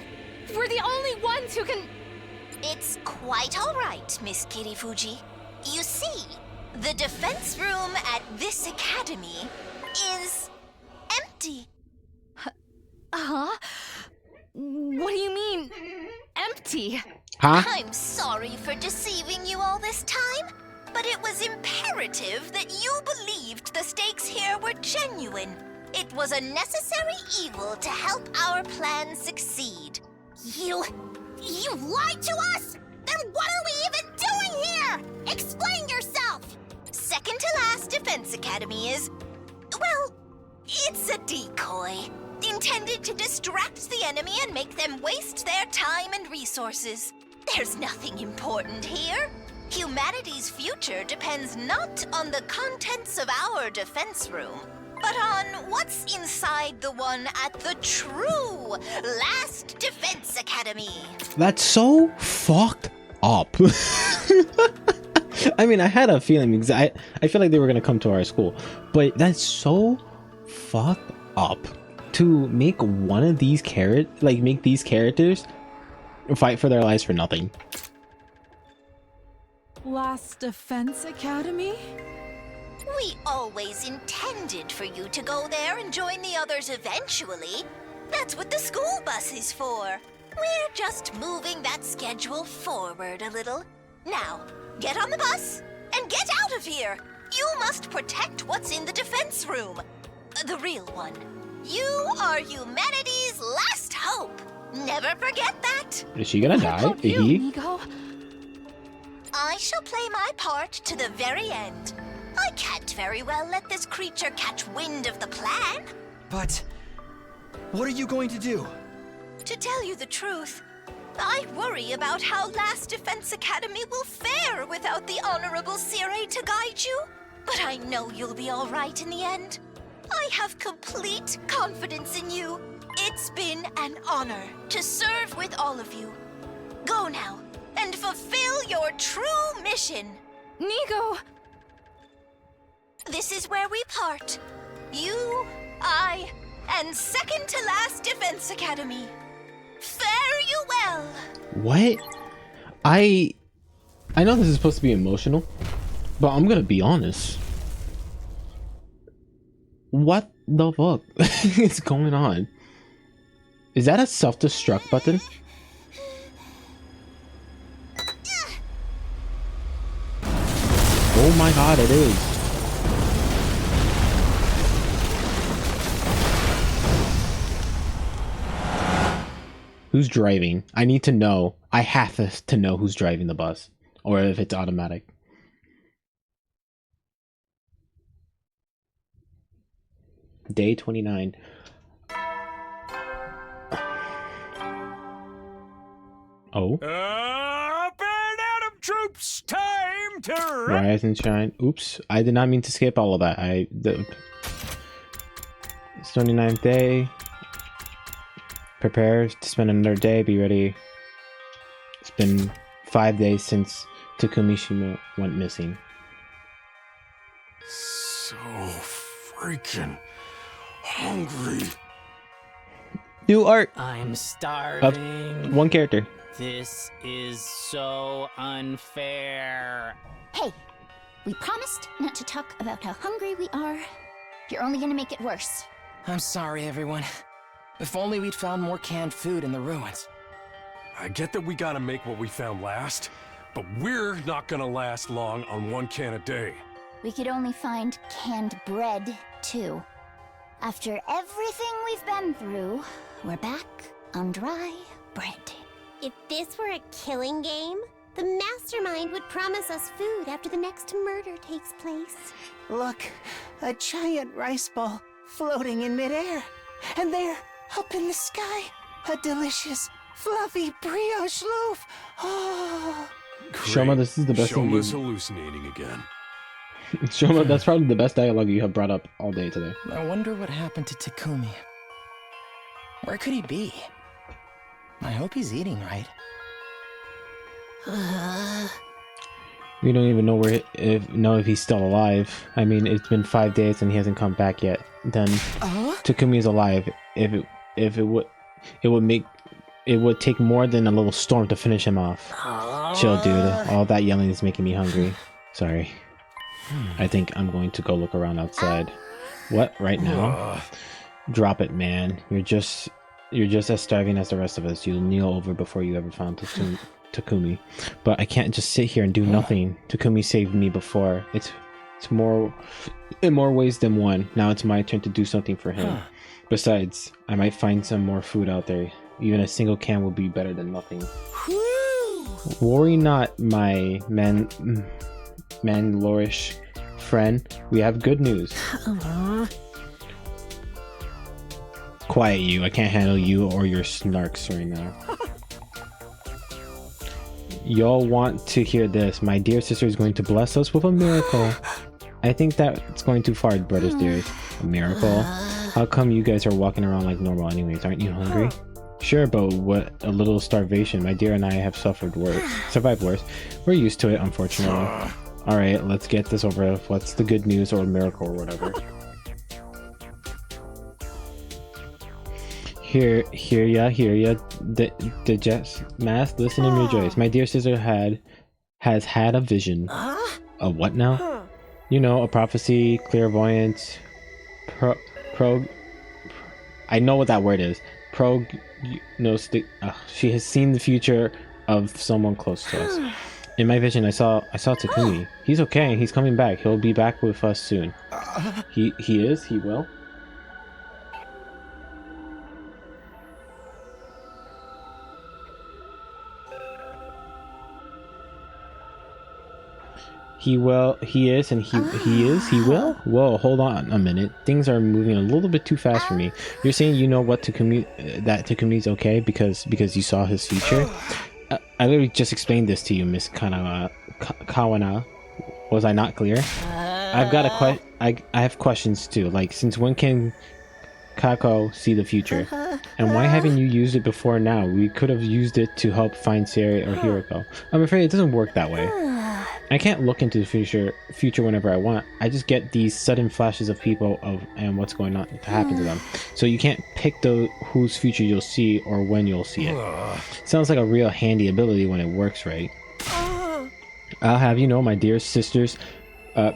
Speaker 5: We're the only ones who can...
Speaker 6: It's quite all right, Miss Kirifuji. You see, the defense room at this academy is empty.
Speaker 5: Huh? What do you mean, empty?
Speaker 9: Huh?
Speaker 6: I'm sorry for deceiving you all this time, but it was imperative that you believed the stakes here were genuine. It was a necessary evil to help our plan succeed.
Speaker 3: You lied to us? Then what are we even doing here? Explain yourself!
Speaker 6: Second to last Defense Academy is, well, it's a decoy. Intended to distract the enemy and make them waste their time and resources. There's nothing important here. Humanity's future depends not on the contents of our defense room, but on what's inside the one at the true Last Defense Academy.
Speaker 9: That's so fucked up. I mean, I had a feeling because I feel like they were gonna come to our school, but that's so fucked up to make one of these make these characters fight for their lives for nothing.
Speaker 7: Last Defense Academy?
Speaker 6: We always intended for you to go there and join the others eventually. That's what the school bus is for. We're just moving that schedule forward a little. Now, get on the bus and get out of here. You must protect what's in the defense room. The real one. You are humanity's last hope. Never forget that.
Speaker 9: Is she gonna die?
Speaker 5: About you, Nigo?
Speaker 6: I shall play my part to the very end. I can't very well let this creature catch wind of the plan.
Speaker 8: But what are you going to do?
Speaker 6: To tell you the truth, I worry about how Last Defense Academy will fare without the Honorable Sirei to guide you. But I know you'll be all right in the end. I have complete confidence in you. It's been an honor to serve with all of you. Go now and fulfill your true mission.
Speaker 5: Nigo!
Speaker 6: This is where we part. You, I, and second to last Defense Academy. Fare you well.
Speaker 9: What? I know this is supposed to be emotional, but I'm gonna be honest. What the fuck is going on? Is that a self-destruct button? Oh my god, it is. Who's driving? I need to know. I have to know who's driving the bus, or if it's automatic. Day 29. Oh.
Speaker 12: Up and at 'em, troops! Time to
Speaker 9: Rise and shine. Oops, I did not mean to skip all of that. It's 29th day. Prepare to spend another day. Be ready. It's been 5 days since Takumi Shima went missing.
Speaker 12: So freaking hungry.
Speaker 9: New art
Speaker 13: I'm
Speaker 9: of
Speaker 13: starving.
Speaker 9: one character.
Speaker 13: This is so unfair.
Speaker 5: Hey, we promised not to talk about how hungry we are. You're only gonna make it worse.
Speaker 8: I'm sorry, everyone. If only we'd found more canned food in the ruins.
Speaker 12: I get that we gotta make what we found last, but we're not gonna last long on one can a day.
Speaker 5: We could only find canned bread, too. After everything we've been through, we're back on dry bread.
Speaker 3: If this were a killing game, the mastermind would promise us food after the next murder takes place.
Speaker 14: Look, a giant rice ball floating in midair. And there, up in the sky, a delicious fluffy brioche loaf. Oh.
Speaker 9: Shoma, this is the best thing
Speaker 12: Shoma's
Speaker 9: you...
Speaker 12: hallucinating again.
Speaker 9: Shoma, that's probably the best dialogue you have brought up all day today.
Speaker 4: I wonder what happened to Takumi. Where could he be? I hope he's eating right.
Speaker 9: We don't even know if he's still alive. I mean, it's been 5 days and he hasn't come back yet. Then Takumi is alive. It would take more than a little storm to finish him off. Chill, dude. All that yelling is making me hungry. Sorry. I think I'm going to go look around outside. What? Right now? Drop it, man. You're just as starving as the rest of us. You'll kneel over before you ever found Takumi. But I can't just sit here and do nothing. Takumi saved me before. It's more in more ways than one. Now it's my turn to do something for him. Besides, I might find some more food out there. Even a single can would be better than nothing. Worry not, my manlorish friend. We have good news. Quiet, you. I can't handle you or your snarks right now. Y'all want to hear this. My dear sister is going to bless us with a miracle. I think that's going too far, brothers dears. A miracle? How come you guys are walking around like normal anyways? Aren't you hungry? Sure, but what a little starvation. My dear and I have survived worse. We're used to it, unfortunately. Alright, let's get this over with. What's the good news or miracle or whatever? Hear ya. The Jets mass, listen and rejoice. My dear sister has had a vision. A what now? You know, a prophecy, clairvoyance, I know what that word is. She has seen the future of someone close to us. In my vision, I saw Takumi. He's okay. He's coming back. He'll be back with us soon. He is. He will. He is, and he will? Whoa, hold on a minute. Things are moving a little bit too fast for me. You're saying you know what that Takumi's okay because you saw his future? I literally just explained this to you, Miss Kawana. Was I not clear? I've got I have questions too. Like, since when can Kako see the future? And why haven't you used it before now? We could have used it to help find Sari or Hiroko. I'm afraid it doesn't work that way. I can't look into the future whenever I want. I just get these sudden flashes of people and what's going on to happen to them. So you can't pick whose future you'll see or when you'll see it. Sounds like a real handy ability when it works right. I'll have you know, my dear sister's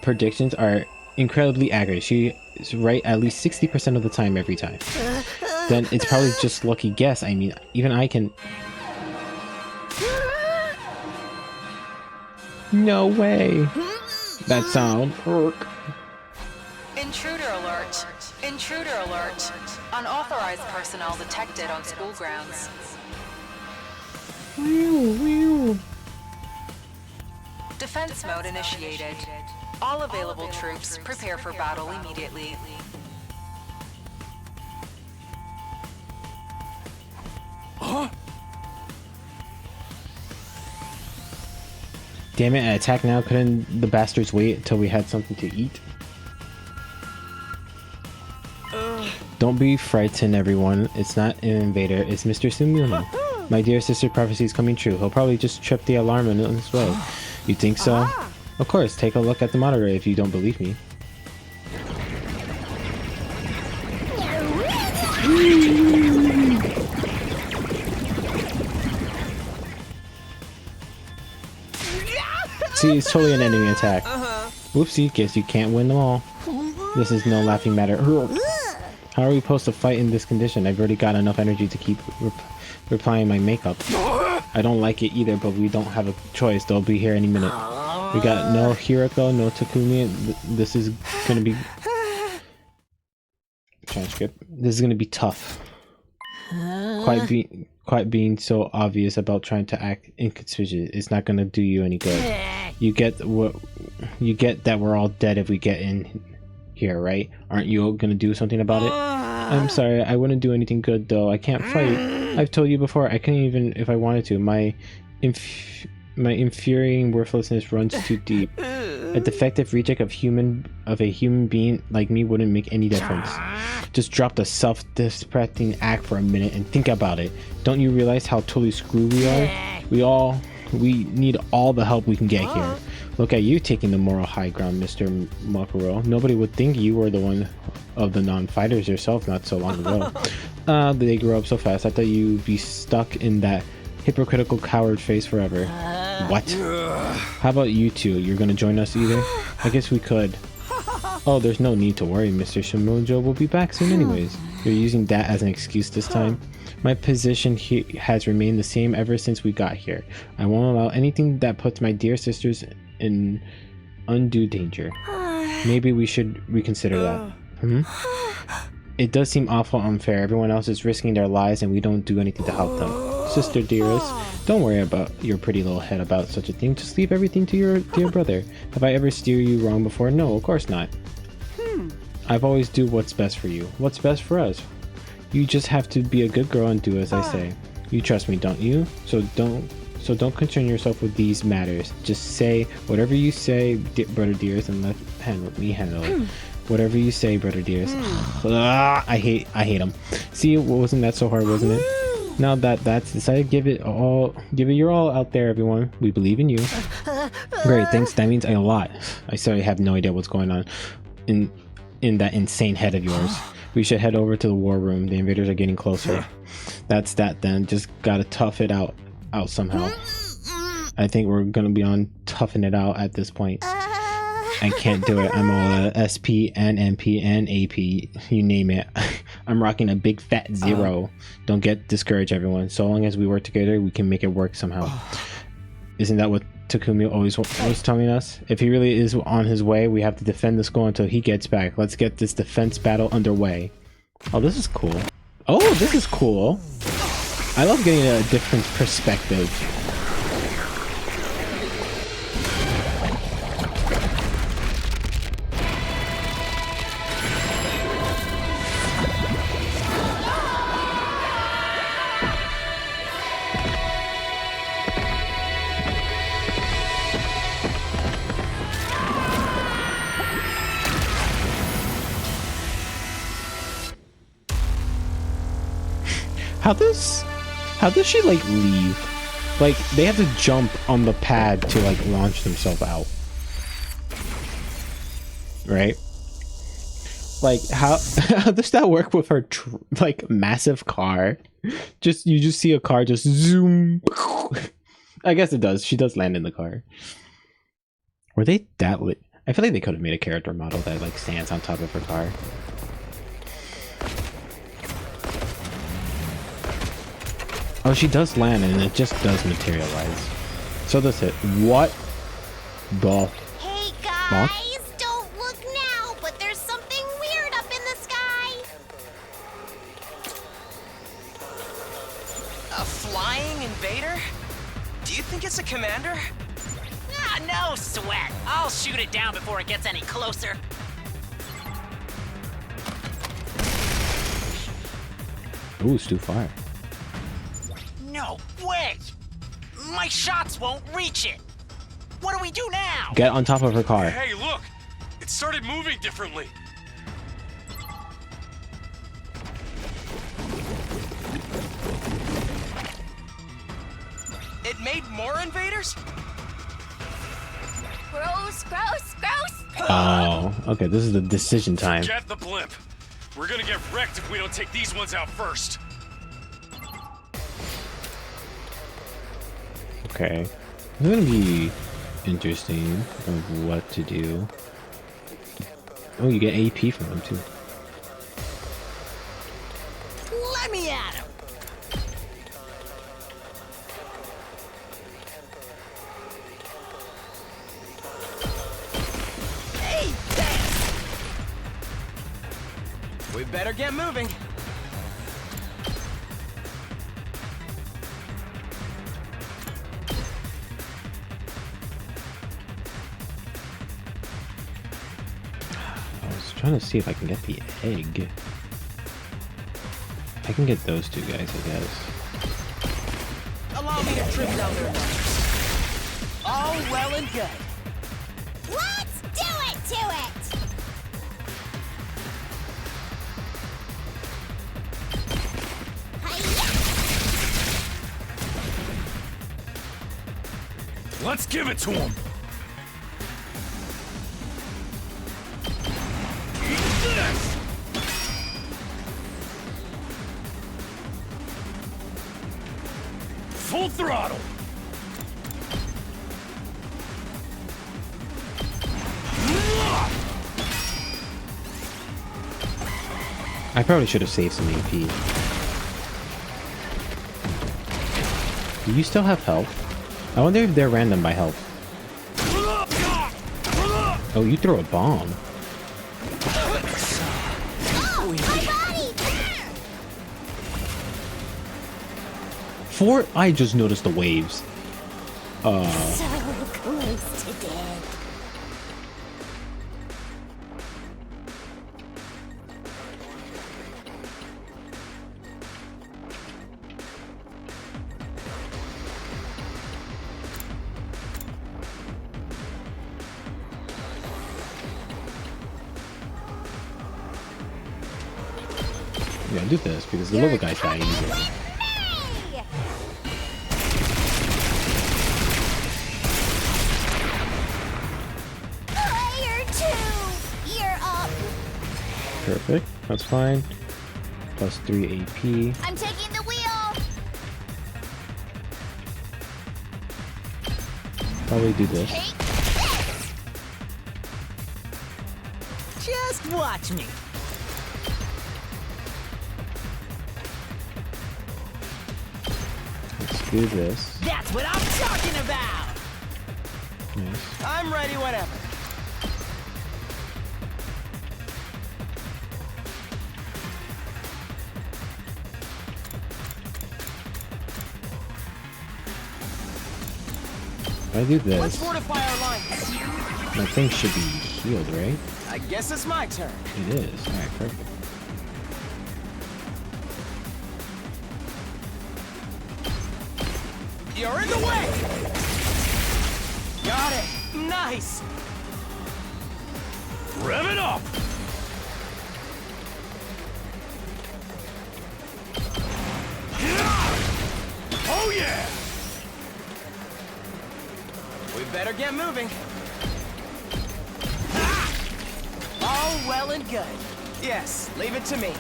Speaker 9: predictions are incredibly accurate. She is right at least 60% of the time every time. Then it's probably just lucky guess. I mean, even I can... No way. That sound.
Speaker 10: Intruder alert. Intruder alert. Unauthorized personnel detected on school grounds. Defense mode initiated. All available troops prepare for battle immediately.
Speaker 12: Huh?
Speaker 9: Damn it, attack now. Couldn't the bastards wait until we had something to eat? Don't be frightened, everyone. It's not an invader, it's Mr. Sumuna. My dear sister prophecy is coming true. He'll probably just trip the alarm on his way. You think so? Of course, take a look at the monitor if you don't believe me. See, it's totally an enemy attack. Whoopsie, guess you can't win them all. This is no laughing matter. How are we supposed to fight in this condition? I've already got enough energy to keep replying my makeup. I don't like it either, but we don't have a choice. They'll be here any minute. We got no Hiroko, no Takumi. This is gonna be... Transcript. This is gonna be tough. Quite being so obvious about trying to act inconspicuous is not gonna do you any good. You get that we're all dead if we get in here, right? Aren't you gonna do something about it? I'm sorry. I wouldn't do anything good though. I can't fight. I've told you before. I couldn't even if I wanted to. My infuriating worthlessness runs too deep. A defective reject of a human being like me wouldn't make any difference. Just drop the self-deprecating act for a minute and think about it. Don't you realize how totally screwed we are? We need all the help we can get here. Look at you taking the moral high ground, Mr. Makuro. Nobody would think you were the one of the non-fighters yourself not so long ago. They grow up so fast. I thought you'd be stuck in that hypocritical coward face forever. What? How about you two? You're gonna join us either? I guess we could. Oh, there's no need to worry. Mr. Shimojo will be back soon anyways. You're using that as an excuse this time? My position here has remained the same ever since we got here. I won't allow anything that puts my dear sisters in undue danger. Maybe we should reconsider that. It does seem awful unfair. Everyone else is risking their lives and we don't do anything to help them. Sister dearest, don't worry about your pretty little head about such a thing. Just leave everything to your dear brother. Have I ever steered you wrong before? No, of course not. I've always do what's best for you. What's best for us? You just have to be a good girl and do as I say. You trust me, don't you? So don't concern yourself with these matters. Just say whatever you say, brother dearest, and let me handle it. Whatever you say, brother dearest. I hate him. See, wasn't that so hard, wasn't it? Now that's decided, give it your all out there, everyone. We believe in you. Great, thanks. That means a lot. I certainly have no idea what's going on in that insane head of yours. We should head over to the war room. The invaders are getting closer. That's that then. Just gotta tough it out somehow. I think we're gonna be on toughing it out at this point. I can't do it. I'm all SP and MP and AP. You name it. I'm rocking a big fat 0. Don't get discouraged, everyone. So long as we work together, we can make it work somehow. Isn't that what Takumi always was telling us? If he really is on his way, we have to defend the school until he gets back. Let's get this defense battle underway. Oh, this is cool. Oh, this is cool. I love getting a different perspective. How does she like leave? Like they have to jump on the pad to like launch themselves out, right? Like how does that work with her like massive car? You just see a car just zoom. I guess it does. She does land in the car. Were they that I feel like they could have made a character model that like stands on top of her car. Oh, she does land and it just does materialize. So does it. What the
Speaker 3: Hey guys, don't look now, but there's something weird up in the sky.
Speaker 2: A flying invader? Do you think it's a commander? Ah, no sweat. I'll shoot it down before it gets any closer.
Speaker 9: Ooh, it's too far.
Speaker 2: No way! My shots won't reach it! What do we do now?
Speaker 9: Get on top of her car.
Speaker 12: Hey, look! It started moving differently.
Speaker 2: It made more invaders?
Speaker 3: Gross, gross, gross!
Speaker 9: Oh, okay, this is the decision time.
Speaker 12: Forget the blimp. We're gonna get wrecked if we don't take these ones out first.
Speaker 9: Okay, it's gonna be interesting of what to do. Oh, you get AP from them too.
Speaker 2: Let me at him! Hey, there! We better get moving.
Speaker 9: Trying to see if I can get the egg. I can get those two guys, I guess.
Speaker 2: Allow me to trim down their numbers. All well and good.
Speaker 3: Let's do it to it!
Speaker 12: Let's give it to him. Eat this! Full throttle.
Speaker 9: I probably should have saved some AP. Do you still have health? I wonder if they're random by health. Oh, you throw a bomb. I just noticed the waves.
Speaker 3: So close to dead.
Speaker 9: Yeah, do this because the little guys die easily. Perfect. That's fine. Plus 3 AP.
Speaker 3: I'm taking the wheel.
Speaker 9: Probably do this.
Speaker 2: Just watch me.
Speaker 9: Let's do this.
Speaker 2: That's what I'm talking about.
Speaker 9: Nice.
Speaker 2: I'm ready whenever.
Speaker 9: If I do
Speaker 2: Let's
Speaker 9: this,
Speaker 2: fortify our lines.
Speaker 9: my thing should be healed, right?
Speaker 2: I guess it's my turn.
Speaker 9: It is. Alright, perfect.
Speaker 2: You're in the way. Got it. Nice.
Speaker 12: Rev it up. Oh yeah.
Speaker 2: We better get moving. All well and good. Yes, leave it to me.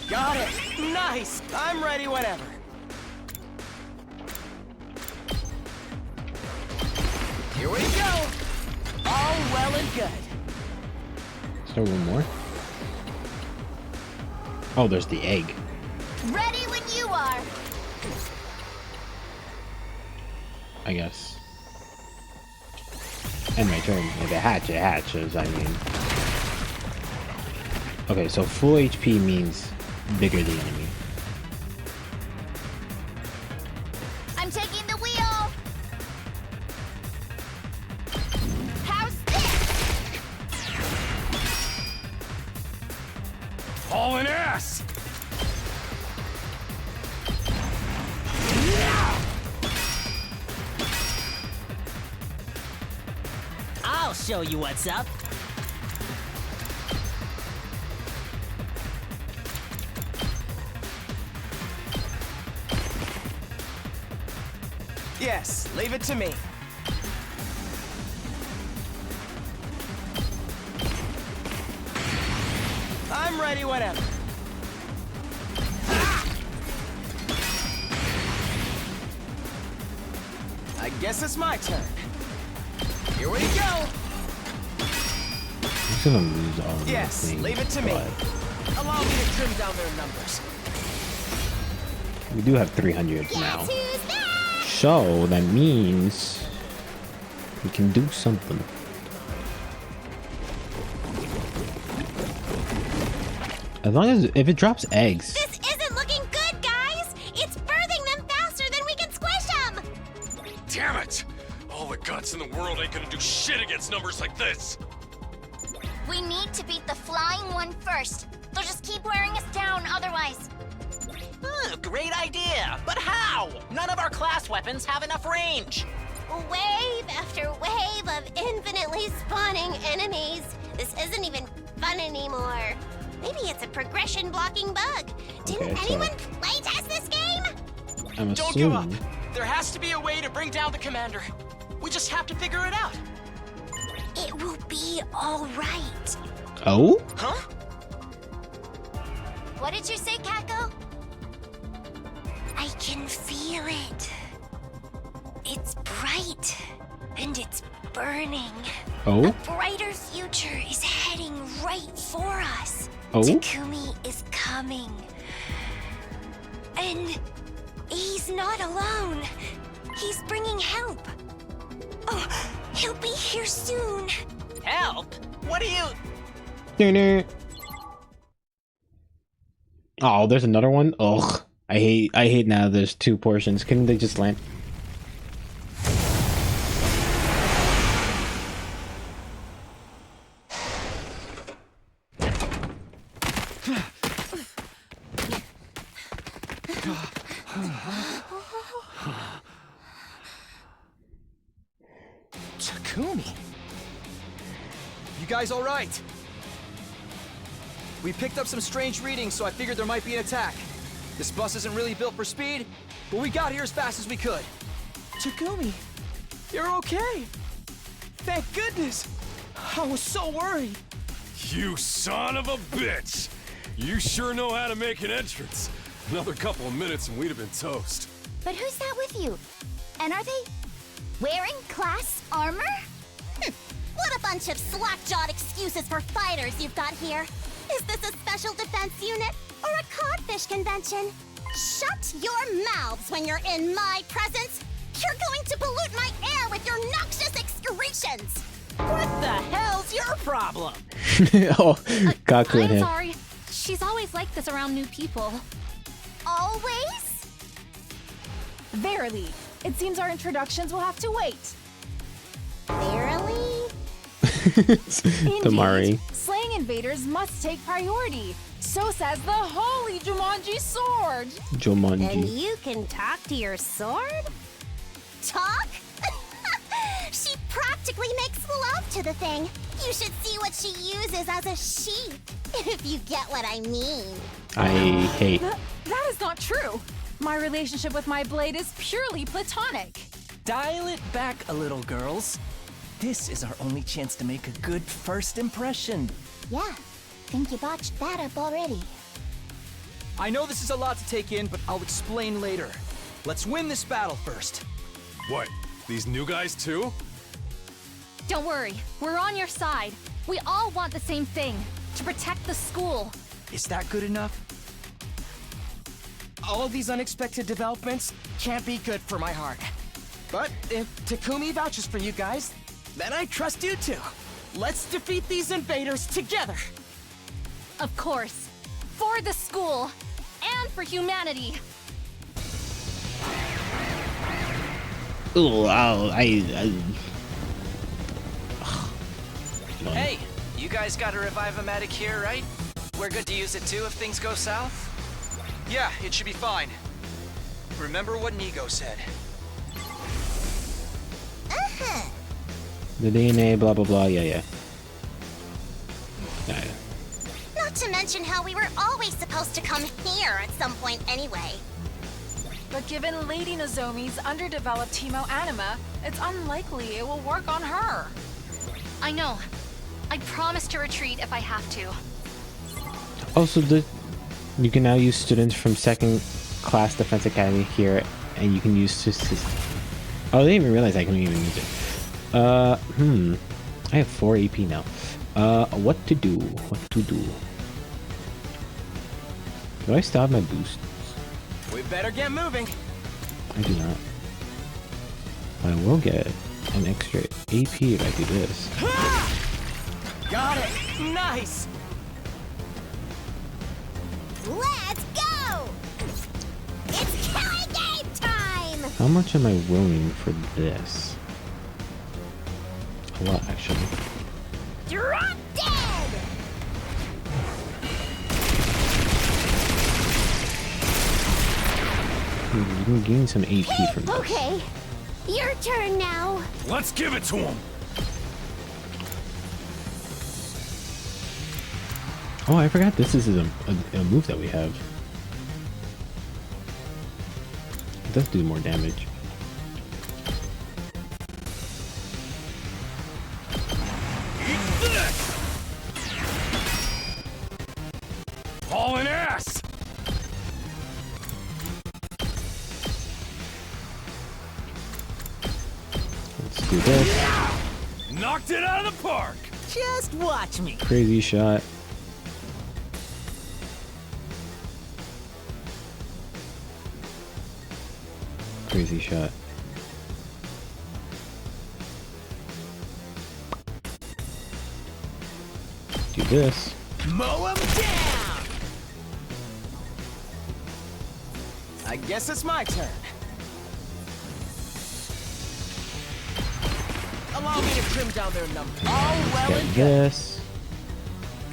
Speaker 2: Got it. Nice. I'm ready whenever. Here we go. All well and good.
Speaker 9: Is there one more? Oh, there's the egg.
Speaker 3: Ready when you are.
Speaker 9: I guess. And my turn. If it hatches, I mean. Okay, so full HP means bigger the enemy.
Speaker 3: I'm taking the wheel. How's this?
Speaker 12: Hauling ass.
Speaker 2: I'll show you what's up. Yes, leave it to me. I'm ready whenever. I guess it's my turn. Here we go.
Speaker 9: I'm just gonna lose all of
Speaker 2: Yes,
Speaker 9: these things,
Speaker 2: leave it to me.
Speaker 9: but
Speaker 2: Allow me to trim down their numbers.
Speaker 9: we do have 300 now.
Speaker 3: Who's there?
Speaker 9: So that means we can do something. As long as if it drops eggs.
Speaker 3: This isn't looking good, guys. It's birthing them faster than we can squish them.
Speaker 12: Damn it! All the guts in the world ain't gonna do shit against numbers like this.
Speaker 3: We need to beat the flying one first. They'll just keep wearing us down otherwise.
Speaker 2: Great idea, but how? None of our class weapons have enough range.
Speaker 3: Wave after wave of infinitely spawning enemies. This isn't even fun anymore. Maybe it's a progression blocking bug. Didn't anyone playtest this game?
Speaker 9: I'm
Speaker 2: Don't give up.
Speaker 9: assuming.
Speaker 2: There has to be a way to bring down the commander. We just have to figure it out.
Speaker 3: It will be all right.
Speaker 9: Oh?
Speaker 2: Huh?
Speaker 3: What did you say, Kako? I can feel it. It's bright and it's burning.
Speaker 9: Oh?
Speaker 3: A brighter future is heading right for us.
Speaker 9: Oh?
Speaker 3: Takumi is coming. And he's not alone. He's bringing help. Oh, he'll be here soon.
Speaker 2: Help? What do you...
Speaker 9: Oh, there's another one? Ugh. I hate now there's two portions. Couldn't they just land?
Speaker 8: Takumi. You guys all right? We picked up some strange readings, so I figured there might be an attack. This bus isn't really built for speed, but we got here as fast as we could. Takumi, you're okay. Thank goodness. I was so worried.
Speaker 12: You son of a bitch! You sure know how to make an entrance. Another couple of minutes and we'd have been toast.
Speaker 3: But who's that with you? And are they wearing class armor? What a bunch of slack-jawed excuses for fighters you've got here. Is this a special defense unit or a codfish convention? Shut your mouths when you're in my presence. You're going to pollute my air with your noxious excretions.
Speaker 2: What the hell's your problem?
Speaker 9: Oh, Kaku and
Speaker 5: I'm
Speaker 9: him.
Speaker 5: sorry. She's always like this around new people.
Speaker 3: Always?
Speaker 7: Verily, it seems our introductions will have to wait.
Speaker 3: Verily?
Speaker 9: Tamari.
Speaker 7: Slaying invaders must take priority. So says the holy Jumanji sword.
Speaker 3: And
Speaker 9: Jumanji.
Speaker 3: you can talk to your sword? Talk? She practically makes love to the thing. You should see what she uses as a sheath, if you get what I mean.
Speaker 9: I hate.
Speaker 7: That is not true. My relationship with my blade is purely platonic.
Speaker 4: Dial it back a little, girls. This is our only chance to make a good first impression.
Speaker 3: Yeah, think you botched that up already.
Speaker 8: I know this is a lot to take in, but I'll explain later. Let's win this battle first.
Speaker 12: What? These new guys too?
Speaker 5: Don't worry, we're on your side. We all want the same thing, to protect the school.
Speaker 8: Is that good enough?
Speaker 15: All of these unexpected developments can't be good for my heart. But if Takumi vouches for you guys, then I trust you too. Let's defeat these invaders together.
Speaker 5: Of course, for the school, and for humanity.
Speaker 9: Ooh,
Speaker 8: Hey, you guys got a Revive-O-Matic here, right? We're good to use it too if things go south? Yeah, it should be fine. Remember what Nigo said.
Speaker 9: The DNA, blah blah blah. Yeah.
Speaker 3: Not to mention how we were always supposed to come here at some point anyway.
Speaker 7: But given Lady Nozomi's underdeveloped hemoanima, it's unlikely it will work on her.
Speaker 5: I know. I promise to retreat if I have to.
Speaker 9: Also, you can now use students from second class Defense Academy here, and you can use oh, I didn't even realize I couldn't even use it. I have 4 AP now. What to do? Do I still have my boost?
Speaker 15: We better get moving.
Speaker 9: I do not. I will get an extra AP if I do this.
Speaker 15: Got it. Nice.
Speaker 3: Let's go! It's killing game time!
Speaker 9: How much am I willing for this? A lot, actually.
Speaker 3: Drop dead!
Speaker 9: You can gain some AP from this.
Speaker 3: Okay, your turn now.
Speaker 12: Let's give it to him.
Speaker 9: Oh, I forgot this is a move that we have. It does do more damage.
Speaker 12: Hauling ass.
Speaker 9: Let's do this.
Speaker 12: Knocked it out of the park.
Speaker 2: Just watch me.
Speaker 9: Crazy shot. Crazy shot. Do this.
Speaker 15: Mow him down! I guess it's my turn. Allow me to trim down their numbers. All well
Speaker 9: Get
Speaker 15: and good.
Speaker 9: this.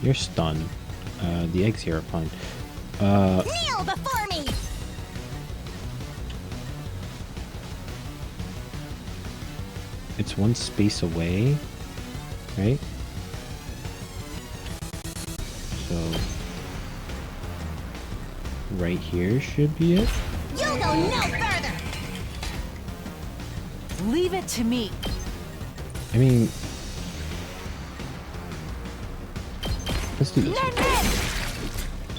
Speaker 9: You're stunned. The eggs here are fine.
Speaker 3: Kneel before me!
Speaker 9: It's one space away, right? So right here should be it.
Speaker 3: You'll go no further!
Speaker 6: Leave it to me.
Speaker 9: I mean, let's do this.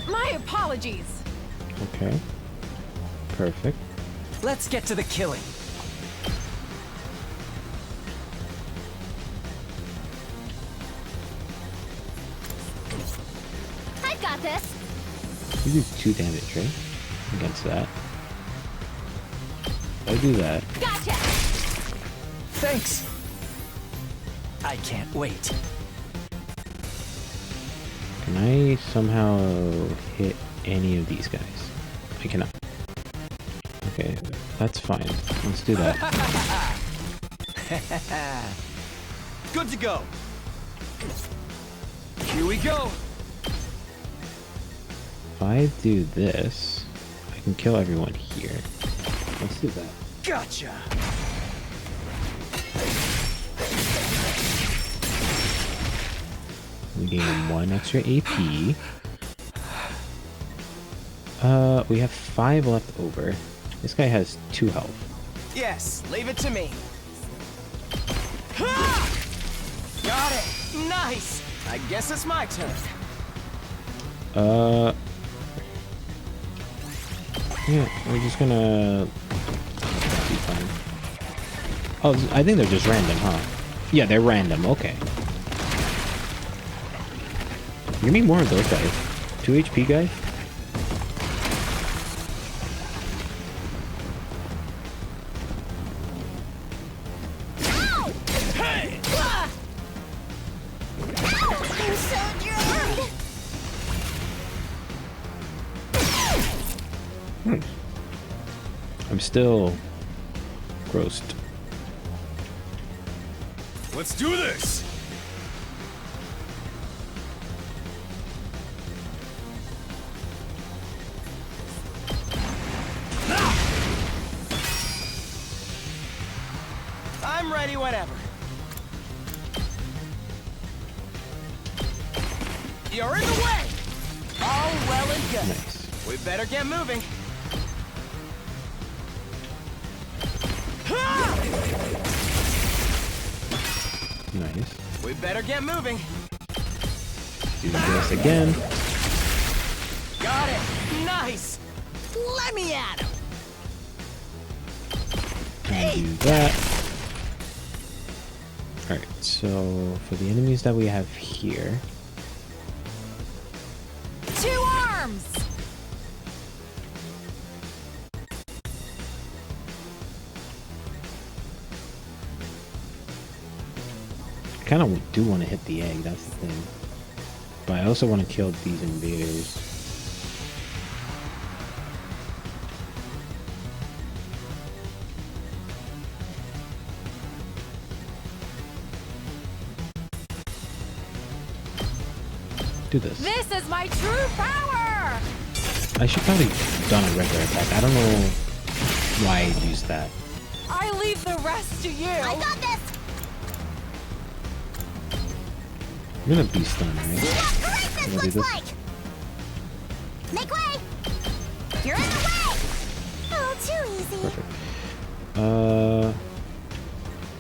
Speaker 7: My apologies.
Speaker 9: Okay. Perfect.
Speaker 8: Let's get to the killing.
Speaker 3: I've got this!
Speaker 9: You do 2 damage, right? Against that. I do that.
Speaker 3: Gotcha!
Speaker 4: Thanks. I can't wait.
Speaker 9: Can I somehow hit any of these guys? I cannot. Okay, that's fine. Let's do that.
Speaker 8: Good to go. Here we go.
Speaker 9: If I do this, I can kill everyone here. Let's do that.
Speaker 8: Gotcha.
Speaker 9: We gain 1 extra AP. We have 5 left over. This guy has 2 health.
Speaker 15: Yes, leave it to me. Ha! Got it. Nice. I guess it's my turn.
Speaker 9: Yeah, we're just gonna be fine. Oh, I think they're just random, huh? Yeah, they're random. Okay. Give me more of those guys. 2 HP guys.
Speaker 3: I'm so dry!
Speaker 9: I'm still grossed.
Speaker 12: Let's do this.
Speaker 15: I'm ready whenever. You're in the way! All well and good.
Speaker 9: Nice.
Speaker 15: We better get moving.
Speaker 9: Nice.
Speaker 15: We better get moving.
Speaker 9: Do this again.
Speaker 15: Got it. Nice. Let me at him.
Speaker 9: And do that. Alright, so for the enemies that we have here,
Speaker 7: 2 arms!
Speaker 9: I kind of do want to hit the egg, that's the thing. But I also want to kill these invaders. Do this.
Speaker 7: This is my true power!
Speaker 9: I should probably done a regular attack. I don't know why I used that.
Speaker 7: I leave the rest to you!
Speaker 3: I got this!
Speaker 9: You're gonna be stunned, right?
Speaker 3: See how great
Speaker 9: You wanna
Speaker 3: this
Speaker 9: do
Speaker 3: looks like! Make way! You're in the way! Oh, too easy.
Speaker 9: Perfect.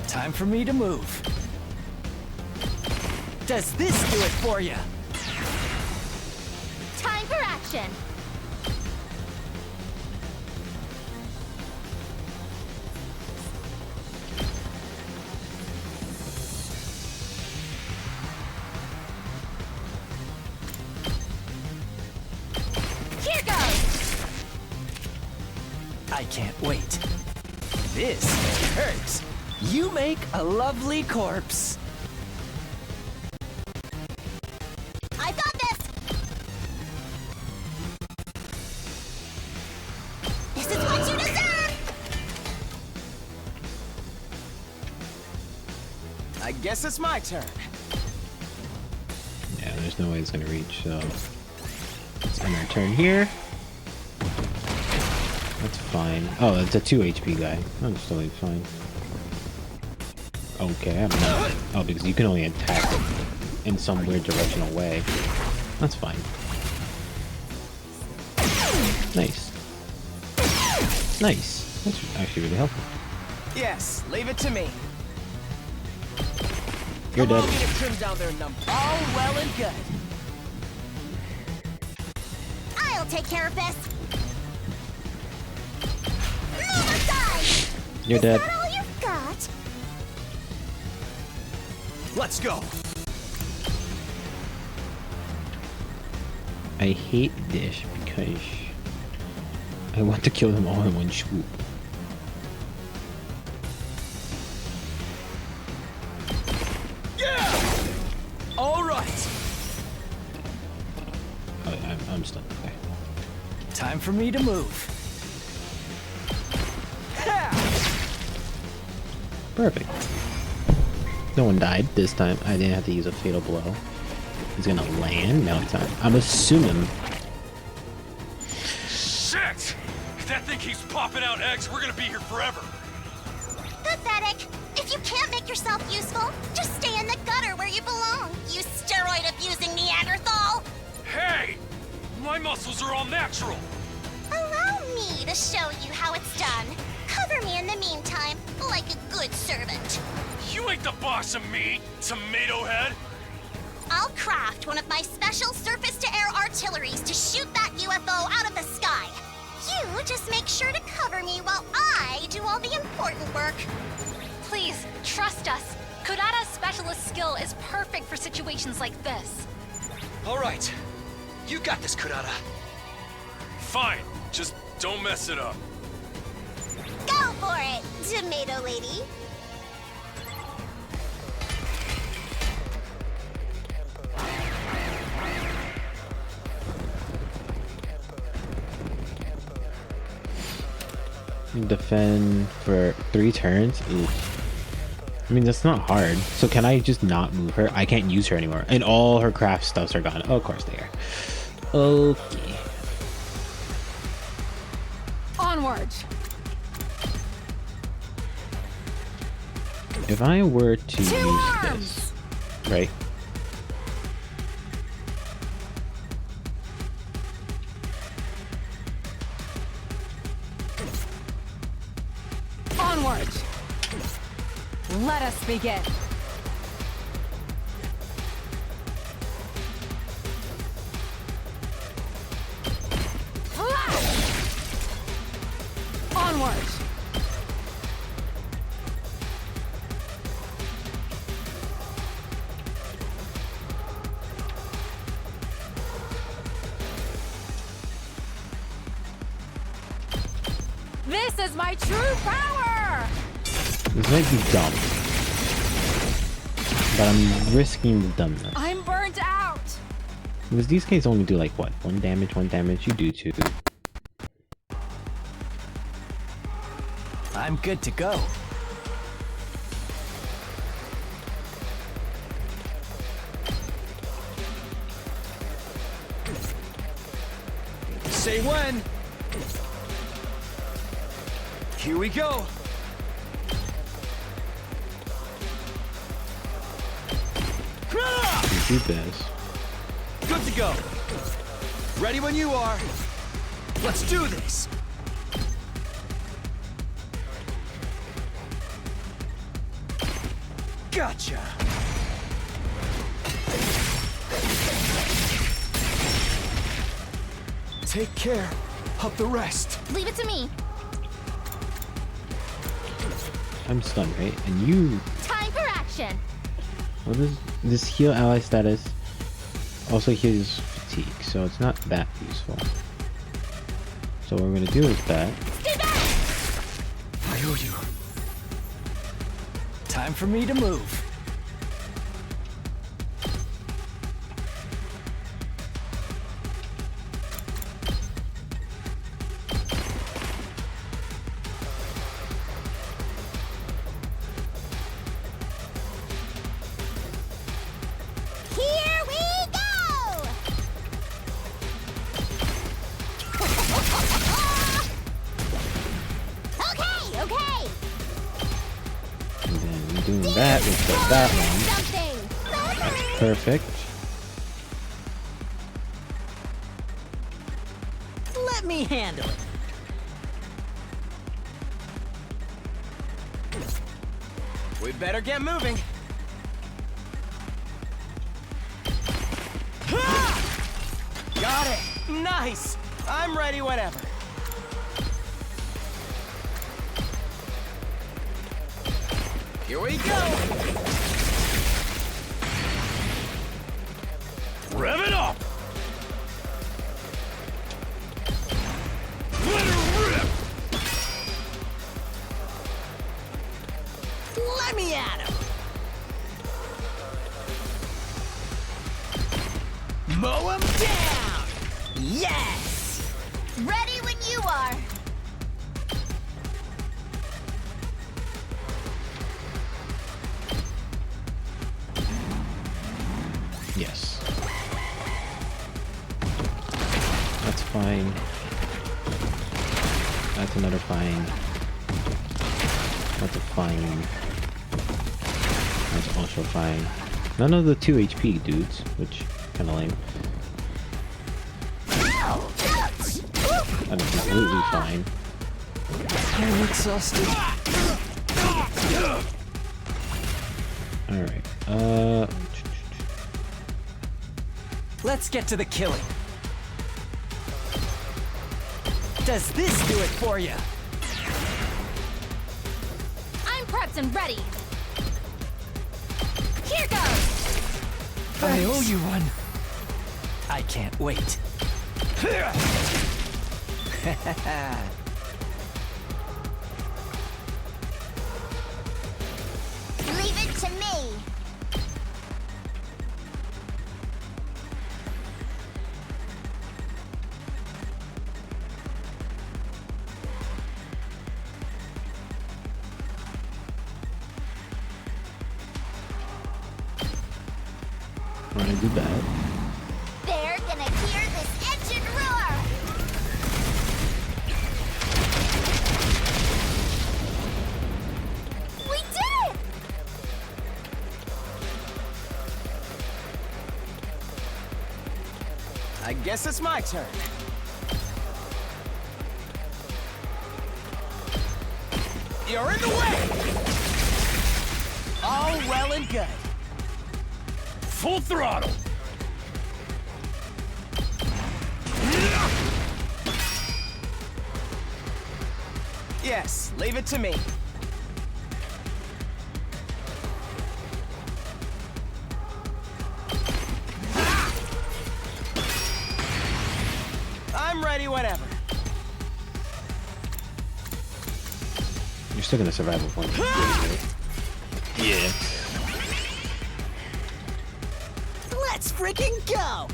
Speaker 4: Time for me to move.
Speaker 15: Does this do it for you?
Speaker 5: Time for action. Here goes.
Speaker 4: I can't wait. This hurts. You make a lovely corpse.
Speaker 3: I got this! This is what you deserve!
Speaker 15: I guess it's my turn.
Speaker 9: Yeah, there's no way it's gonna reach, so let's end our turn here. That's fine. Oh, it's a 2 HP guy. That's totally fine. Okay, I don't know. Oh, because you can only attack in some weird directional way. That's fine. Nice. Nice. That's actually really helpful.
Speaker 15: Yes, leave it to me.
Speaker 9: You're
Speaker 15: Allow
Speaker 9: dead.
Speaker 15: me to trim down their number. All well and good.
Speaker 3: I'll take care of this! Move aside!
Speaker 9: You're
Speaker 3: Is
Speaker 9: dead.
Speaker 3: that all you've got?
Speaker 15: Let's go.
Speaker 9: I hate this because I want to kill them all in one swoop.
Speaker 15: Yeah! All right.
Speaker 9: Oh, I'm stunned. Okay.
Speaker 4: Time for me to move.
Speaker 9: Perfect. No one died this time. I didn't have to use a fatal blow. He's gonna land. Now it's time. I'm assuming.
Speaker 12: Shit! If that thing keeps popping out eggs, we're gonna be here forever.
Speaker 3: Pathetic! If you can't make yourself useful, just stay in the gutter where you belong, you steroid-abusing Neanderthal!
Speaker 12: Hey! My muscles are all natural!
Speaker 3: Allow me to show you how it's done. Cover me in the meantime, like a good servant.
Speaker 12: You ain't the boss of me, tomato head!
Speaker 3: I'll craft one of my special surface-to-air artilleries to shoot that UFO out of the sky. You just make sure to cover me while I do all the important work.
Speaker 5: Please, trust us. Kurata's specialist skill is perfect for situations like this.
Speaker 8: All right. You got this, Kurata.
Speaker 12: Fine, just don't mess it up.
Speaker 3: Go for it, Tomato Lady.
Speaker 9: Defend for 3 turns? Oof. I mean, that's not hard. So can I just not move her? I can't use her anymore. And all her craft stuffs are gone. Oh, of course they are. Okay.
Speaker 7: Onward.
Speaker 9: If I were to use
Speaker 7: arms.
Speaker 9: this, right?
Speaker 7: Onward. Let us begin. Flash. Onward. This is my true power!
Speaker 9: This might be dumb. But I'm risking the dumbness.
Speaker 7: I'm burnt out!
Speaker 9: Because these guys only do like what? 1 damage, 1 damage? You do 2.
Speaker 4: I'm good to go.
Speaker 8: say when. Here we go.
Speaker 9: You do this.
Speaker 8: Good to go. Ready when you are. Let's do this. Gotcha. Take care of the rest.
Speaker 5: Leave it to me.
Speaker 9: I'm stunned, right? And you.
Speaker 5: Time for action.
Speaker 9: Well, this heal ally status also heals fatigue, so it's not that useful. So what we're gonna do is that.
Speaker 5: Stay back!
Speaker 4: I owe you. Time for me to move.
Speaker 3: Here we go! Okay, okay.
Speaker 9: And then doing that with that one.
Speaker 3: Something.
Speaker 9: That's perfect.
Speaker 2: Let me handle it.
Speaker 8: We better get moving. Got it. Nice. I'm ready whenever. Here we go.
Speaker 12: Rev it up! Let her rip!
Speaker 2: Let me at him. Mow him down. Yes.
Speaker 3: Ready when you are.
Speaker 9: Yes. That's fine. That's another fine. That's a fine. That's also fine. None of the 2 HP dudes, which kinda lame. That is completely fine.
Speaker 4: I'm exhausted.
Speaker 9: Alright,
Speaker 4: Let's get to the killing. Does this do it for you?
Speaker 5: I'm prepped and ready. Here goes.
Speaker 4: I owe you one. I can't wait.
Speaker 3: Leave it to me.
Speaker 9: we're gonna do that.
Speaker 3: They're gonna hear this engine roar. We did it!
Speaker 8: I guess it's my turn. You're in the way! All well and good.
Speaker 12: Full throttle!
Speaker 8: Yes, leave it to me. I'm ready whenever.
Speaker 9: You're still gonna survive with one. Yeah.
Speaker 2: Let's freaking go.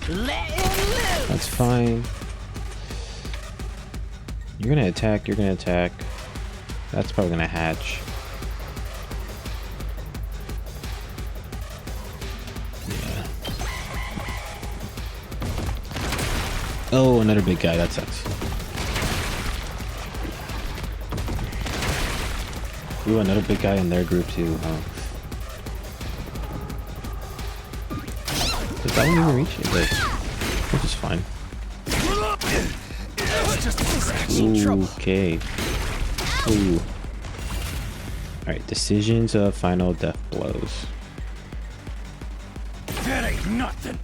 Speaker 2: Let him loose.
Speaker 9: That's fine. You're gonna attack, you're gonna attack. That's probably gonna hatch. Oh, another big guy. That sucks. Ooh, another big guy in their group too, huh? Does that one even reach it? Like, which is fine. Okay. Ooh. Alright, decisions of final death blows.
Speaker 12: That ain't nothing.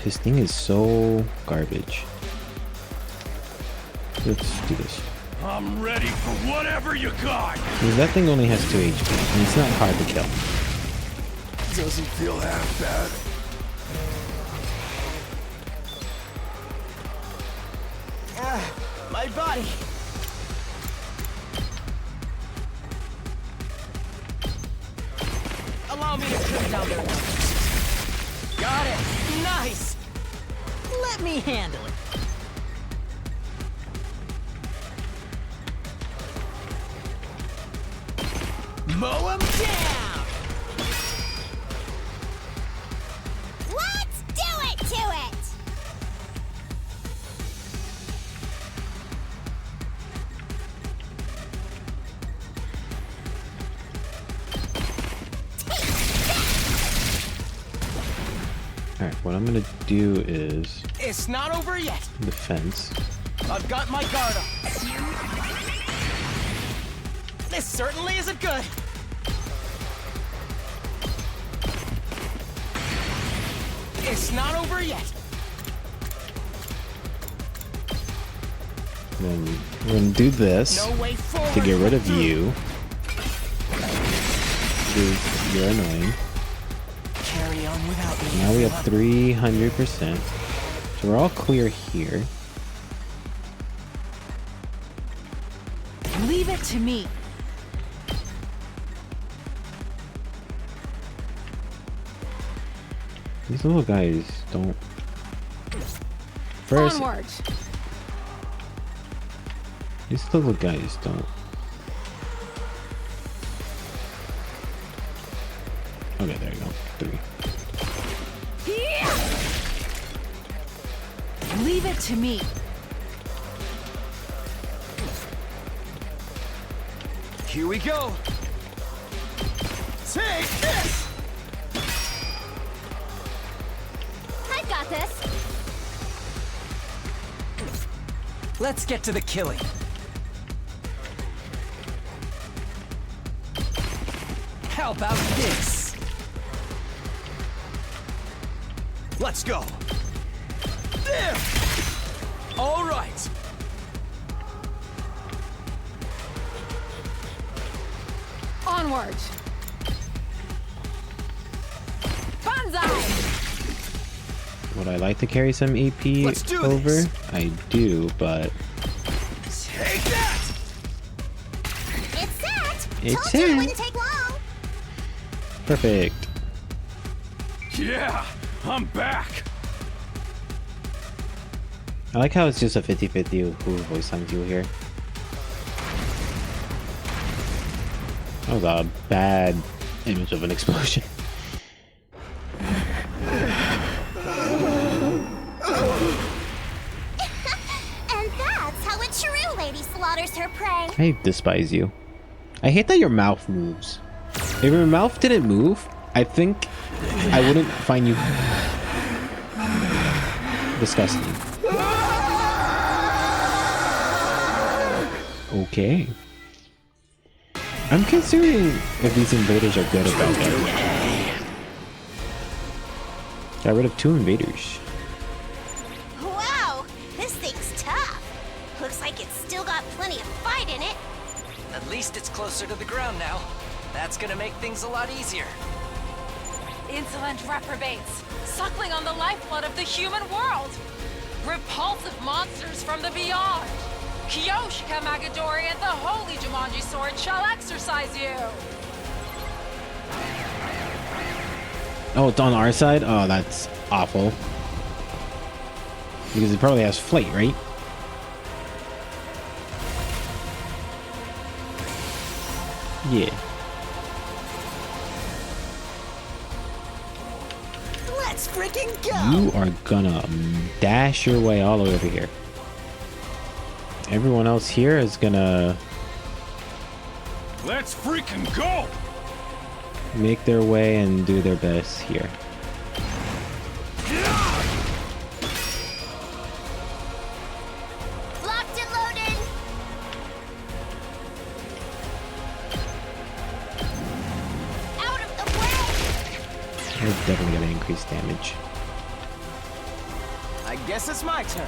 Speaker 9: His thing is so garbage. Let's do this.
Speaker 12: I'm ready for whatever you got.
Speaker 9: Because that thing only has 2 HP, and it's not hard to kill.
Speaker 12: Doesn't feel half bad.
Speaker 15: My body. Allow me to trim down their numbers. Got it. Nice. Let me handle it. Mow him down.
Speaker 3: Let's do it to it!
Speaker 9: Alright, what I'm gonna do is
Speaker 15: It's not over yet.
Speaker 9: defense.
Speaker 15: I've got my guard up. This certainly isn't good. It's not over yet.
Speaker 9: Then we're gonna do this
Speaker 15: No way forward.
Speaker 9: to get rid of you. Because you're annoying.
Speaker 15: Carry on without me.
Speaker 9: Now we have 300%. So we're all clear here.
Speaker 7: Leave it to me.
Speaker 9: These little guys don't. First,
Speaker 7: Onward.
Speaker 9: these little guys don't. Okay, there you go. 3.
Speaker 7: Leave it to me.
Speaker 8: Here we go.
Speaker 15: Take this.
Speaker 5: I've got this.
Speaker 4: Let's get to the killing. How about this?
Speaker 8: Let's go. There. All right.
Speaker 7: Onward. Banzai!
Speaker 9: Would I like to carry some AP
Speaker 15: Let's do
Speaker 9: over?
Speaker 15: this.
Speaker 9: I do, but
Speaker 15: Take that.
Speaker 3: It's set!
Speaker 9: It's
Speaker 3: Told you
Speaker 9: set.
Speaker 3: it wouldn't take long!
Speaker 9: perfect.
Speaker 12: Yeah, I'm back.
Speaker 9: I like how it's just a 50-50 who voice times you here. That was a bad image of an explosion.
Speaker 3: And that's how a true lady slaughters her prey.
Speaker 9: I despise you. I hate that your mouth moves. If your mouth didn't move, I think I wouldn't find you disgusting. Okay. I'm considering if these invaders are good about that. Got rid of 2 invaders.
Speaker 3: Wow, this thing's tough. Looks like it's still got plenty of fight in it.
Speaker 4: At least it's closer to the ground now. That's gonna make things a lot easier.
Speaker 10: Insolent reprobates, suckling on the lifeblood of the human world. Repulsive monsters from the beyond. Kyoshika Magadori and the holy Jumanji sword shall exercise you.
Speaker 9: Oh, it's on our side? Oh, that's awful. Because it probably has flight, right? Yeah.
Speaker 15: Let's freaking go!
Speaker 9: You are gonna dash your way all the way over here. Everyone else here is gonna
Speaker 12: Let's freaking go!
Speaker 9: make their way and do their best here.
Speaker 3: Locked and loaded. Out of the way.
Speaker 9: We're definitely gonna increase damage.
Speaker 15: I guess it's my turn.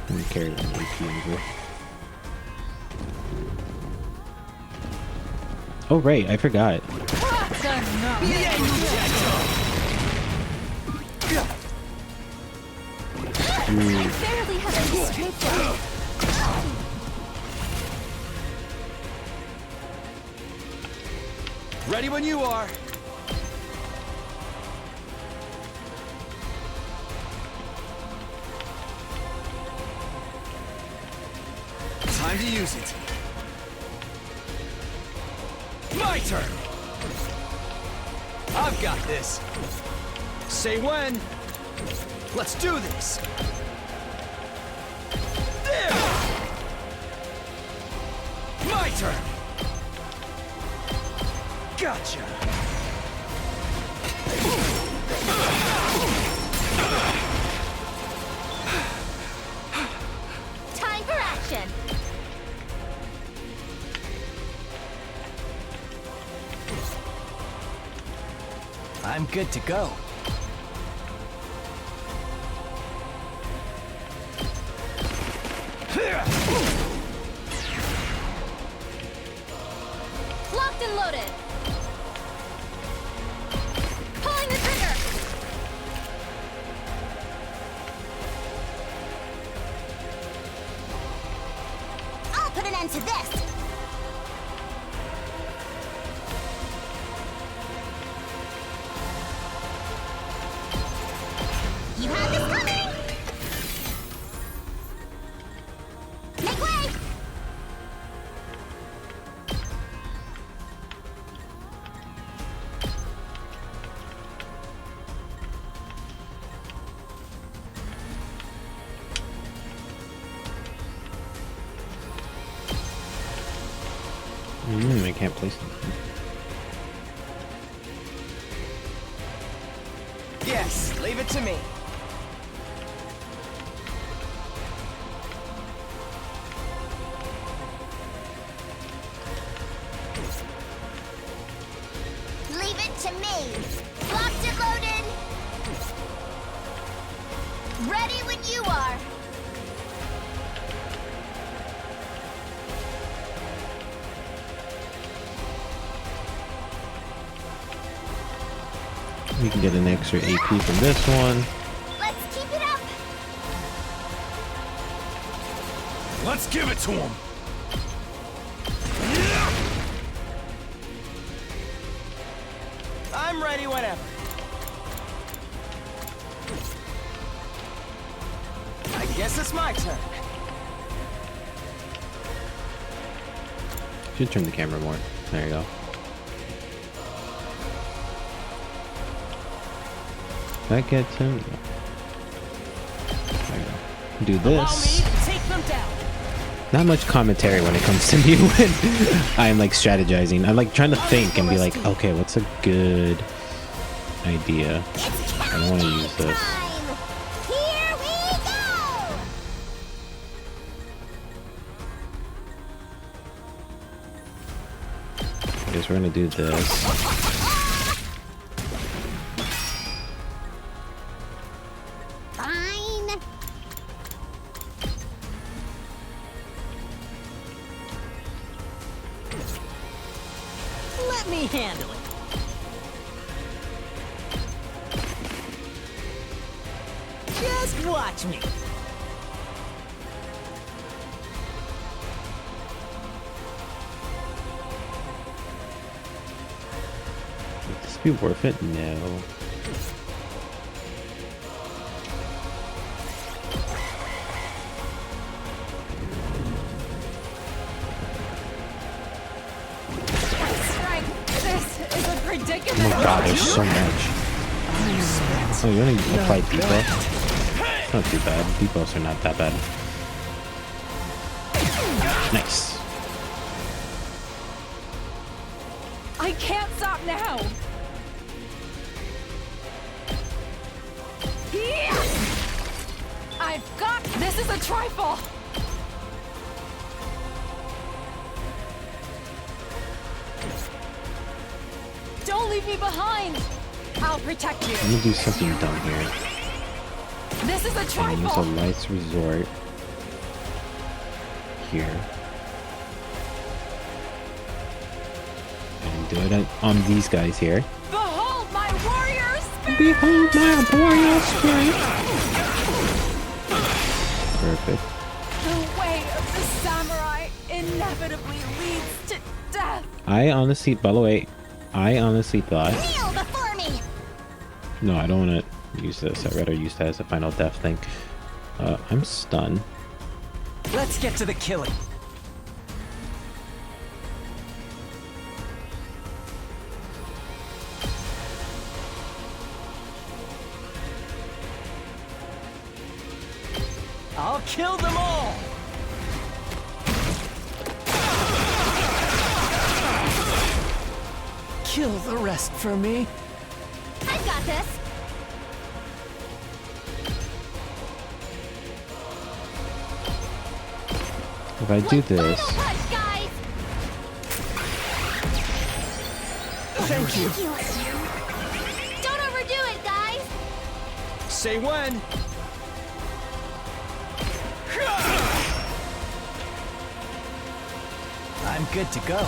Speaker 9: Let me carry one AP over. Oh right, I forgot.
Speaker 5: I barely have any strength left.
Speaker 8: Ready when you are. Time to use it. My turn. I've got this. Say when. Let's do this. There. My turn. Gotcha.
Speaker 5: Time for action.
Speaker 4: I'm good to go.
Speaker 5: Locked and loaded. Pulling the trigger.
Speaker 3: I'll put an end to this. You had this coming. Make way.
Speaker 9: I can't place them.
Speaker 15: Yes, leave it to me.
Speaker 3: Leave it to me. Locked and loaded. Ready when you are.
Speaker 9: We can get an extra AP from this one.
Speaker 3: Let's keep it up.
Speaker 12: Let's give it to him!
Speaker 15: I'm ready whenever. I guess it's my turn.
Speaker 9: Should turn the camera more. There you go. That gets him. There you go. Do
Speaker 15: Allow me
Speaker 9: this.
Speaker 15: to take them down.
Speaker 9: Not much commentary when it comes to me when I'm like strategizing. I'm like trying to think and be like, okay, what's a good idea? I don't want to use this.
Speaker 3: Here we go.
Speaker 9: I guess we're gonna do this.
Speaker 3: Fine.
Speaker 2: Let me handle it. Just watch me.
Speaker 9: Get this be worth it? No.
Speaker 7: This is a
Speaker 9: Oh
Speaker 7: predicament.
Speaker 9: my god, there's so much. Oh, you want to apply debuff? It's not too bad. Debuffs are not that bad. Nice.
Speaker 7: I can't stop now. Yeah! I've got this. Is a trifle. Don't leave me behind. I'll protect you.
Speaker 9: I'm gonna do something dumb here.
Speaker 7: This is a
Speaker 9: And use a
Speaker 7: trifle.
Speaker 9: Lights Resort here. And do it on these guys here.
Speaker 7: Behold my warrior spirit.
Speaker 9: Behold my warrior spirit. Perfect.
Speaker 7: The way of the samurai inevitably leads to death.
Speaker 9: I honestly, by the way, I honestly thought.
Speaker 3: Kneel before me!
Speaker 9: No, I don't want to use this. I'd rather use that as a final death thing. I'm stunned.
Speaker 8: Let's get to the killing. I'll kill them all! Kill the rest for me.
Speaker 3: I've got this.
Speaker 9: If I do this,
Speaker 3: Punch, guys!
Speaker 8: Thank you.
Speaker 3: Don't overdo it, guys!
Speaker 8: Say when. I'm good to go.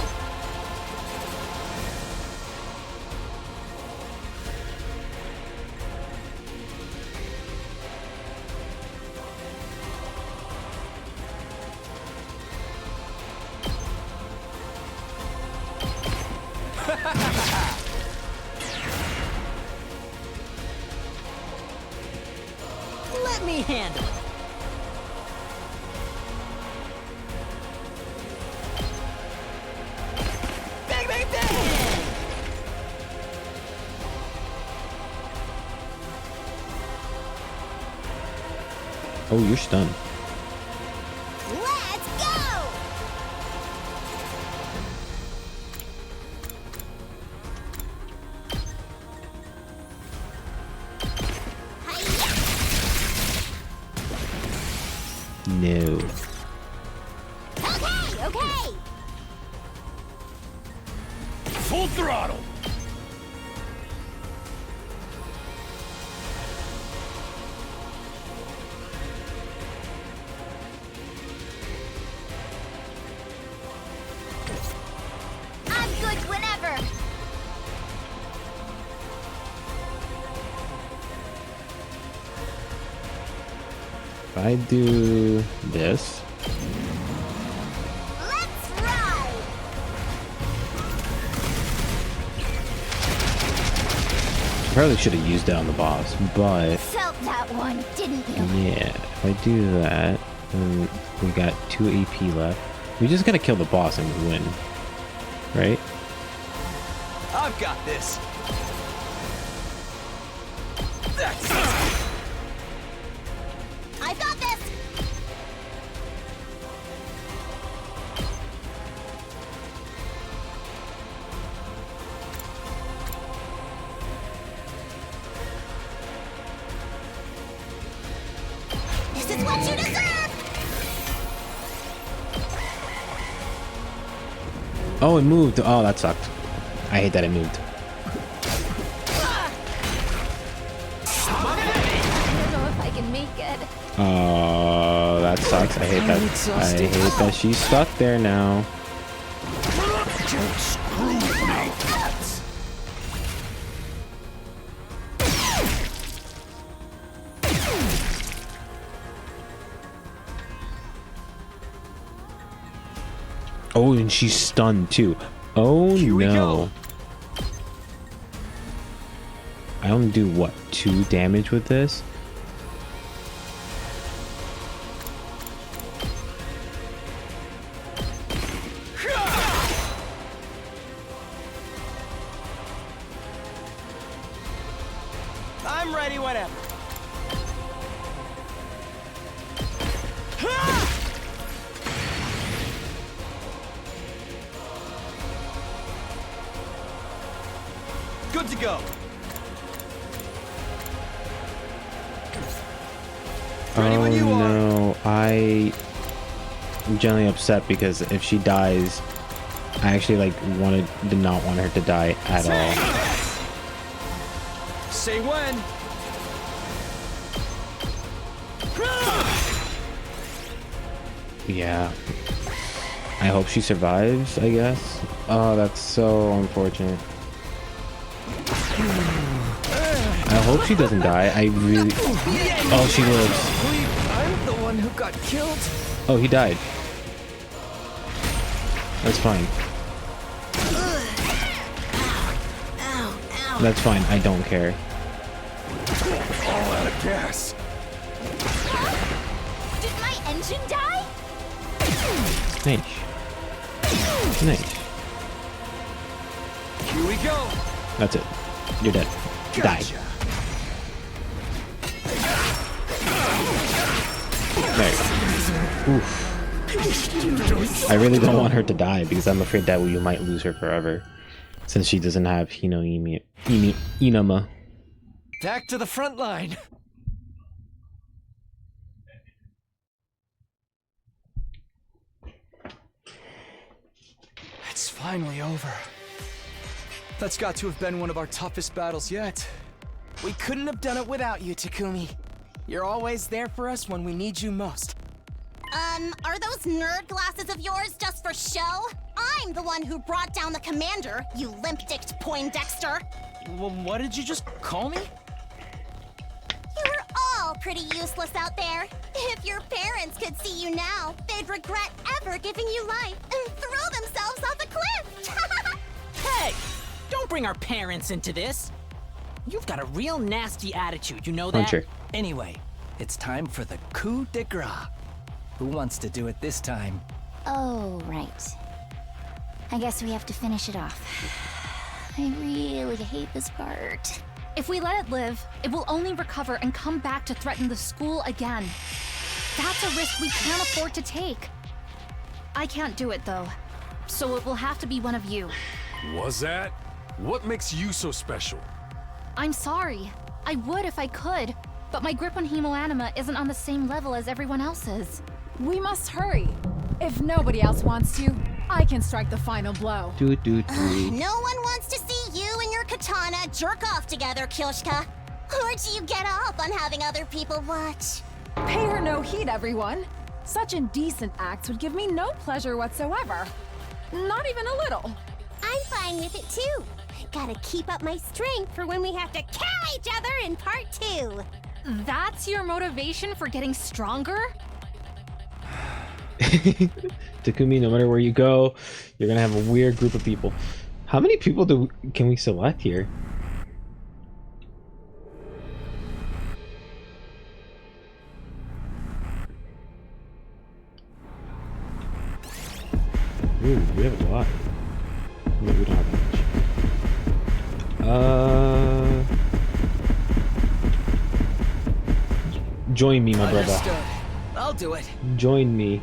Speaker 2: Let me handle it. Bang, bang, bang!
Speaker 9: oh, you're stunned.
Speaker 3: Let's go!
Speaker 9: No.
Speaker 3: Okay, okay!
Speaker 12: Full throttle!
Speaker 3: I'm good whenever!
Speaker 9: If I do this,
Speaker 3: Let's ride!
Speaker 9: I probably should have used it on the boss, but
Speaker 3: Felt that one, didn't you?
Speaker 9: yeah, if I do that, then we got 2 AP left. We just gotta kill the boss and we win, right?
Speaker 8: I've got this. That's it.
Speaker 3: I've got this! This is what you deserve!
Speaker 9: Oh, it moved. Oh, that sucked. I hate that it moved.
Speaker 5: I don't know if I can make it.
Speaker 9: That sucks. I hate that. I hate that she's stuck there now.
Speaker 12: Don't screw with me!
Speaker 9: Oh, and she's stunned too. Oh
Speaker 8: Here we
Speaker 9: no.
Speaker 8: go.
Speaker 9: I only do what, 2 damage with this?
Speaker 15: I'm ready whenever. Good to go. Ready when you are.
Speaker 9: No, I'm generally upset because if she dies, I actually like did not want her to die at all.
Speaker 15: Say when.
Speaker 9: Yeah. I hope she survives, I guess. Oh, that's so unfortunate. I hope she doesn't die. I really... Oh, she lives.
Speaker 15: I'm the one who got killed.
Speaker 9: Oh, he died. That's fine. That's fine. I don't care.
Speaker 12: All out of gas.
Speaker 3: Did my engine die?
Speaker 9: Nice. Nice.
Speaker 15: Here we go.
Speaker 9: That's it. You're dead. Die. There. Oof. I really don't want her to die because I'm afraid that you might lose her forever, since she doesn't have Inama.
Speaker 15: Back to the front line. It's finally over. That's got to have been one of our toughest battles yet. We couldn't have done it without you, Takumi. You're always there for us when we need you most.
Speaker 3: Are those nerd glasses of yours just for show? I'm the one who brought down the commander, you limp-dicked Poindexter.
Speaker 15: Well, what did you just call me?
Speaker 3: You're all pretty useless out there. If your parents could see you now, they'd regret ever giving you life and throw themselves off a cliff.
Speaker 2: Hey! Don't bring our parents into this. You've got a real nasty attitude, you know that?
Speaker 9: Puncher.
Speaker 4: Anyway, it's time for the coup de grace. Who wants to do it this time?
Speaker 5: Oh, right. I guess we have to finish it off. I really hate this part. If we let it live, it will only recover and come back to threaten the school again. That's a risk we can't afford to take. I can't do it, though. So it will have to be one of you.
Speaker 12: Was that? What makes you so special?
Speaker 5: I'm sorry. I would if I could, but my grip on Hemoanima isn't on the same level as everyone else's.
Speaker 7: We must hurry. If nobody else wants to, I can strike the final blow.
Speaker 3: No one wants to see you and your katana jerk off together, Kyoshika. Or do you get off on having other people watch?
Speaker 7: Pay her no heed, everyone. Such indecent acts would give me no pleasure whatsoever. Not even a little.
Speaker 3: I'm fine with it too. Gotta keep up my strength for when we have to kill each other in part 2.
Speaker 5: That's your motivation for getting stronger?
Speaker 9: Takumi, no matter where you go, you're gonna have a weird group of people. How many people can we select here? Ooh, we have a lot. No, we don't have that much. Join me, my brother.
Speaker 15: Understood. I'll do it.
Speaker 9: Join me.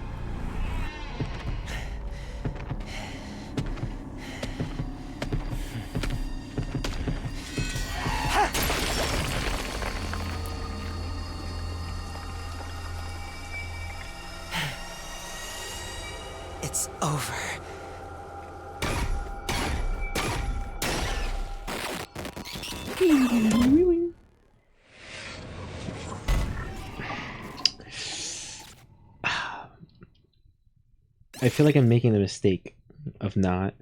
Speaker 15: It's over.
Speaker 9: I feel like I'm making the mistake of not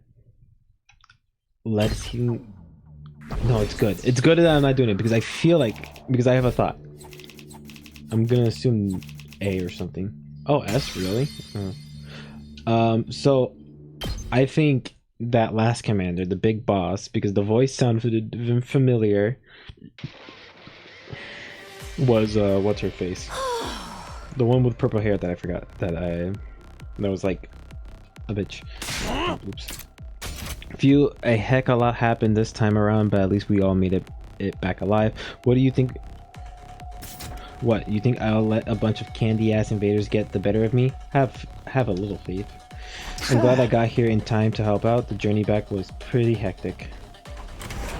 Speaker 9: letting... No, it's good. It's good that I'm not doing it because I feel like... Because I have a thought. I'm gonna assume A or something. Oh, S? Really? So, I think that last commander, the big boss, because the voice sounded familiar, was what's her face? The one with purple hair that I forgot that was like a bitch. Oops. Feel a heck of a lot happened this time around, but at least we all made it back alive. What do you think? What, you think I'll let a bunch of candy ass invaders get the better of me? Have a little faith. I'm glad I got here in time to help out. The journey back was pretty hectic.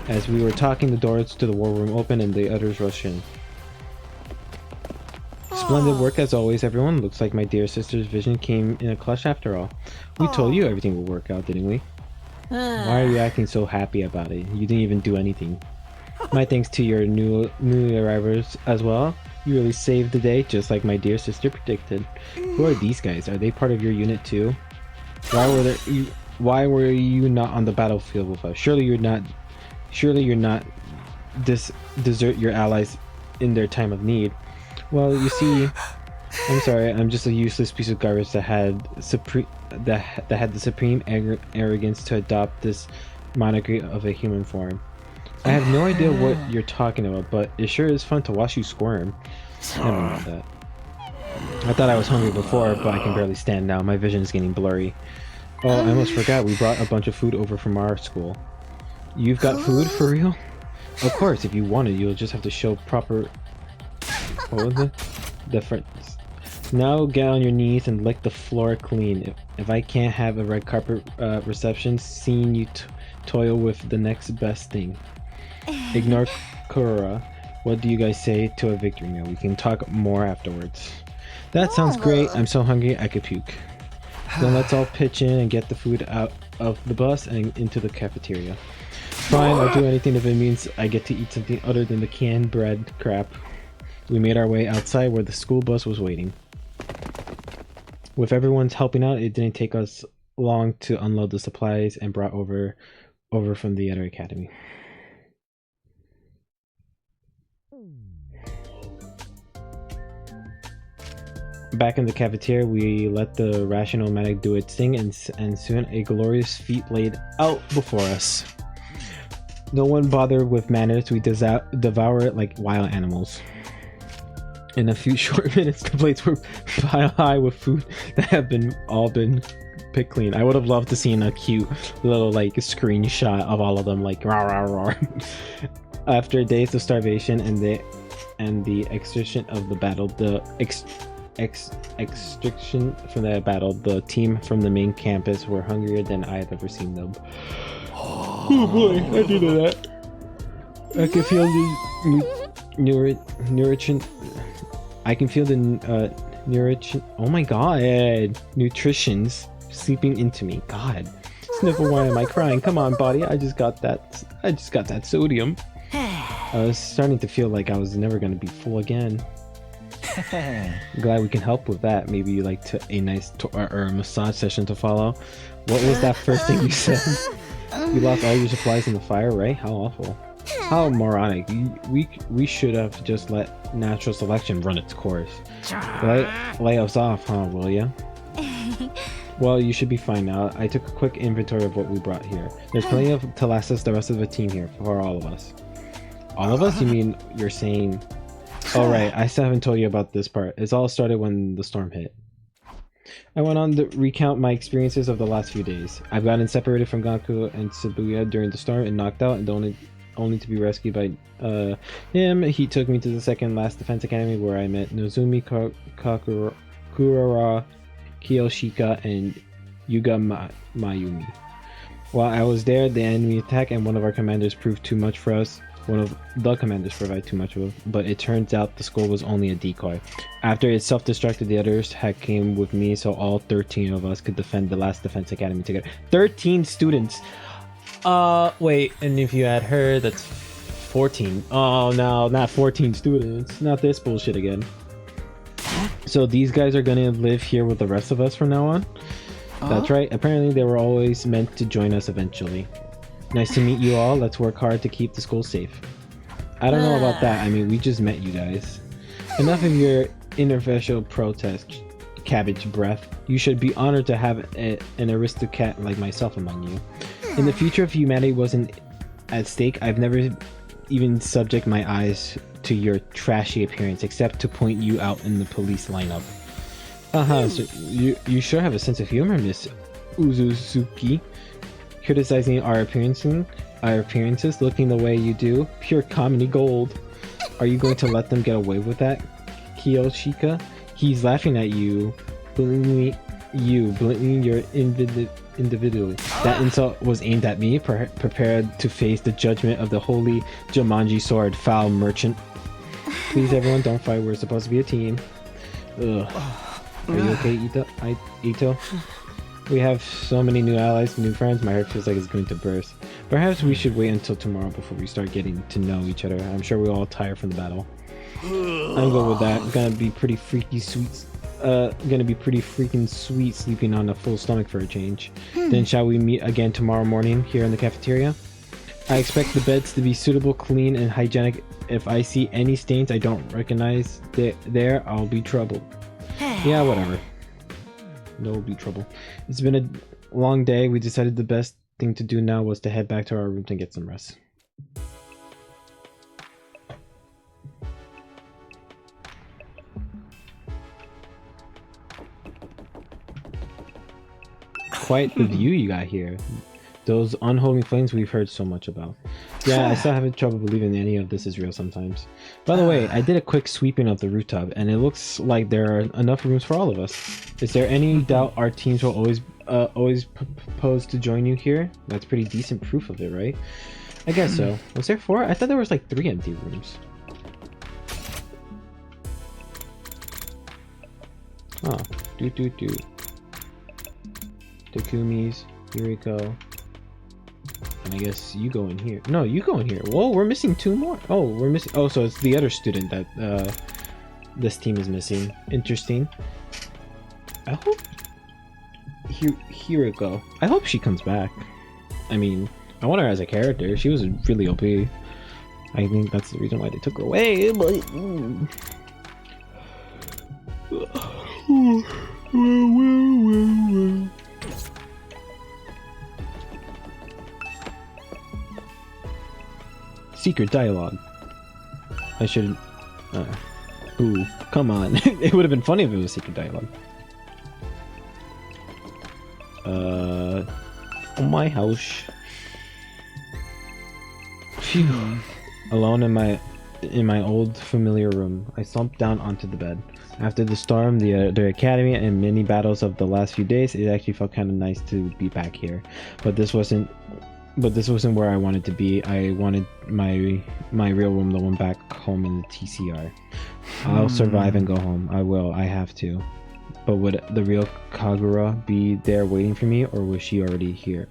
Speaker 9: As we were talking, the doors to the war room opened and the others rushed in. Splendid work as always, everyone. Looks like my dear sister's vision came in a clutch after all. We told you everything would work out, didn't we? Why are you acting so happy about it? You didn't even do anything. My thanks to your newly arrivals as well. You really saved the day, just like my dear sister predicted. Who are these guys? Are they part of your unit too? Why were you not on the battlefield with us? Surely you're not desert your allies in their time of need. Well, you see, I'm sorry, I'm just a useless piece of garbage that had the supreme arrogance to adopt this monarchy of a human form. I have no idea what you're talking about, but it sure is fun to watch you squirm. Never mind that. I thought I was hungry before, but I can barely stand now. My vision is getting blurry. Oh, I almost forgot, we brought a bunch of food over from our school. You've got food, for real? Of course, if you wanted, you'll just have to show proper... What was it? Difference. Now get on your knees and lick the floor clean. If I can't have a red carpet reception, seeing you toil with the next best thing. Ignore Kurora. What do you guys say to a victory meal? We can talk more afterwards. That sounds great. I'm so hungry I could puke. Then let's all pitch in and get the food out of the bus and into the cafeteria. Fine, I'll do anything if it means I get to eat something other than the canned bread crap. We made our way outside where the school bus was waiting. With everyone's helping out, it didn't take us long to unload the supplies and brought over from the other academy. Back in the cafeteria, we let the rational-matic do its thing, and soon a glorious feat laid out before us. No one bothered with manners, we devour it like wild animals. In a few short minutes, the plates were piled high with food that have all been picked clean. I would have loved to see a cute little like screenshot of all of them like rah rah rah. After days of starvation and the extraction of the battle, extraction from that battle, the team from the main campus were hungrier than I have ever seen them. Oh boy, I do know that. I can feel the I can feel the oh my god, nutritions seeping into me. God, Sniffle, why am I crying? Come on, body, I just got that sodium. I was starting to feel like I was never gonna be full again. Glad we can help with that. Maybe you like a nice or a massage session to follow. What was that first thing you said? You lost all your supplies in the fire, right? How awful. How moronic. We should have just let natural selection run its course. Lay us off, huh, will ya? Well, you should be fine now. I took a quick inventory of what we brought here. There's plenty to last us the rest of the team here, for all of us. All of us? You mean you're saying... Oh right, I still haven't told you about this part. It all started when the storm hit. I went on to recount my experiences of the last few days. I've gotten separated from Gaku and Shibuya during the storm and knocked out, and only to be rescued by him. He took me to the second last defense academy where I met Nozumi, Kurara, Kiyoshika, and Yuga Mayumi. While I was there, the enemy attacked and one of our commanders proved too much for us. One of the commanders provided too much of, but it turns out the skull was only a decoy. After it self-destructed, the others had came with me, so all 13 of us could defend the last defense academy together. 13 students! Wait, and if you add her, that's 14. Oh no, not 14 students. Not this bullshit again. So these guys are gonna live here with the rest of us from now on? That's right, apparently they were always meant to join us eventually. Nice to meet you all. Let's work hard to keep the school safe. I don't know about that. I mean, we just met you guys. Enough of your interfacial protest, cabbage breath. You should be honored to have an aristocrat like myself among you. In the future, if humanity wasn't at stake, I've never even subject my eyes to your trashy appearance, except to point you out in the police lineup. So you sure have a sense of humor, Miss Uzuzuki. Criticizing our appearances, looking the way you do, pure comedy gold. Are you going to let them get away with that, Kiyoshika? He's laughing at you, belittling your individually. That insult was aimed at me, prepared to face the judgment of the holy Jumanji sword, foul merchant. Please, everyone, don't fight. We're supposed to be a team. Ugh. Are you okay, Ito? We have so many new allies, new friends, my heart feels like it's going to burst. Perhaps we should wait until tomorrow before we start getting to know each other. I'm sure we're all tired from the battle. I'm good with that. Gonna be pretty freaking sweet sleeping on a full stomach for a change. Then shall we meet again tomorrow morning here in the cafeteria? I expect the beds to be suitable, clean, and hygienic. If I see any stains I don't recognize there, I'll be troubled. Yeah, whatever. No be trouble. It's been a long day. We decided the best thing to do now was to head back to our rooms and get some rest. Quite the view you got here. Those unholy flames we've heard so much about. Yeah, I still have trouble believing any of this is real sometimes. By the way, I did a quick sweeping of the rooftop, and it looks like there are enough rooms for all of us. Is there any doubt our teams will always propose to join you here? That's pretty decent proof of it, right? I guess so. Was there 4? I thought there was like 3 empty rooms. Oh, Takumi's, Yuriko. And I guess you go in here. No, you go in here. Whoa, we're missing 2 more. Oh, we're missing. Oh, so it's the other student that this team is missing. Interesting. I hope Hiriko. I hope she comes back. I mean, I want her as a character. She was really OP. I think that's the reason why they took her away. But secret dialogue. I should. Ooh, come on. It would have been funny if it was secret dialogue. My house. Phew. Alone in my old familiar room, I slumped down onto the bed. After the storm, the academy, and many battles of the last few days, it actually felt kind of nice to be back here. But this wasn't where I wanted to be. I wanted my real room, the one back home in the TCR. I'll survive and go home. I will. I have to. But would the real Kagura be there waiting for me, or was she already here?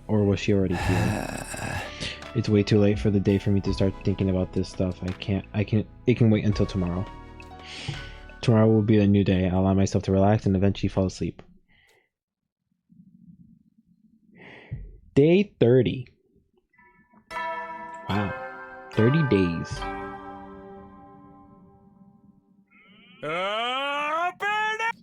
Speaker 9: It's way too late for the day for me to start thinking about this stuff. It can wait until tomorrow. Tomorrow will be a new day. I'll allow myself to relax and eventually fall asleep. Day 30. Wow. 30 days.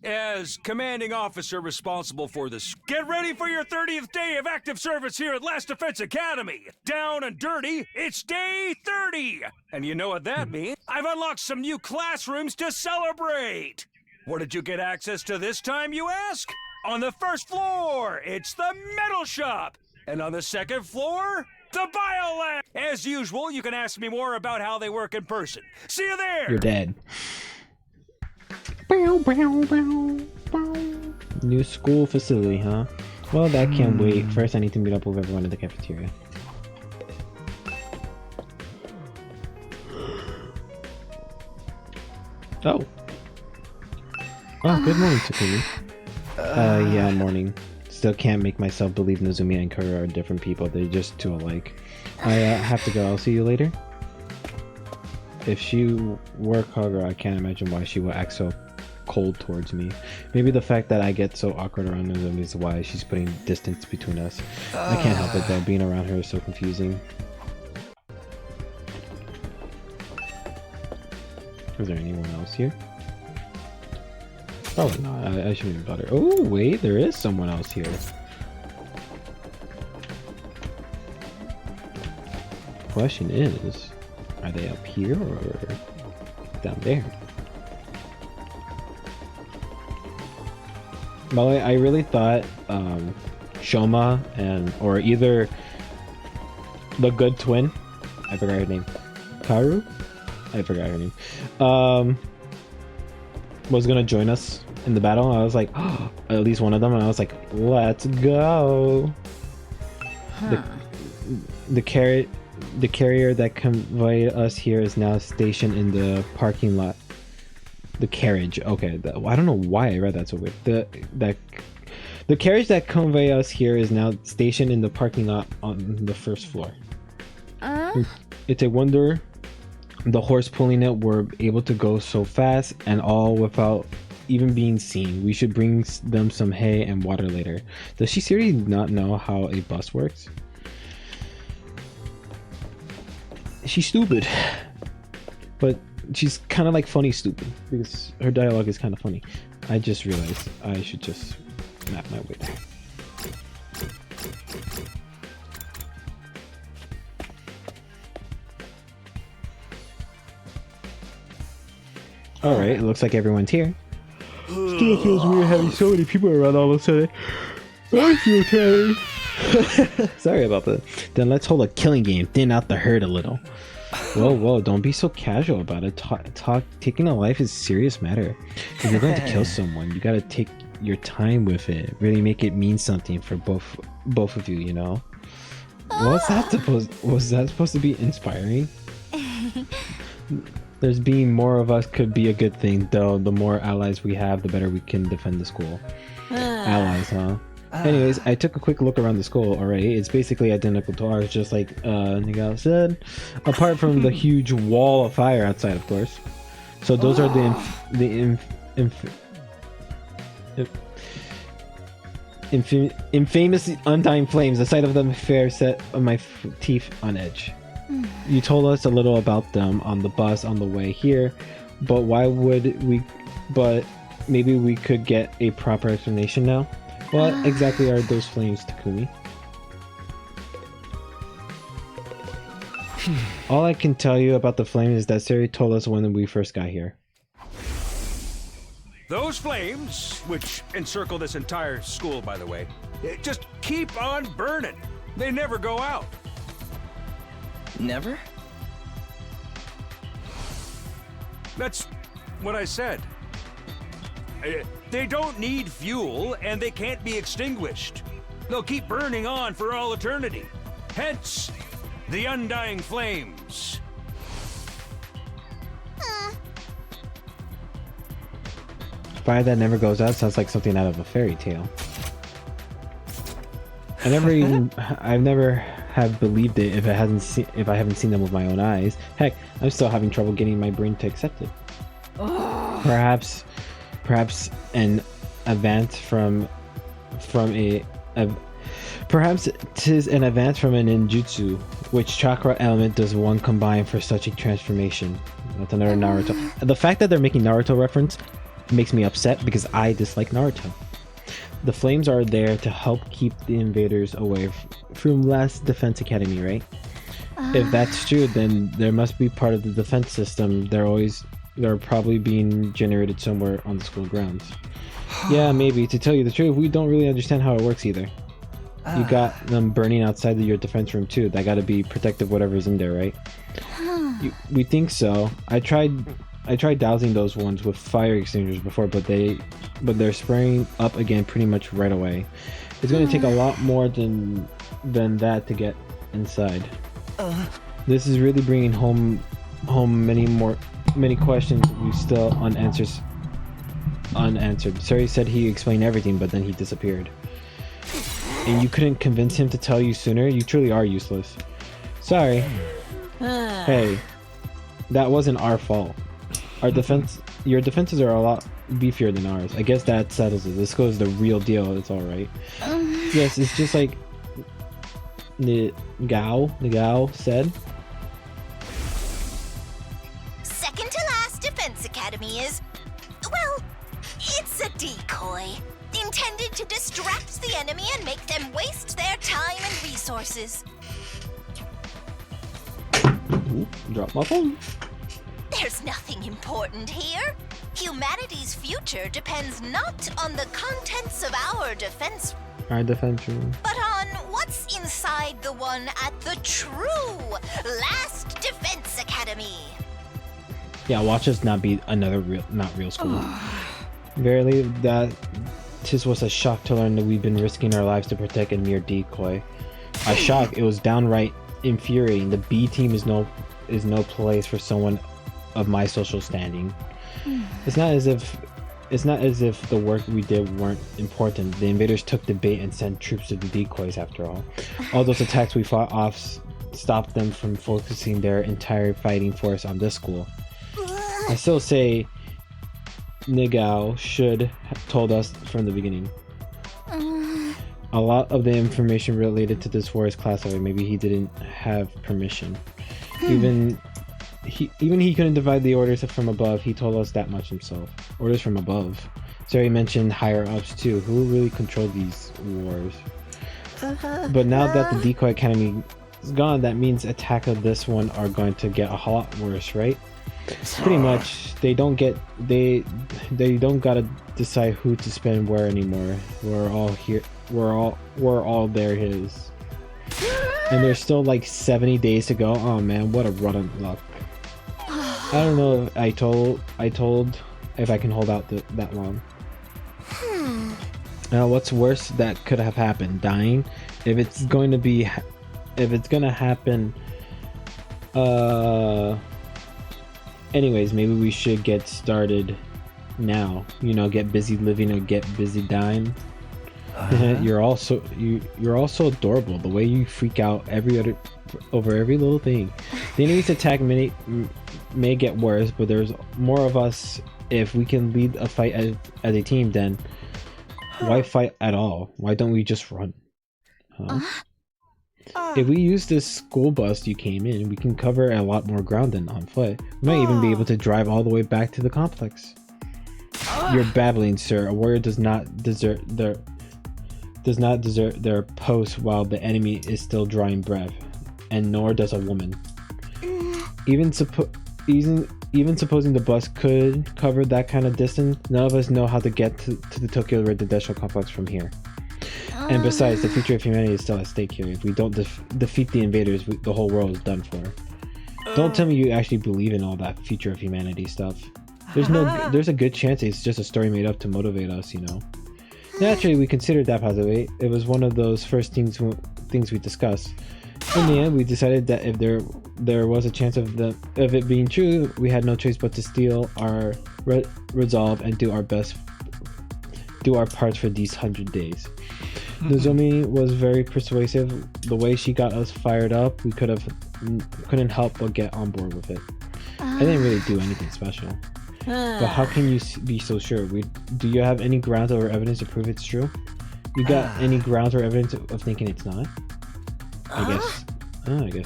Speaker 12: As commanding officer responsible for this, get ready for your 30th day of active service here at Last Defense Academy. Down and dirty, it's day 30. And you know what that means? I've unlocked some new classrooms to celebrate. Where did you get access to this time, you ask? On the first floor, it's the metal shop. And on the second floor, the biolab. As usual, you can ask me more about how they work in person. See you there.
Speaker 9: You're dead. New school facility, huh? Well, that can't wait. First, I need to meet up with everyone in the cafeteria. Oh, good morning, Takumi. Yeah, morning. Still can't make myself believe Nozomi and Kagura are different people. They're just too alike. I have to go. I'll see you later. If she were Kagura, I can't imagine why she would act so cold towards me. Maybe the fact that I get so awkward around Nozomi is why she's putting distance between us. I can't help it though. Being around her is so confusing. Is there anyone else here? Probably not. I shouldn't have got her. Oh wait, there is someone else here. question is, are they up here or down there? By the way, I really thought Shoma or either the good twin, I forgot her name, Karu, I forgot her name, was gonna join us in the battle. I was like, oh, at least one of them, and I was like, let's go. The carrier that conveyed us here is now stationed in the parking lot. The carriage, okay. I don't know why I read that so weird. The carriage that convey us here is now stationed in the parking lot on the first floor. It's a wonder the horse pulling it were able to go so fast and all without even being seen. We should bring them some hay and water later. Does she seriously not know how a bus works? She's stupid, but she's kind of like funny stupid because her dialogue is kind of funny. I just realized I should just map my way there. Alright, it looks like everyone's here. Still feels weird having so many people around all of a sudden. I feel tired. Sorry about that. Then let's hold a killing game, thin out the herd a little. Whoa, don't be so casual about it. Taking a life is a serious matter. If you're going to kill someone, you gotta take your time with it. Really make it mean something for both of you, you know? Was that supposed to be inspiring? There's being more of us could be a good thing, though. The more allies we have, the better we can defend the school. Allies, huh? Anyways, I took a quick look around the school already. It's basically identical to ours, just like Nigel said. Apart from the huge wall of fire outside, of course. So those are the infamous undying flames. The sight of them fair set my teeth on edge. You told us a little about them on the bus on the way here, but why would we? But maybe we could get a proper explanation now. What exactly are those flames, Takumi? All I can tell you about the flames is that Sari told us when we first got here.
Speaker 12: Those flames, which encircle this entire school, by the way, just keep on burning. They never go out.
Speaker 8: Never?
Speaker 12: That's what I said. They don't need fuel, and they can't be extinguished. They'll keep burning on for all eternity. Hence, the undying flames.
Speaker 9: Fire that never goes out sounds like something out of a fairy tale. I've never have believed it if I haven't seen them with my own eyes. Heck, I'm still having trouble getting my brain to accept it. Perhaps an advance from a perhaps 'tis an advance from a ninjutsu. Which chakra element does one combine for such a transformation? That's another Naruto. The fact that they're making Naruto reference makes me upset because I dislike Naruto. The flames are there to help keep the invaders away from Last Defense Academy, right? If that's true, then there must be part of the defense system. They're probably being generated somewhere on the school grounds. Yeah, maybe. To tell you the truth, we don't really understand how it works either. You got them burning outside of your defense room too. That gotta be protective whatever's in there, right? We think so. I tried dousing those ones with fire extinguishers before, but they're spraying up again pretty much right away. It's going to take a lot more than that to get inside. This is really bringing home many questions we still unanswered. Sari said he explained everything, but then he disappeared. And you couldn't convince him to tell you sooner? You truly are useless. Sorry. Hey, that wasn't our fault. Your defenses are a lot beefier than ours. I guess that settles it. This goes the real deal. It's all right. Yes, it's just like Nagao said.
Speaker 6: Second to last Defense Academy is, well, it's a decoy. Intended to distract the enemy and make them waste their time and resources.
Speaker 9: Ooh, drop my phone.
Speaker 6: There's nothing important here. Humanity's future depends not on the contents of our defense,
Speaker 9: Our defense room.
Speaker 6: but on what's inside the one at the true Last Defense Academy.
Speaker 9: Yeah, watch us not be another not real school. Verily, that 'tis was a shock to learn that we've been risking our lives to protect a mere decoy. A shock, it was downright infuriating. The B team is no place for someone of my social standing. It's not as if the work we did weren't important. The invaders took the bait and sent troops to the decoys after all. All those attacks we fought off stopped them from focusing their entire fighting force on this school. I still say Nigao should have told us from the beginning. A lot of the information related to this war is classified. Maybe he didn't have permission. Even he couldn't divide the orders from above. He told us that much himself. Orders from above. So he mentioned higher ups too. Who really controlled these wars? But now that the Decoy Academy is gone, that means attack of this one are going to get a lot worse, right? Pretty much. They don't gotta decide who to spend where anymore. We're all here. We're all there his. And there's still like 70 days to go. Oh man, what a run of luck. I don't know if I told if I can hold out that long. Now what's worse that could have happened? Dying? If it's gonna happen, anyways, maybe we should get started now. You know, get busy living or get busy dying. You're all so adorable. The way you freak out over every little thing. The enemy's attack may get worse, but there's more of us. If we can lead a fight as a team, then why fight at all? Why don't we just run? Huh? If we use this school bus you came in, we can cover a lot more ground than on foot. We might even be able to drive all the way back to the complex. You're babbling, sir. A warrior does not desert their post while the enemy is still drawing breath, and nor does a woman. Even supposing the bus could cover that kind of distance, none of us know how to get to the Tokyo Residential Complex from here. And besides, the future of humanity is still at stake here. If we don't defeat the invaders, the whole world is done for. Don't tell me you actually believe in all that future of humanity stuff. There's a good chance it's just a story made up to motivate us, you know. Naturally, we considered that possibility. It was one of those first things we discussed. In the end, we decided that if there was a chance of it being true, we had no choice but to steel our resolve and do our parts for these 100 days. Nozomi was very persuasive. The way she got us fired up, we couldn't help but get on board with it. I didn't really do anything special. But how can you be so sure? Do you have any grounds or evidence to prove it's true? You got any grounds or evidence of thinking it's not? I guess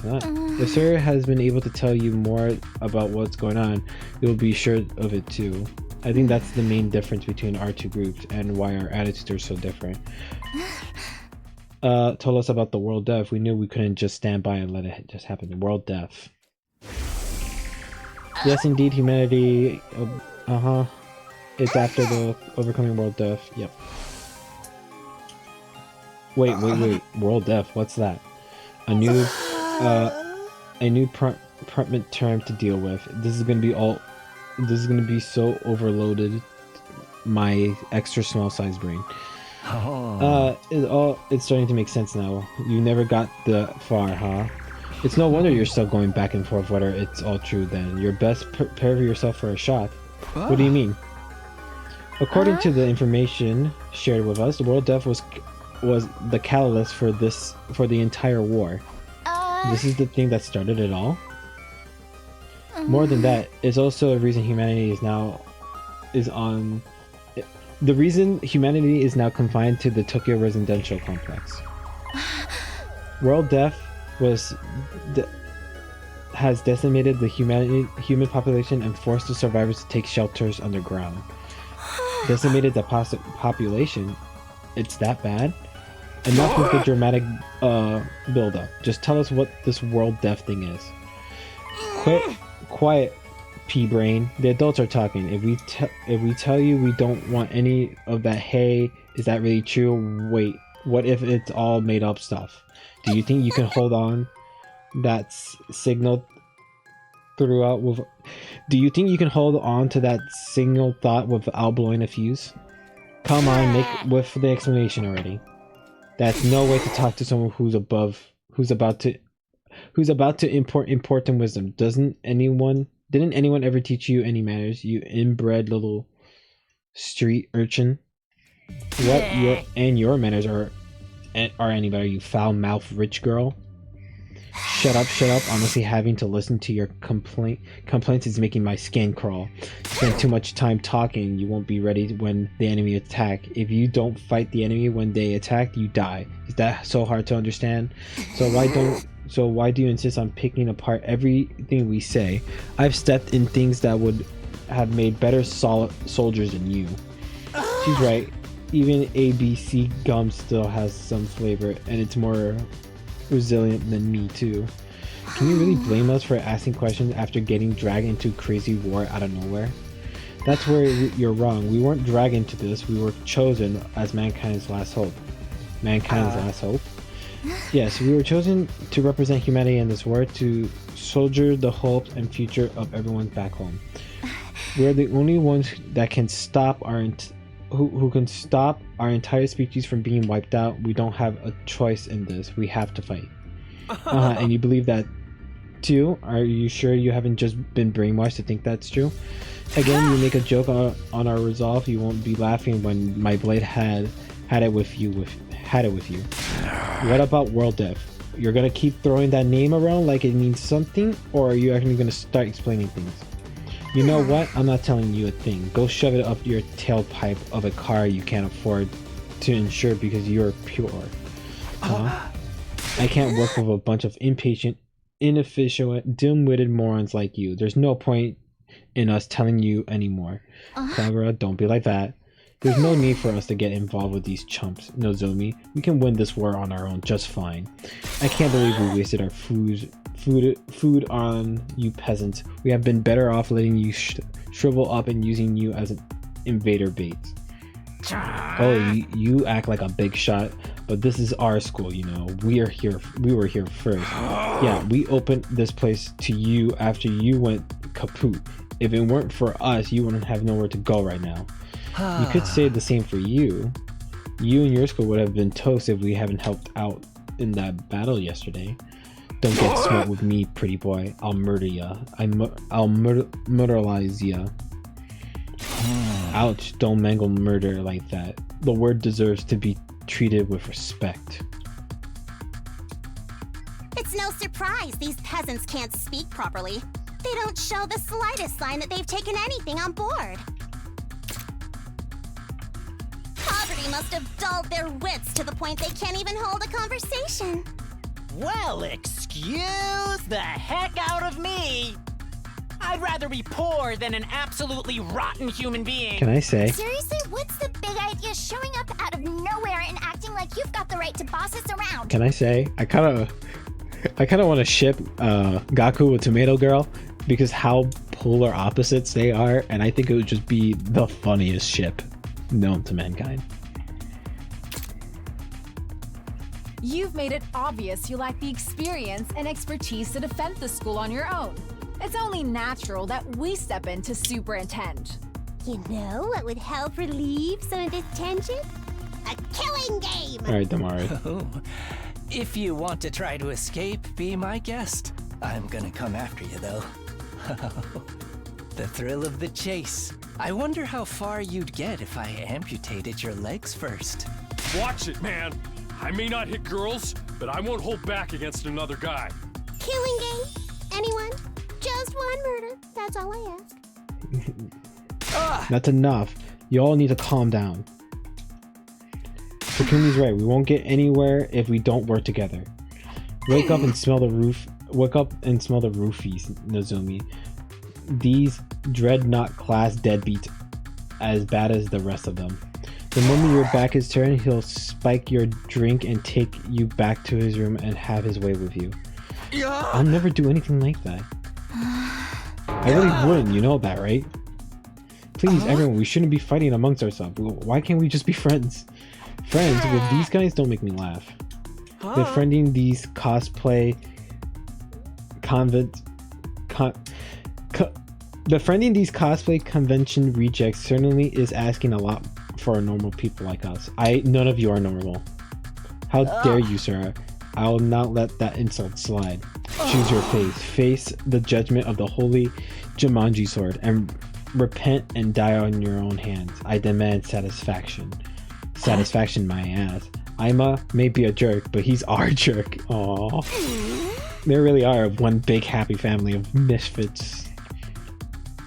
Speaker 9: not. If Sir has been able to tell you more about what's going on, you'll be sure of it too. I think that's the main difference between our two groups and why our attitudes are so different. Told us about the world death. We knew we couldn't just stand by and let it just happen. The world death. Yes, indeed, humanity. It's after the overcoming world death. Yep. Wait. World death. What's that? A new permanent term to deal with. This is gonna be so overloaded. My extra small size brain. It's starting to make sense now. You never got that far, huh? It's no wonder you're still going back and forth whether it's all true then. You're best prepare yourself for a shock. What do you mean? According to the information shared with us, the world death was the catalyst for the entire war. This is the thing that started it all? More than that, it's also a reason humanity is now confined to the Tokyo Residential Complex. World death has decimated the human population and forced the survivors to take shelters underground. Decimated the population? It's that bad? Enough with the dramatic build-up. Just tell us what this world death thing is. Quiet, P-brain. The adults are talking. If we tell you we don't want any of that, hey, is that really true? Wait, what if it's all made up stuff? Do you think you can hold on that signal throughout with? Do you think you can hold on to that single thought without blowing a fuse? Come on, make with the explanation already. That's no way to talk to someone who's about to import important wisdom. Didn't anyone ever teach you any manners, you inbred little street urchin? Your manners are any better, you foul-mouthed rich girl? Shut up. Honestly, having to listen to your complaints is making my skin crawl. Spend too much time talking, you won't be ready when the enemy attack. If you don't fight the enemy when they attack, you die. Is that so hard to understand? So why do you insist on picking apart everything we say? I've stepped in things that would have made better soldiers than you. She's right. Even ABC gum still has some flavor, and it's more resilient than me too. Can you really blame us for asking questions after getting dragged into crazy war out of nowhere? That's where you're wrong. We weren't dragged into this. We were chosen as mankind's last hope. Mankind's last hope? Yes, we were chosen to represent humanity in this war, to soldier the hopes and future of everyone back home. We're the only ones that can stop who can stop our entire species from being wiped out. We don't have a choice in this. We have to fight. And you believe that too? Are you sure you haven't just been brainwashed to think that's true? Again, you make a joke on our resolve. You won't be laughing when my blade had it with you. What about World Death? You're gonna keep throwing that name around like it means something, or are you actually gonna start explaining things? You know what? I'm not telling you a thing. Go shove it up your tailpipe of a car you can't afford to insure because you're pure. I can't work with a bunch of impatient, inefficient, dim-witted morons like you. There's no point in us telling you anymore. Kagura, don't be like that. There's no need for us to get involved with these chumps, Nozomi. We can win this war on our own just fine. I can't believe we wasted our food on you peasants. We have been better off letting you shrivel up and using you as an invader bait. Oh, you act like a big shot, but this is our school, you know. We were here first. Yeah, we opened this place to you after you went kaput. If it weren't for us, you wouldn't have nowhere to go right now. You could say the same for you. You and your school would have been toast if we haven't helped out in that battle yesterday. Don't get smart with me, pretty boy. I'll murder ya. I'll murderize ya. Ouch, don't mangle murder like that. The word deserves to be treated with respect.
Speaker 3: It's no surprise these peasants can't speak properly. They don't show the slightest sign that they've taken anything on board. Poverty must have dulled their wits to the point they can't even hold a conversation.
Speaker 2: Well, excuse the heck out of me. I'd rather be poor than an absolutely rotten human being.
Speaker 9: Can I say?
Speaker 3: Seriously, what's the big idea showing up out of nowhere and acting like you've got the right to boss us around?
Speaker 9: Can I say? I kind of want to ship Gaku with Tomato Girl because how polar opposites they are, and I think it would just be the funniest ship known to mankind.
Speaker 7: You've made it obvious you lack the experience and expertise to defend the school on your own. It's only natural that we step in to superintend.
Speaker 3: You know what would help relieve some of this tension? A killing game!
Speaker 9: Alright, Damari.
Speaker 4: Oh, if you want to try to escape, be my guest. I'm gonna come after you, though. The thrill of the chase. I wonder how far you'd get if I amputated your legs first.
Speaker 12: Watch it, man. I may not hit girls, but I won't hold back against another guy.
Speaker 3: Killing game? Anyone? Just one murder. That's all I ask.
Speaker 9: That's enough. You all need to calm down. Takumi's right. We won't get anywhere if we don't work together. Wake up and smell the roof. Wake up and smell the roofies, Nozomi. These dreadnought class deadbeats as bad as the rest of them. The moment your back is turned, he'll spike your drink and take you back to his room and have his way with you. I'll never do anything like that. I really wouldn't, you know that, right? Please, everyone, we shouldn't be fighting amongst ourselves. Why can't we just be friends? Friends with these guys don't make me laugh. Befriending these cosplay befriending these cosplay convention rejects certainly is asking a lot for normal people like us. None of you are normal. How dare you, sir? I will not let that insult slide. Choose your fate. Face the judgment of the holy Jumanji sword and repent and die on your own hands. I demand satisfaction. Satisfaction, my ass. Aima may be a jerk, but he's our jerk. Aww. They really are one big happy family of misfits.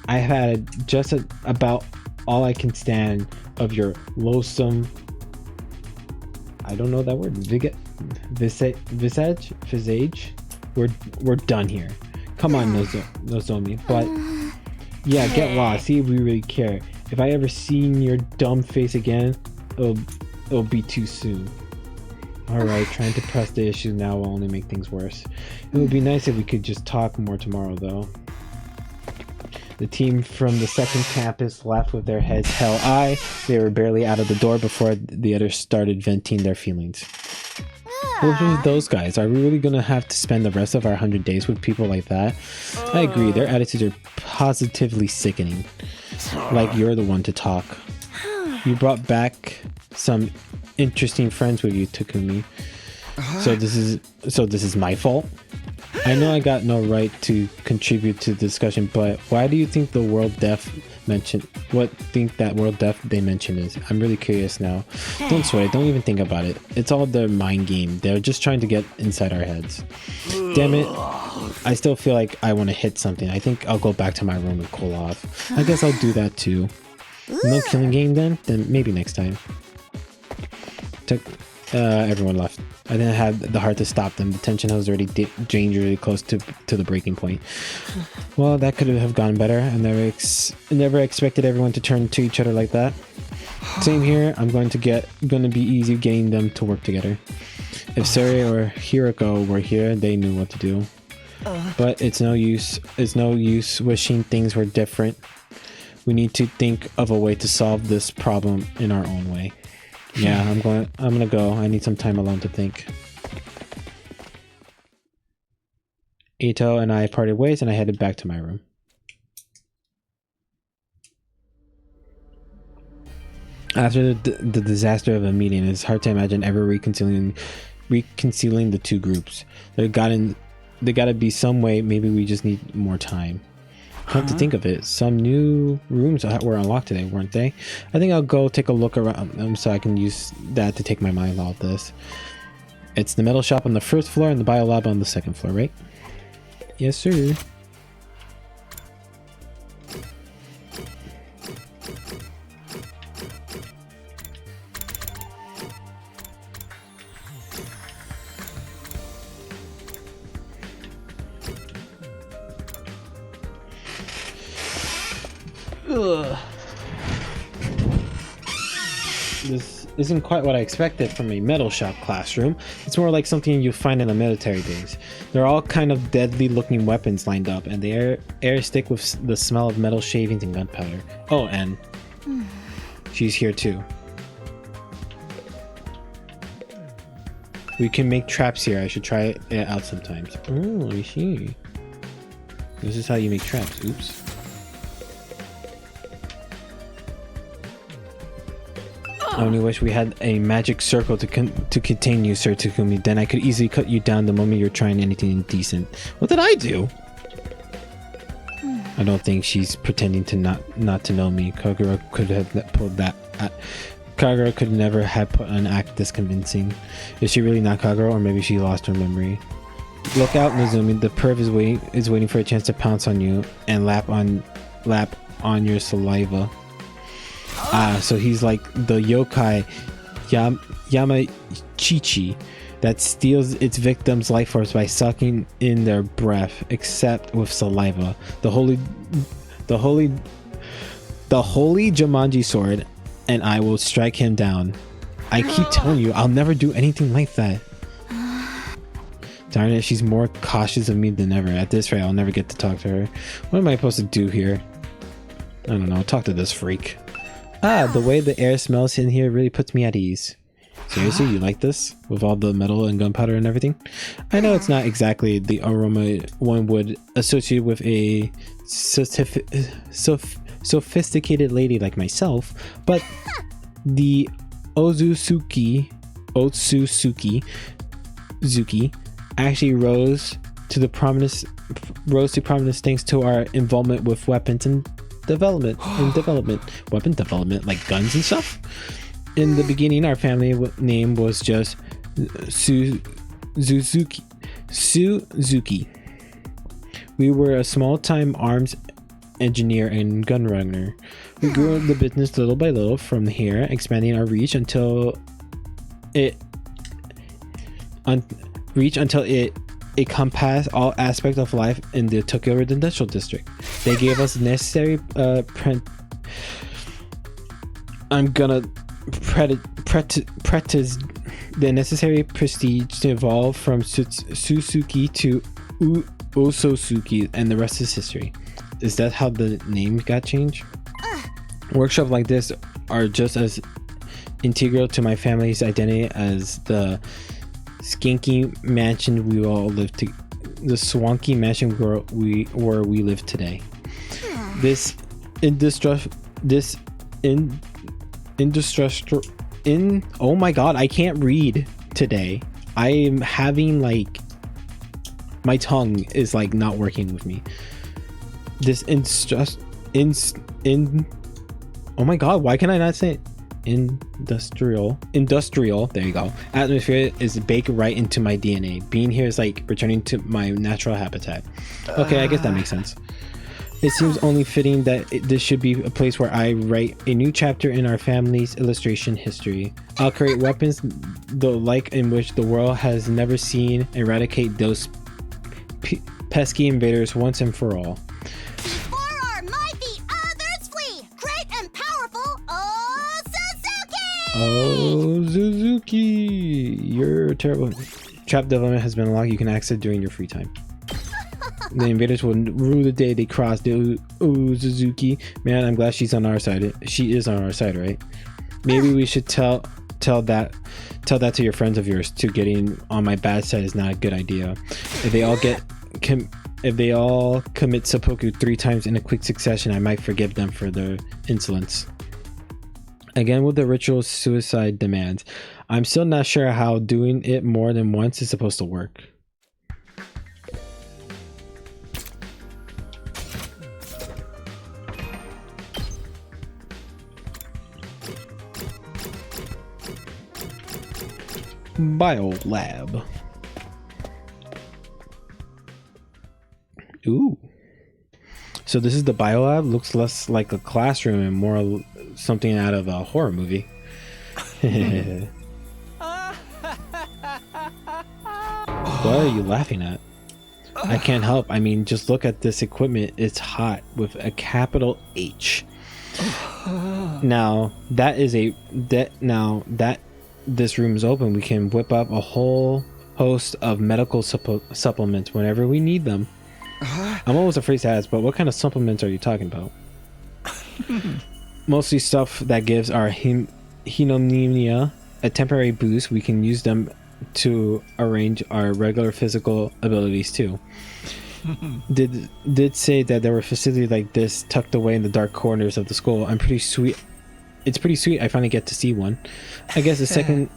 Speaker 9: I've had just about all I can stand of your loathsome, I don't know that word, visage. We're done here. Come on, Nozomi. But yeah, get lost. See if we really care. If I ever seen your dumb face again, it'll be too soon. Alright, trying to press the issue now will only make things worse. It would be nice if we could just talk more tomorrow, though. The team from the second campus left with their heads held high. They were barely out of the door before the others started venting their feelings. What's with those guys? Are we really gonna have to spend the rest of our 100 days with people like that? I agree, their attitudes are positively sickening. Like you're the one to talk. You brought back some interesting friends with you, Takumi. So this is my fault? I know I got no right to contribute to the discussion, but why do you think the World Deaf mentioned? What think that World Deaf they mentioned is? I'm really curious now. Don't sweat it. Don't even think about it. It's all their mind game. They're just trying to get inside our heads. Damn it. I still feel like I want to hit something. I think I'll go back to my room and cool off. I guess I'll do that too. No killing game then? Then maybe next time. Everyone left. I didn't have the heart to stop them. The tension was already dangerously close to the breaking point. Well, that could have gone better. I never expected everyone to turn to each other like that. Same here. I'm going to be easy getting them to work together. If Suri or Hiroko were here, they knew what to do. But it's no use. It's no use wishing things were different. We need to think of a way to solve this problem in our own way. Yeah, I'm gonna go. I need some time alone to think. Ito and I parted ways and I headed back to my room. After the disaster of a meeting, it's hard to imagine ever reconciling the two groups. There gotta be some way. Maybe we just need more time. Come to think of it, some new rooms were unlocked today, weren't they? I think I'll go take a look around them so I can use that to take my mind off this. It's the metal shop on the first floor and the bio lab on the second floor, right? Yes, sir. Ugh. This isn't quite what I expected from a metal shop classroom. It's more like something you find in a military base. There are all kind of deadly looking weapons lined up, and the air stick with the smell of metal shavings and gunpowder. Oh, and she's here too. We can make traps here. I should try it out sometimes. Oh, I see. This is how you make traps. Oops. I only wish we had a magic circle to contain you, Sir Takumi. Then I could easily cut you down the moment you're trying anything indecent. What did I do? I don't think she's pretending to not to know me. Kagura could have pulled that. Kagura could never have put an act this convincing. Is she really not Kagura, or maybe she lost her memory? Look out, Nozomi. The perv is waiting for a chance to pounce on you and lap on your saliva. So he's like the yokai Yamachichi that steals its victim's life force by sucking in their breath, except with saliva. The holy Jumanji sword, and I will strike him down. I keep telling you, I'll never do anything like that. Darn it, she's more cautious of me than ever. At this rate, I'll never get to talk to her. What am I supposed to do here? I don't know. Talk to this freak. Ah, the way the air smells in here really puts me at ease. Seriously, you like this? With all the metal and gunpowder and everything? I know it's not exactly the aroma one would associate with a sophisticated lady like myself, but the Otsutsuki actually rose to prominence thanks to our involvement with weapons and development weapon development, like guns and stuff. In the beginning, our family name was just Suzuki. We were a small-time arms engineer and gun runner. We grew the business little by little from here, expanding our reach until it encompassed all aspects of life in the Tokyo Industrial District. They gave us necessary the necessary prestige to evolve from Suzuki to Ososuki, and the rest is history. Is that how the name got changed? Workshops like this are just as integral to my family's identity as the swanky mansion we all live to, the swanky mansion where we live today. Oh my god, I can't read today. I am having like, my tongue is like not working with me. Oh my god, why can I not say it? Industrial, there you go. Atmosphere is baked right into my DNA. Being here is like returning to my natural habitat. Okay, I guess that makes sense. It seems only fitting that this should be a place where I write a new chapter in our family's illustration history. I'll create weapons the like in which the world has never seen, eradicate those pesky invaders once and for all.
Speaker 3: Before our mighty others flee, great and powerful
Speaker 9: Oh, Suzuki! You're terrible. Trap development has been unlocked. You can access it during your free time. The invaders will rue the day they cross the Suzuki. Man, I'm glad she's on our side. She is on our side, right? Maybe we should tell that to your friends of yours too. Getting on my bad side is not a good idea. If they all commit seppuku 3 times in a quick succession, I might forgive them for their insolence. Again with the ritual suicide demands. I'm still not sure how doing it more than once is supposed to work. Biolab. Ooh. So this is the biolab. Looks less like a classroom and more something out of a horror movie. What are you laughing at? I can't help. I mean, just look at this equipment. It's hot with a capital H. Now that this room is open, we can whip up a whole host of medical supplements whenever we need them. I'm almost afraid to ask, but what kind of supplements are you talking about? Mostly stuff that gives our Hinomnia a temporary boost. We can use them to arrange our regular physical abilities too. Did say that there were facilities like this tucked away in the dark corners of the school. It's pretty sweet I finally get to see one. I guess the second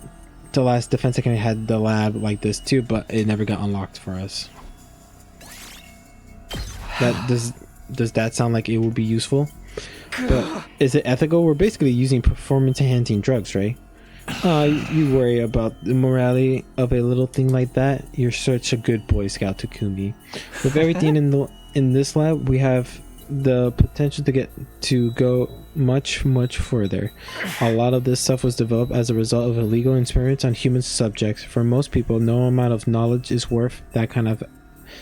Speaker 9: to last Defense Academy had the lab like this too, but it never got unlocked for us. Does that sound like it would be useful? But is it ethical? We're basically using performance enhancing drugs, right? You worry about the morality of a little thing like that? You're such a good Boy Scout, Takumi. With everything in this lab, we have the potential to go much further. A lot of this stuff was developed as a result of illegal experiments on human subjects. For most people, no amount of knowledge is worth that kind of...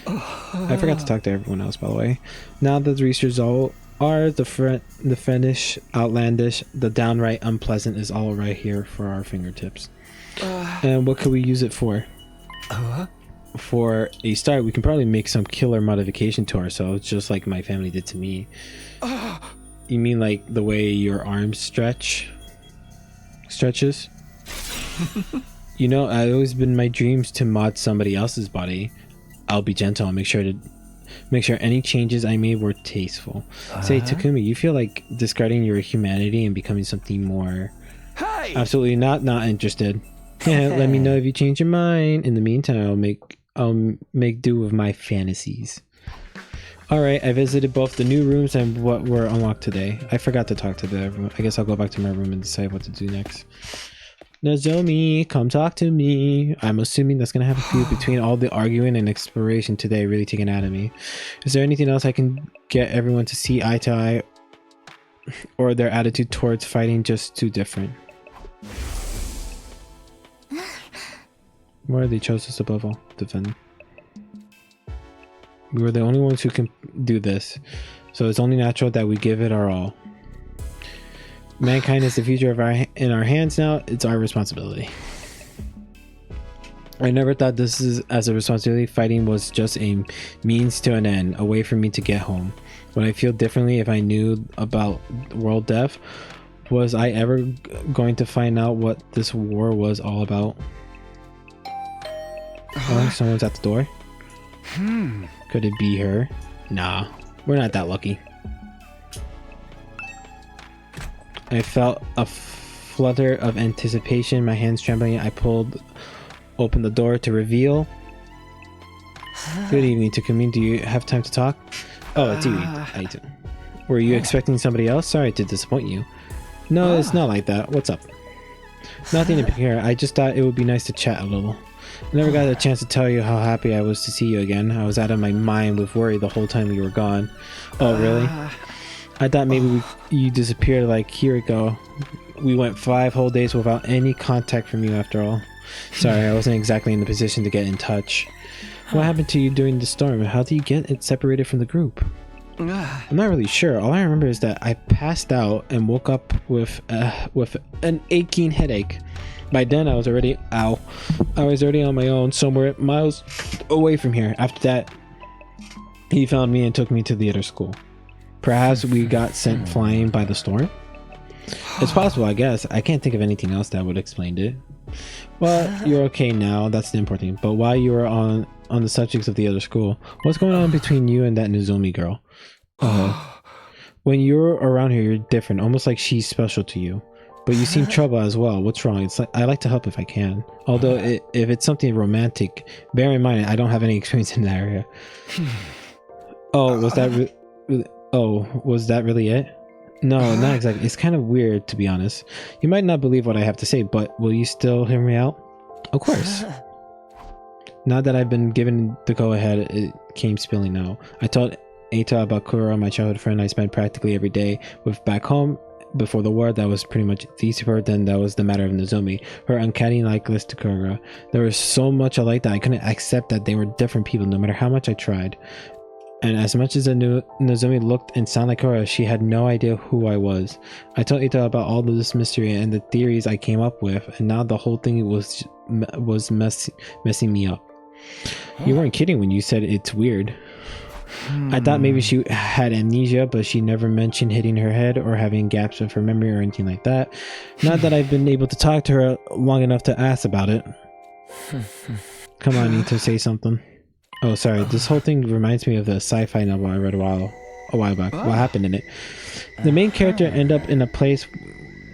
Speaker 9: I forgot to talk to everyone else, by the way. Now that the research all are the fiendish, outlandish, the downright unpleasant is all right here for our fingertips. And what could we use it for? for a start, we can probably make some killer modification to ourselves, just like my family did to me. You mean like the way your arms stretches? You know, I've always been my dreams to mod somebody else's body. I'll be gentle and make sure any changes I made were tasteful. Say, Takumi, you feel like discarding your humanity and becoming something more?
Speaker 8: Hey!
Speaker 9: Absolutely not interested. Let me know if you change your mind. In the meantime, I'll make do with my fantasies. Alright, I visited both the new rooms and what were unlocked today. I forgot to talk to everyone. I guess I'll go back to my room and decide what to do next. Nozomi, come talk to me. I'm assuming that's gonna have a feud between all the arguing and exploration today really taking out of me. Is there anything else I can get everyone to see eye to eye? Or their attitude towards fighting just too different? Why are they chose us above all? Defend. We were the only ones who can do this, so it's only natural that we give it our all. Mankind is the future in our hands now. It's our responsibility. I never thought this is as a responsibility. Fighting was just a means to an end, a way for me to get home. Would I feel differently if I knew about world death? Was I ever going to find out what this war was all about? Oh, someone's at the door. Could it be her? Nah, we're not that lucky. I felt a flutter of anticipation, my hands trembling. I pulled open the door to reveal. Good evening, Takumi. Do you have time to talk? Oh, it's you. I do. Were you expecting somebody else? Sorry to disappoint you. No, it's not like that. What's up? Nothing in particular. I just thought it would be nice to chat a little. I never got a chance to tell you how happy I was to see you again. I was out of my mind with worry the whole time you were gone. Oh, really? I thought maybe you disappeared like Kiriko. We went 5 whole days without any contact from you after all. Sorry, I wasn't exactly in the position to get in touch. What happened to you during the storm? How did you get it separated from the group? I'm not really sure. All I remember is that I passed out and woke up with an aching headache. By then I was already on my own somewhere miles away from here. After that, he found me and took me to the other school. Perhaps we got sent flying by the storm? It's possible, I guess. I can't think of anything else that would explain it. Well, you're okay now. That's the important thing. But while you were on the subjects of the other school, what's going on between you and that Nozomi girl? When you're around here, you're different. Almost like she's special to you. But you seem trouble as well. What's wrong? It's like I like to help if I can. Although if it's something romantic, bear in mind I don't have any experience in that area. Was that really it? No, not exactly. It's kind of weird, to be honest. You might not believe what I have to say, but will you still hear me out? Of course. Now that I've been given the go-ahead, it came spilling out. I told Eita about Kura, my childhood friend I spent practically every day with back home. Before the war, that was pretty much easy for her. Then that was the matter of Nozomi, her uncanny likeness to Kura. There was so much alike that I couldn't accept that they were different people, no matter how much I tried. And as much as Nozomi looked and sounded like Kura, she had no idea who I was. I told Ita about all of this mystery and the theories I came up with, and now the whole thing was messing me up. You weren't kidding when you said it's weird. I thought maybe she had amnesia, but she never mentioned hitting her head or having gaps of her memory or anything like that. Not that I've been able to talk to her long enough to ask about it. Come on, I need to say something. Oh, sorry. This whole thing reminds me of the sci-fi novel I read a while back. What happened in it? The main character ended up in a place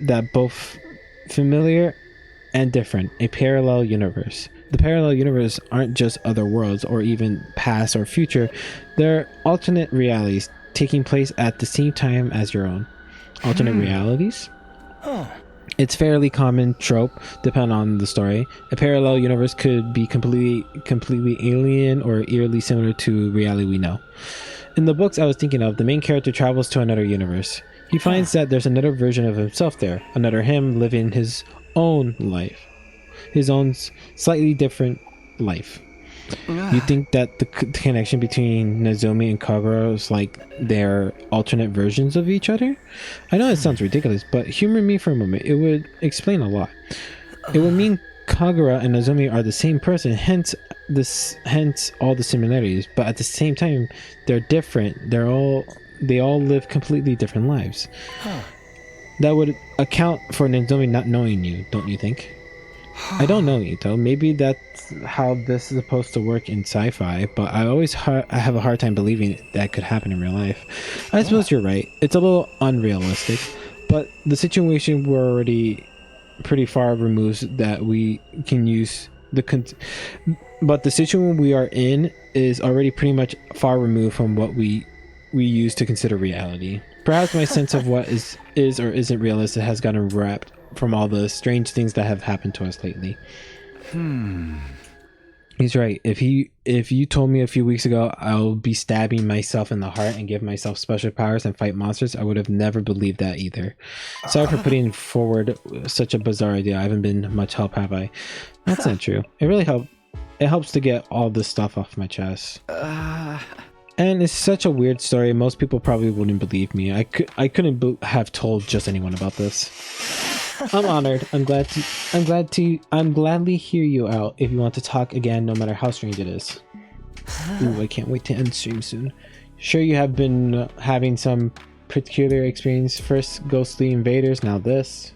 Speaker 9: that both familiar and different, a parallel universe. The parallel universe aren't just other worlds or even past or future. They're alternate realities taking place at the same time as your own. Alternate realities? It's fairly common trope, depending on the story. A parallel universe could be completely alien or eerily similar to reality we know. In the books I was thinking of, the main character travels to another universe. He finds that there's another version of himself there, another him living his own life. His own slightly different life. You think that the connection between Nozomi and Kagura is like they're alternate versions of each other? I know it sounds ridiculous, but humor me for a moment. It would explain a lot. It would mean Kagura and Nozomi are the same person, hence hence all the similarities. But at the same time, they're different. They all live completely different lives. That would account for Nozomi not knowing you, don't you think? I don't know, Ito. Maybe that's how this is supposed to work in sci-fi, but I have a hard time believing that could happen in real life. I suppose you're right. It's a little unrealistic, but the situation we're already pretty far removed that we can use but the situation we are in is already pretty much far removed from what we use to consider reality. Perhaps my sense of what is or isn't realistic has gotten wrapped from all the strange things that have happened to us lately. He's right. If you told me a few weeks ago I'll be stabbing myself in the heart and give myself special powers and fight monsters, I would have never believed that either. Sorry for putting forward such a bizarre idea. I haven't been much help, have I? That's not true. It really helps to get all this stuff off my chest. And it's such a weird story. Most people probably wouldn't believe me. I couldn't have told just anyone about this. I'm honored. I'm gladly hear you out if you want to talk again, no matter how strange it is. Ooh, I can't wait to end stream soon. Sure, you have been having some peculiar experience. First ghostly invaders, now this.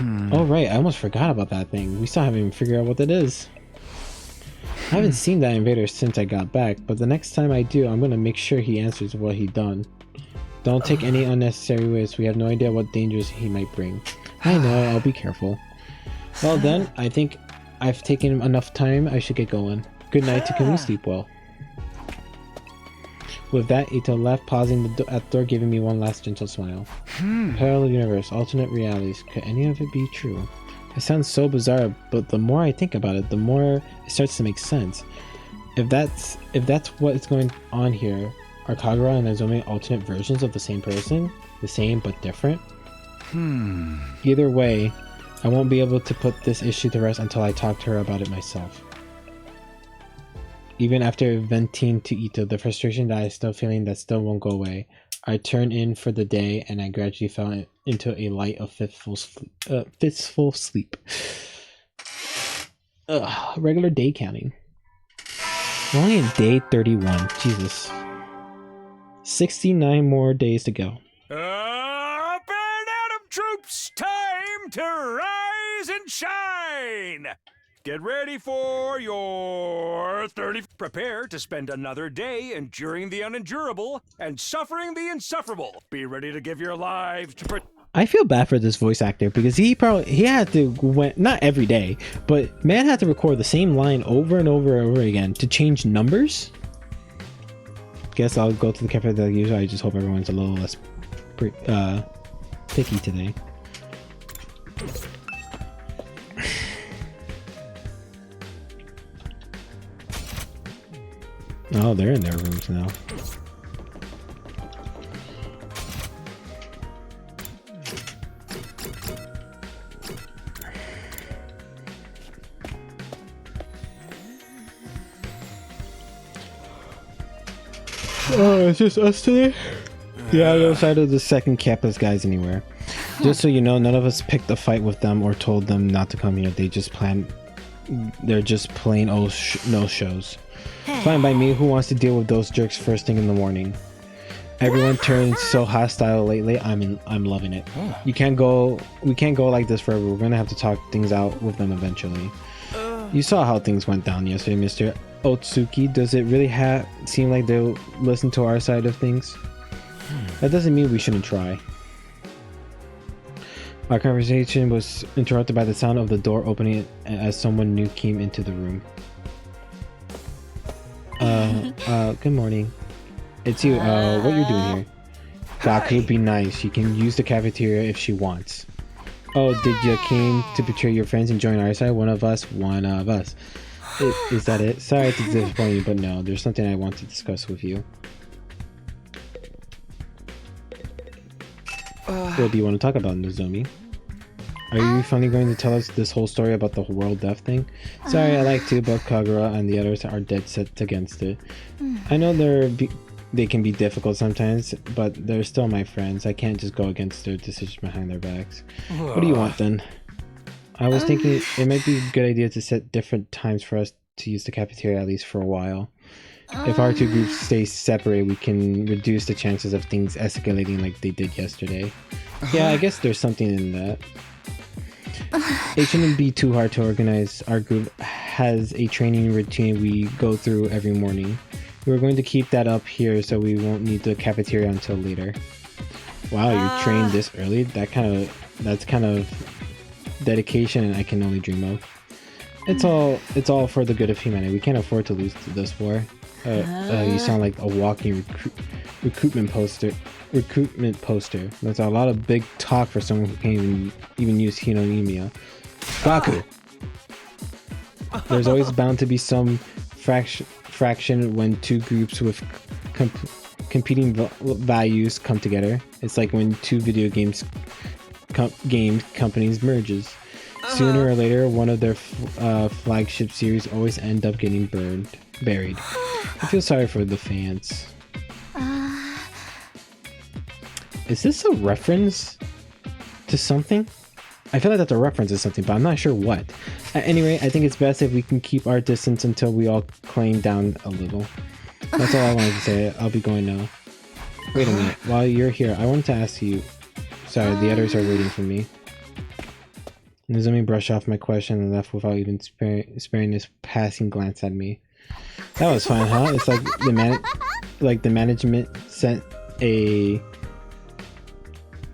Speaker 9: Oh right, I almost forgot about that thing. We still haven't even figured out what that is. I haven't seen that invader since I got back, but the next time I do, I'm gonna make sure he answers what he done. Don't take any unnecessary risks. We have no idea what dangers he might bring. I know, I'll be careful. Well then, I think I've taken enough time. I should get going. Good night, Takumi. Sleep well. With that, Ito left, pausing at the door, giving me one last gentle smile. Parallel universe, alternate realities. Could any of it be true? It sounds so bizarre, but the more I think about it, the more it starts to make sense. If that's what is going on here, are Kagura and Nozomi alternate versions of the same person? The same but different? Either way, I won't be able to put this issue to rest until I talk to her about it myself. Even after venting to Ito, the frustration that I still feeling that still won't go away, I turned in for the day and I gradually fell into a light of fitful sleep. Regular day counting. We're only in day 31. Jesus. 69 more days to go.
Speaker 12: Up and Atom troops, time to rise and shine! Get ready for your 30. Prepare to spend another day enduring the unendurable and suffering the insufferable. Be ready to give your lives to
Speaker 9: I feel bad for this voice actor because he had to not every day, but man had to record the same line over and over and over again to change numbers. Guess I'll go to the cafe that I usually. I just hope everyone's a little less picky today. Oh, they're in their rooms now. Oh, it's just us today? Yeah, I decided the second campus guys anywhere. Just so you know, none of us picked a fight with them or told them not to come here. They're just plain old no-shows. Fine by me. Who wants to deal with those jerks first thing in the morning? Everyone turns so hostile lately. I'm loving it. We can't go like this forever. We're gonna have to talk things out with them eventually. You saw how things went down yesterday, Mr. Otsuki. Does it really seem like they'll listen to our side of things? That doesn't mean we shouldn't try. Our conversation was interrupted by the sound of the door opening as someone new came into the room. Good morning. It's you. What you doing here? Gaku, be nice. She can use the cafeteria if she wants. Oh, did you came to betray your friends and join our side? One of us. Is that it? Sorry to disappoint you, but no, there's something I want to discuss with you. What do you want to talk about, Nozomi? Are you finally going to tell us this whole story about the world death thing? Sorry, I like to, but Kagura and the others are dead set against it. I know they can be difficult sometimes, but they're still my friends. I can't just go against their decisions behind their backs. What do you want then? I was thinking it might be a good idea to set different times for us to use the cafeteria at least for a while. If our two groups stay separate, we can reduce the chances of things escalating like they did yesterday. Yeah, I guess there's something in that. It shouldn't be too hard to organize. Our group has a training routine we go through every morning. We're going to keep that up here so we won't need the cafeteria until later. Wow, you trained this early? That's kind of dedication I can only dream of. It's all for the good of humanity. We can't afford to lose to this war. You sound like a walking recruitment poster. That's a lot of big talk for someone who can't even use Hinonomiya. Gaku! There's always bound to be some fraction when two groups with competing values come together. It's like when two video game companies merges. Sooner or later, one of their flagship series always end up getting buried. I feel sorry for the fans. Is this a reference to something? I feel like that's a reference to something, but I'm not sure what. Anyway, I think it's best if we can keep our distance until we all claim down a little. That's all I wanted to say. I'll be going now. Wait a minute. While you're here, I wanted to ask you... Sorry, the others are waiting for me. Nozomi brushed off my question and left without even sparing this passing glance at me. That was fun, huh? It's like the management sent a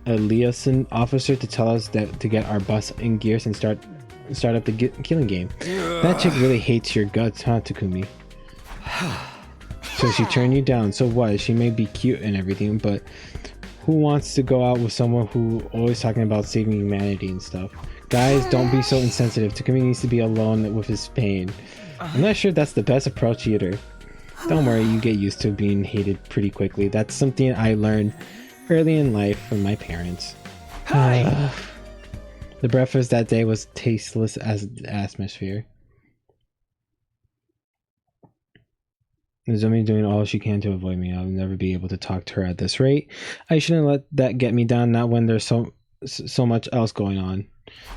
Speaker 9: liaison officer to tell us that to get our bus in gears and start up the killing game. That chick really hates your guts, huh, Takumi? So she turned you down. So what? She may be cute and everything, but who wants to go out with someone who always talking about saving humanity and stuff? Guys, don't be so insensitive. Takumi needs to be alone with his pain. I'm not sure that's the best approach either. Don't worry, you get used to being hated pretty quickly. That's something I learned early in life from my parents. The breakfast that day was tasteless as the atmosphere. Nozomi doing all she can to avoid me. I'll never be able to talk to her at this rate. I shouldn't let that get me down, not when there's so much else going on.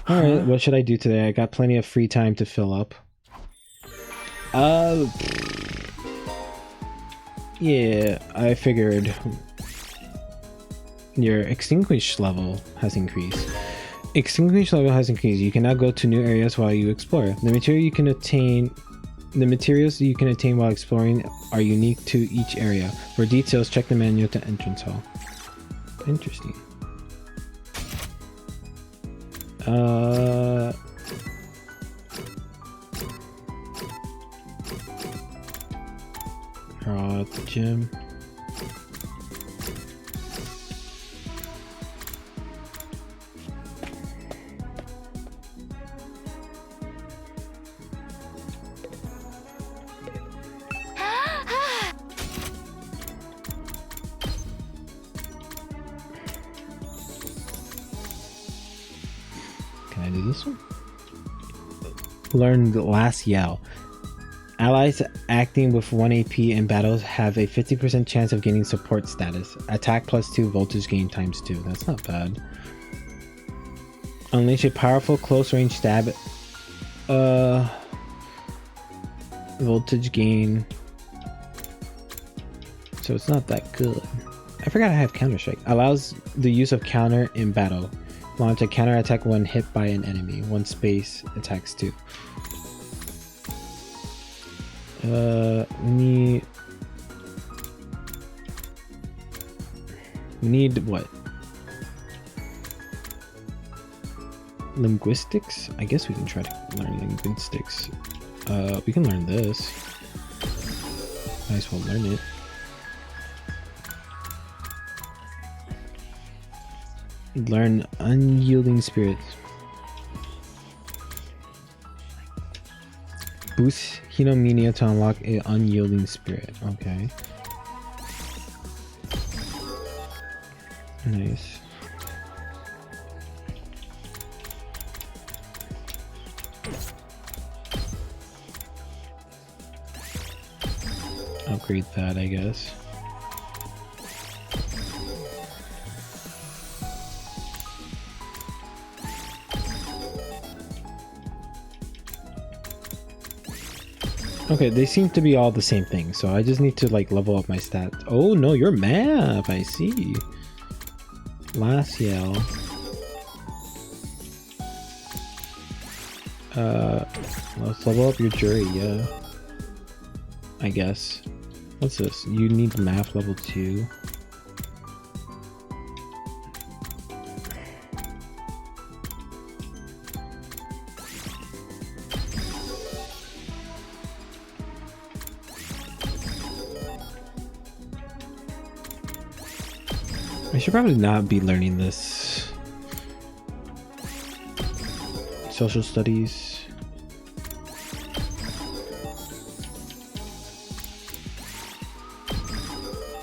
Speaker 9: Alright, what should I do today? I got plenty of free time to fill up. Yeah, I figured your extinguish level has increased. Extinguish level has increased. You can now go to new areas while you explore. The materials you can attain while exploring are unique to each area. For details, check the manual to entrance hall. Interesting. At the gym. Can I do this one? Learn the last yell. Allies acting with 1 AP in battles have a 50% chance of getting support status. Attack +2, voltage gain ×2. That's not bad. Unleash a powerful close range stab. Voltage gain. So it's not that good. I forgot I have counter strike. Allows the use of counter in battle. Launch a counter attack when hit by an enemy. 1 space attacks 2. We need what? Linguistics? I guess we can try to learn linguistics. We can learn this. Might as well learn it. Learn Unyielding Spirit. Boost Hinonomiya to unlock a Unyielding Spirit. Okay. Nice. Upgrade that, I guess. Okay, they seem to be all the same thing, so I just need to like level up my stats. Oh no, you're math, I see. Last yell. Let's level up your jury, yeah. I guess. What's this? You need math level 2. I should probably not be learning this. Social studies.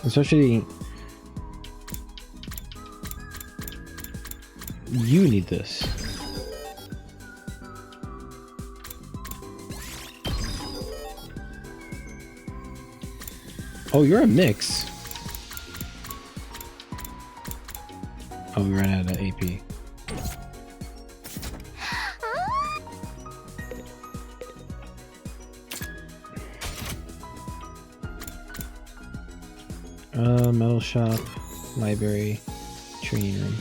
Speaker 9: Especially, you need this. Oh, you're a mix. Oh, we ran out of AP. Metal shop, library, training room.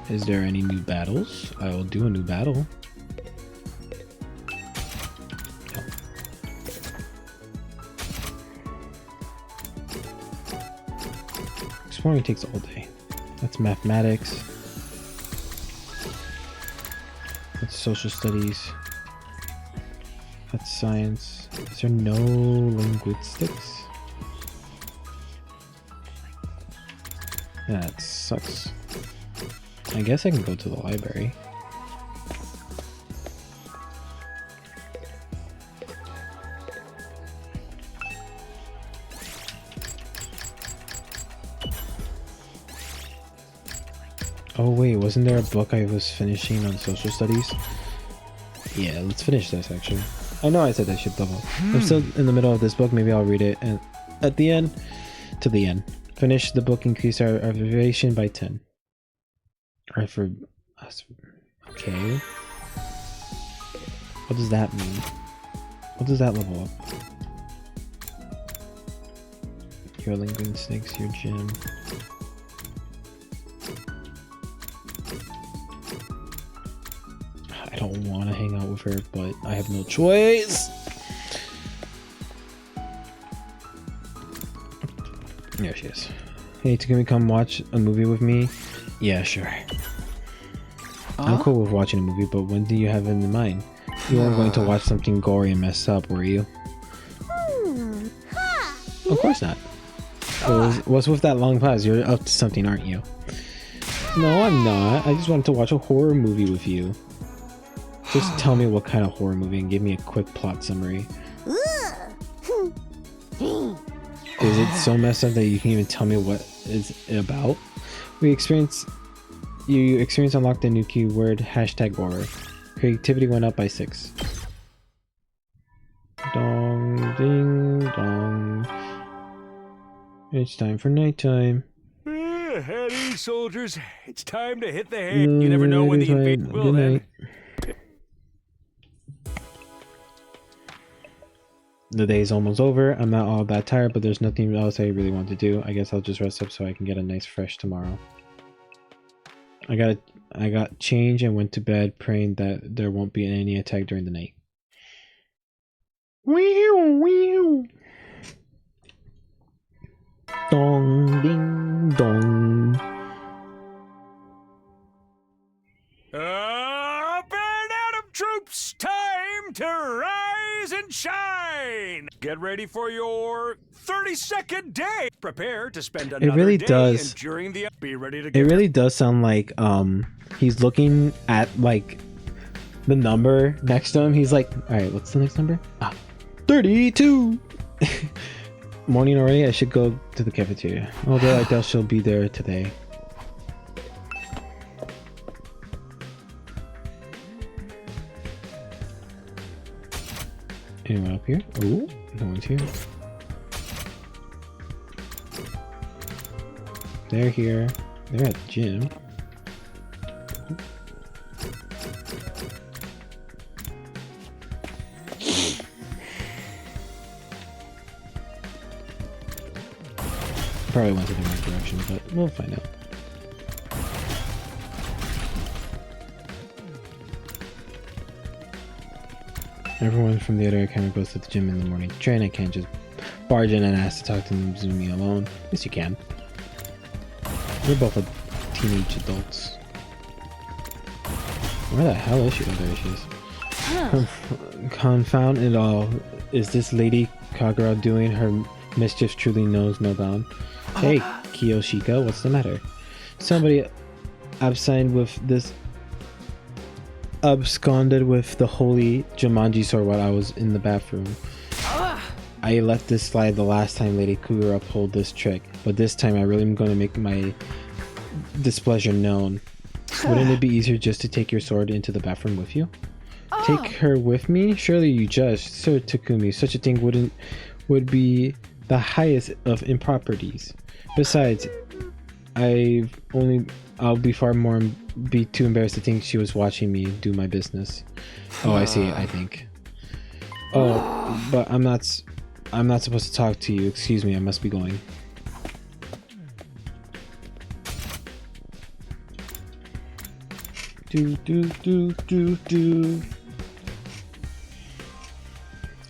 Speaker 9: Is there any new battles? I will do a new battle. No. Exploring takes all day. That's mathematics. That's social studies. That's science. Is there no linguistics? That sucks. I guess I can go to the library. Oh wait, wasn't there a book I was finishing on social studies? Yeah, let's finish this actually. I know I said I should level. I'm still in the middle of this book, maybe I'll read it and at the end, to the end. Finish the book, increase our observation by 10. Alright, for us. Okay. What does that mean? What does that level up? Your linguistics, your gym. I don't want to hang out with her, but I have no choice. There she is. Hey, can we come watch a movie with me? Yeah, sure. I'm cool with watching a movie, but when do you have it in mind? You weren't going to watch something gory and messed up, were you? Of course not. What's with that long pause? You're up to something, aren't you? No, I'm not. I just wanted to watch a horror movie with you. Just tell me what kind of horror movie and give me a quick plot summary. Is it so messed up that you can even tell me what it's about? You experience unlocked a new keyword, #horror. Creativity went up by 6. Dong ding dong. It's time for nighttime.
Speaker 12: At ease, soldiers. It's time to hit the hay. You never know when the invasion will end.
Speaker 9: The day is almost over. I'm not all that tired, but there's nothing else I really want to do. I guess I'll just rest up so I can get a nice fresh tomorrow. I got changed and went to bed praying that there won't be any attack during the night. Wee wee. Dong ding dong.
Speaker 12: Up and Adam troops, time to rise and shine. Get ready for your 32nd day. Prepare to spend another
Speaker 9: It really
Speaker 12: day
Speaker 9: does.
Speaker 12: enduring the. Be ready to.
Speaker 9: It really does sound like he's looking at like the number next to him. He's like, all right, what's the next number? 32. Morning already. I should go to the cafeteria. Although I doubt she'll be there today. Anyone up here? Oh, no one's here. They're here. They're at the gym. probably went in the right direction, but we'll find out. Everyone from the other academy goes to the gym in the morning to train. I can't just barge in and ask to talk to Mizumi alone. Yes, you can. We're both teenage adults. Where the hell is she? Oh, there she is. Confound it all. Is this Lady Kagura doing her mischief truly knows no bound? Hey, Kiyoshika, what's the matter? Somebody absconded with the holy Jumanji sword while I was in the bathroom. I let this slide the last time Lady Kagura pulled this trick, but this time I really am going to make my displeasure known. Wouldn't it be easier just to take your sword into the bathroom with you? Take her with me? Surely you judge, Sir Takumi. Such a thing would be the highest of improprieties. Besides, I'll be too embarrassed to think she was watching me do my business. Oh, I see. I think. Oh, but I'm not supposed to talk to you. Excuse me. I must be going.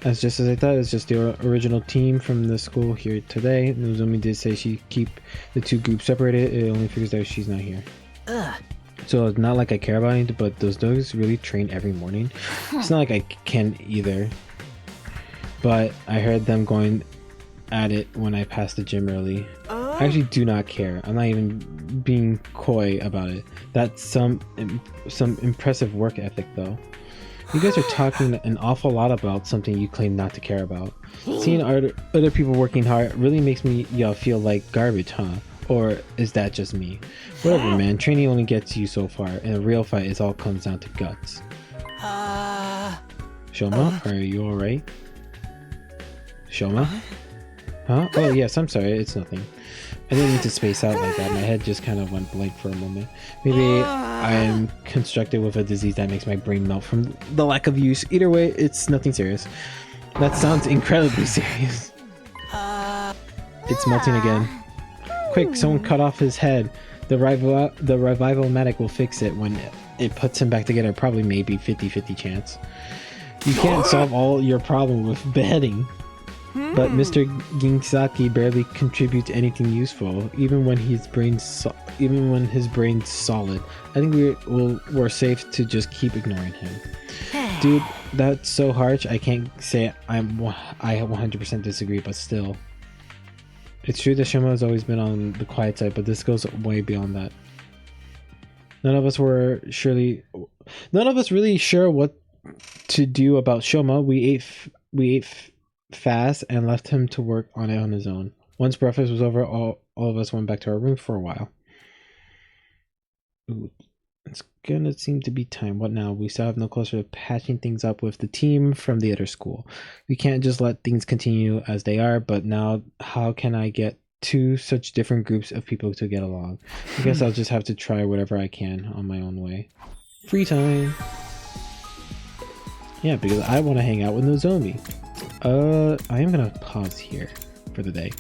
Speaker 9: As just as I thought, it's just the original team from the school here today. Nozomi did say she keep the two groups separated. It only figures that she's not here. So it's not like I care about it, but those dogs really train every morning. It's not like I can either. But I heard them going at it when I passed the gym early. I actually do not care. I'm not even being coy about it. That's some impressive work ethic though. You guys are talking an awful lot about something you claim not to care about. Seeing other people working hard really makes me feel like garbage, huh? Or is that just me? Whatever, man. Training only gets you so far, and a real fight is all comes down to guts. Shoma, are you alright? Shoma? Huh? Oh yes, I'm sorry. It's nothing. I didn't mean to space out like that. My head just kind of went blank for a moment. Maybe I'm constructed with a disease that makes my brain melt from the lack of use. Either way, it's nothing serious. That sounds incredibly serious. It's melting again. Quick, someone cut off his head. The Revival-matic will fix it when it puts him back together. Probably maybe 50-50 chance. You can't solve all your problem with beheading. But Mr. Ginzaki barely contributes anything useful, even when his brain's solid. I think we're safe to just keep ignoring him. Dude, that's so harsh. I can't say I 100% disagree, but still. It's true that Shoma has always been on the quiet side, but this goes way beyond that. None of us really sure what to do about Shoma. We ate fast and left him to work on it on his own. Once breakfast was over, all of us went back to our room for a while. Ooh, it's gonna seem to be time. What now? We still have no closer to patching things up with the team from the other school. We can't just let things continue as they are, but now how can I get two such different groups of people to get along? I guess I'll just have to try whatever I can on my own way. Free time! Yeah, because I want to hang out with Nozomi. I am gonna pause here for the day.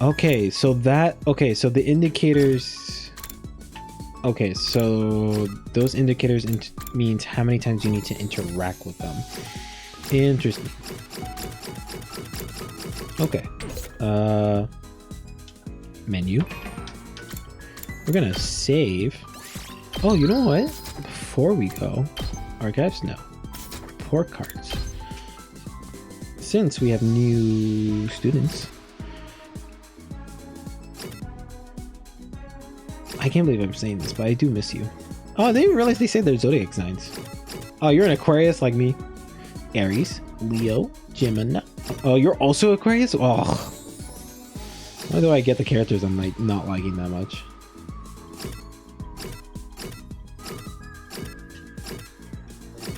Speaker 9: Okay, so the indicators. Okay, so those indicators means how many times you need to interact with them. Interesting. Okay. Menu. We're gonna save. Oh, you know what? Before we go, archives? No. Report cards. Since we have new students. I can't believe I'm saying this, but I do miss you. Oh, I didn't realize they say their zodiac signs. Oh, you're an Aquarius like me. Aries, Leo, Gemini. Oh, you're also Aquarius? Oh. Why do I get the characters I'm like not liking that much?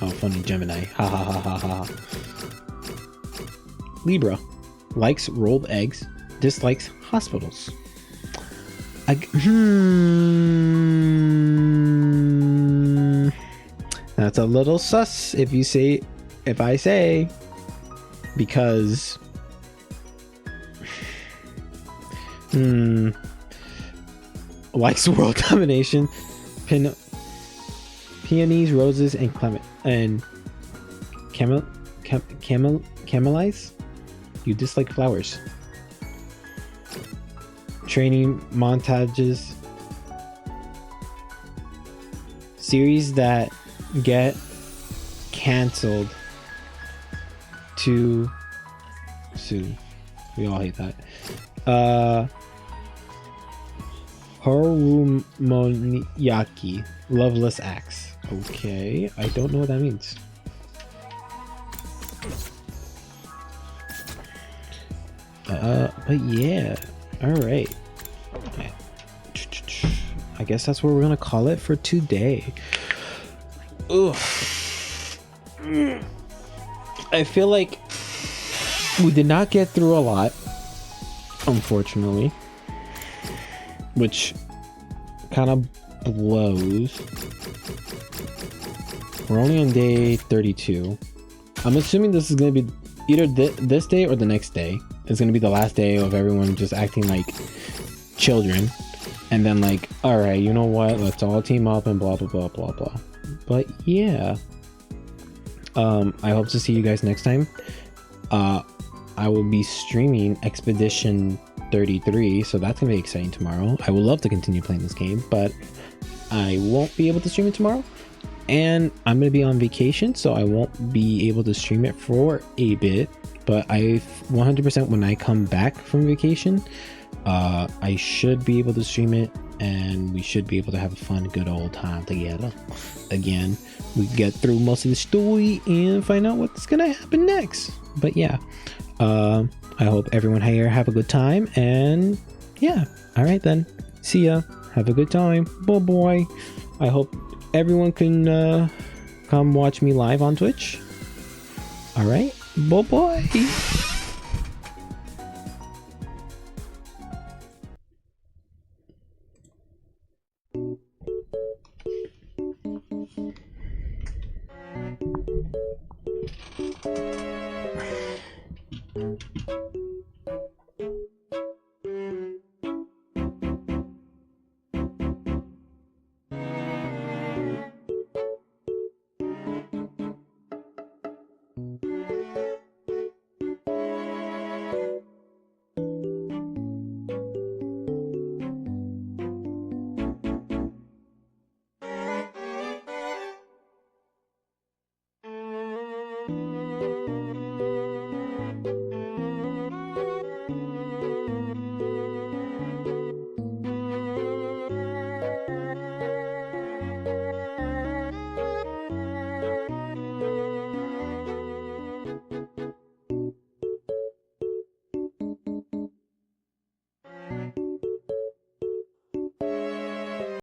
Speaker 9: Oh, funny Gemini. Ha ha ha ha ha. Libra. Likes rolled eggs. Dislikes hospitals. That's a little sus if I say, because Likes world domination. Peonies, roses, and camelize. You dislike flowers. Training montages. Series that get cancelled too soon. We all hate that. Horumoniaki. Loveless acts. Okay, I don't know what that means. But yeah, all right. I guess that's what we're gonna call it for today. Ugh. I feel like we did not get through a lot, unfortunately, which kind of blows. We're only on day 32. I'm assuming this is going to be either this day or the next day. It's going to be the last day of everyone just acting like children. And then like, all right, you know what? Let's all team up and blah, blah, blah, blah, blah. But yeah. I hope to see you guys next time. I will be streaming Expedition 33, so that's gonna be exciting tomorrow. I would love to continue playing this game, but I won't be able to stream it tomorrow. And I'm gonna be on vacation, so I won't be able to stream it for a bit. But 100% when I come back from vacation, I should be able to stream it, and we should be able to have a fun, good old time together. Again, we get through most of the story and find out what's gonna happen next. But yeah, I hope everyone here have a good time, and yeah, all right then, see ya, have a good time, bye bye. I hope everyone can come watch me live on Twitch. All right, bye bye.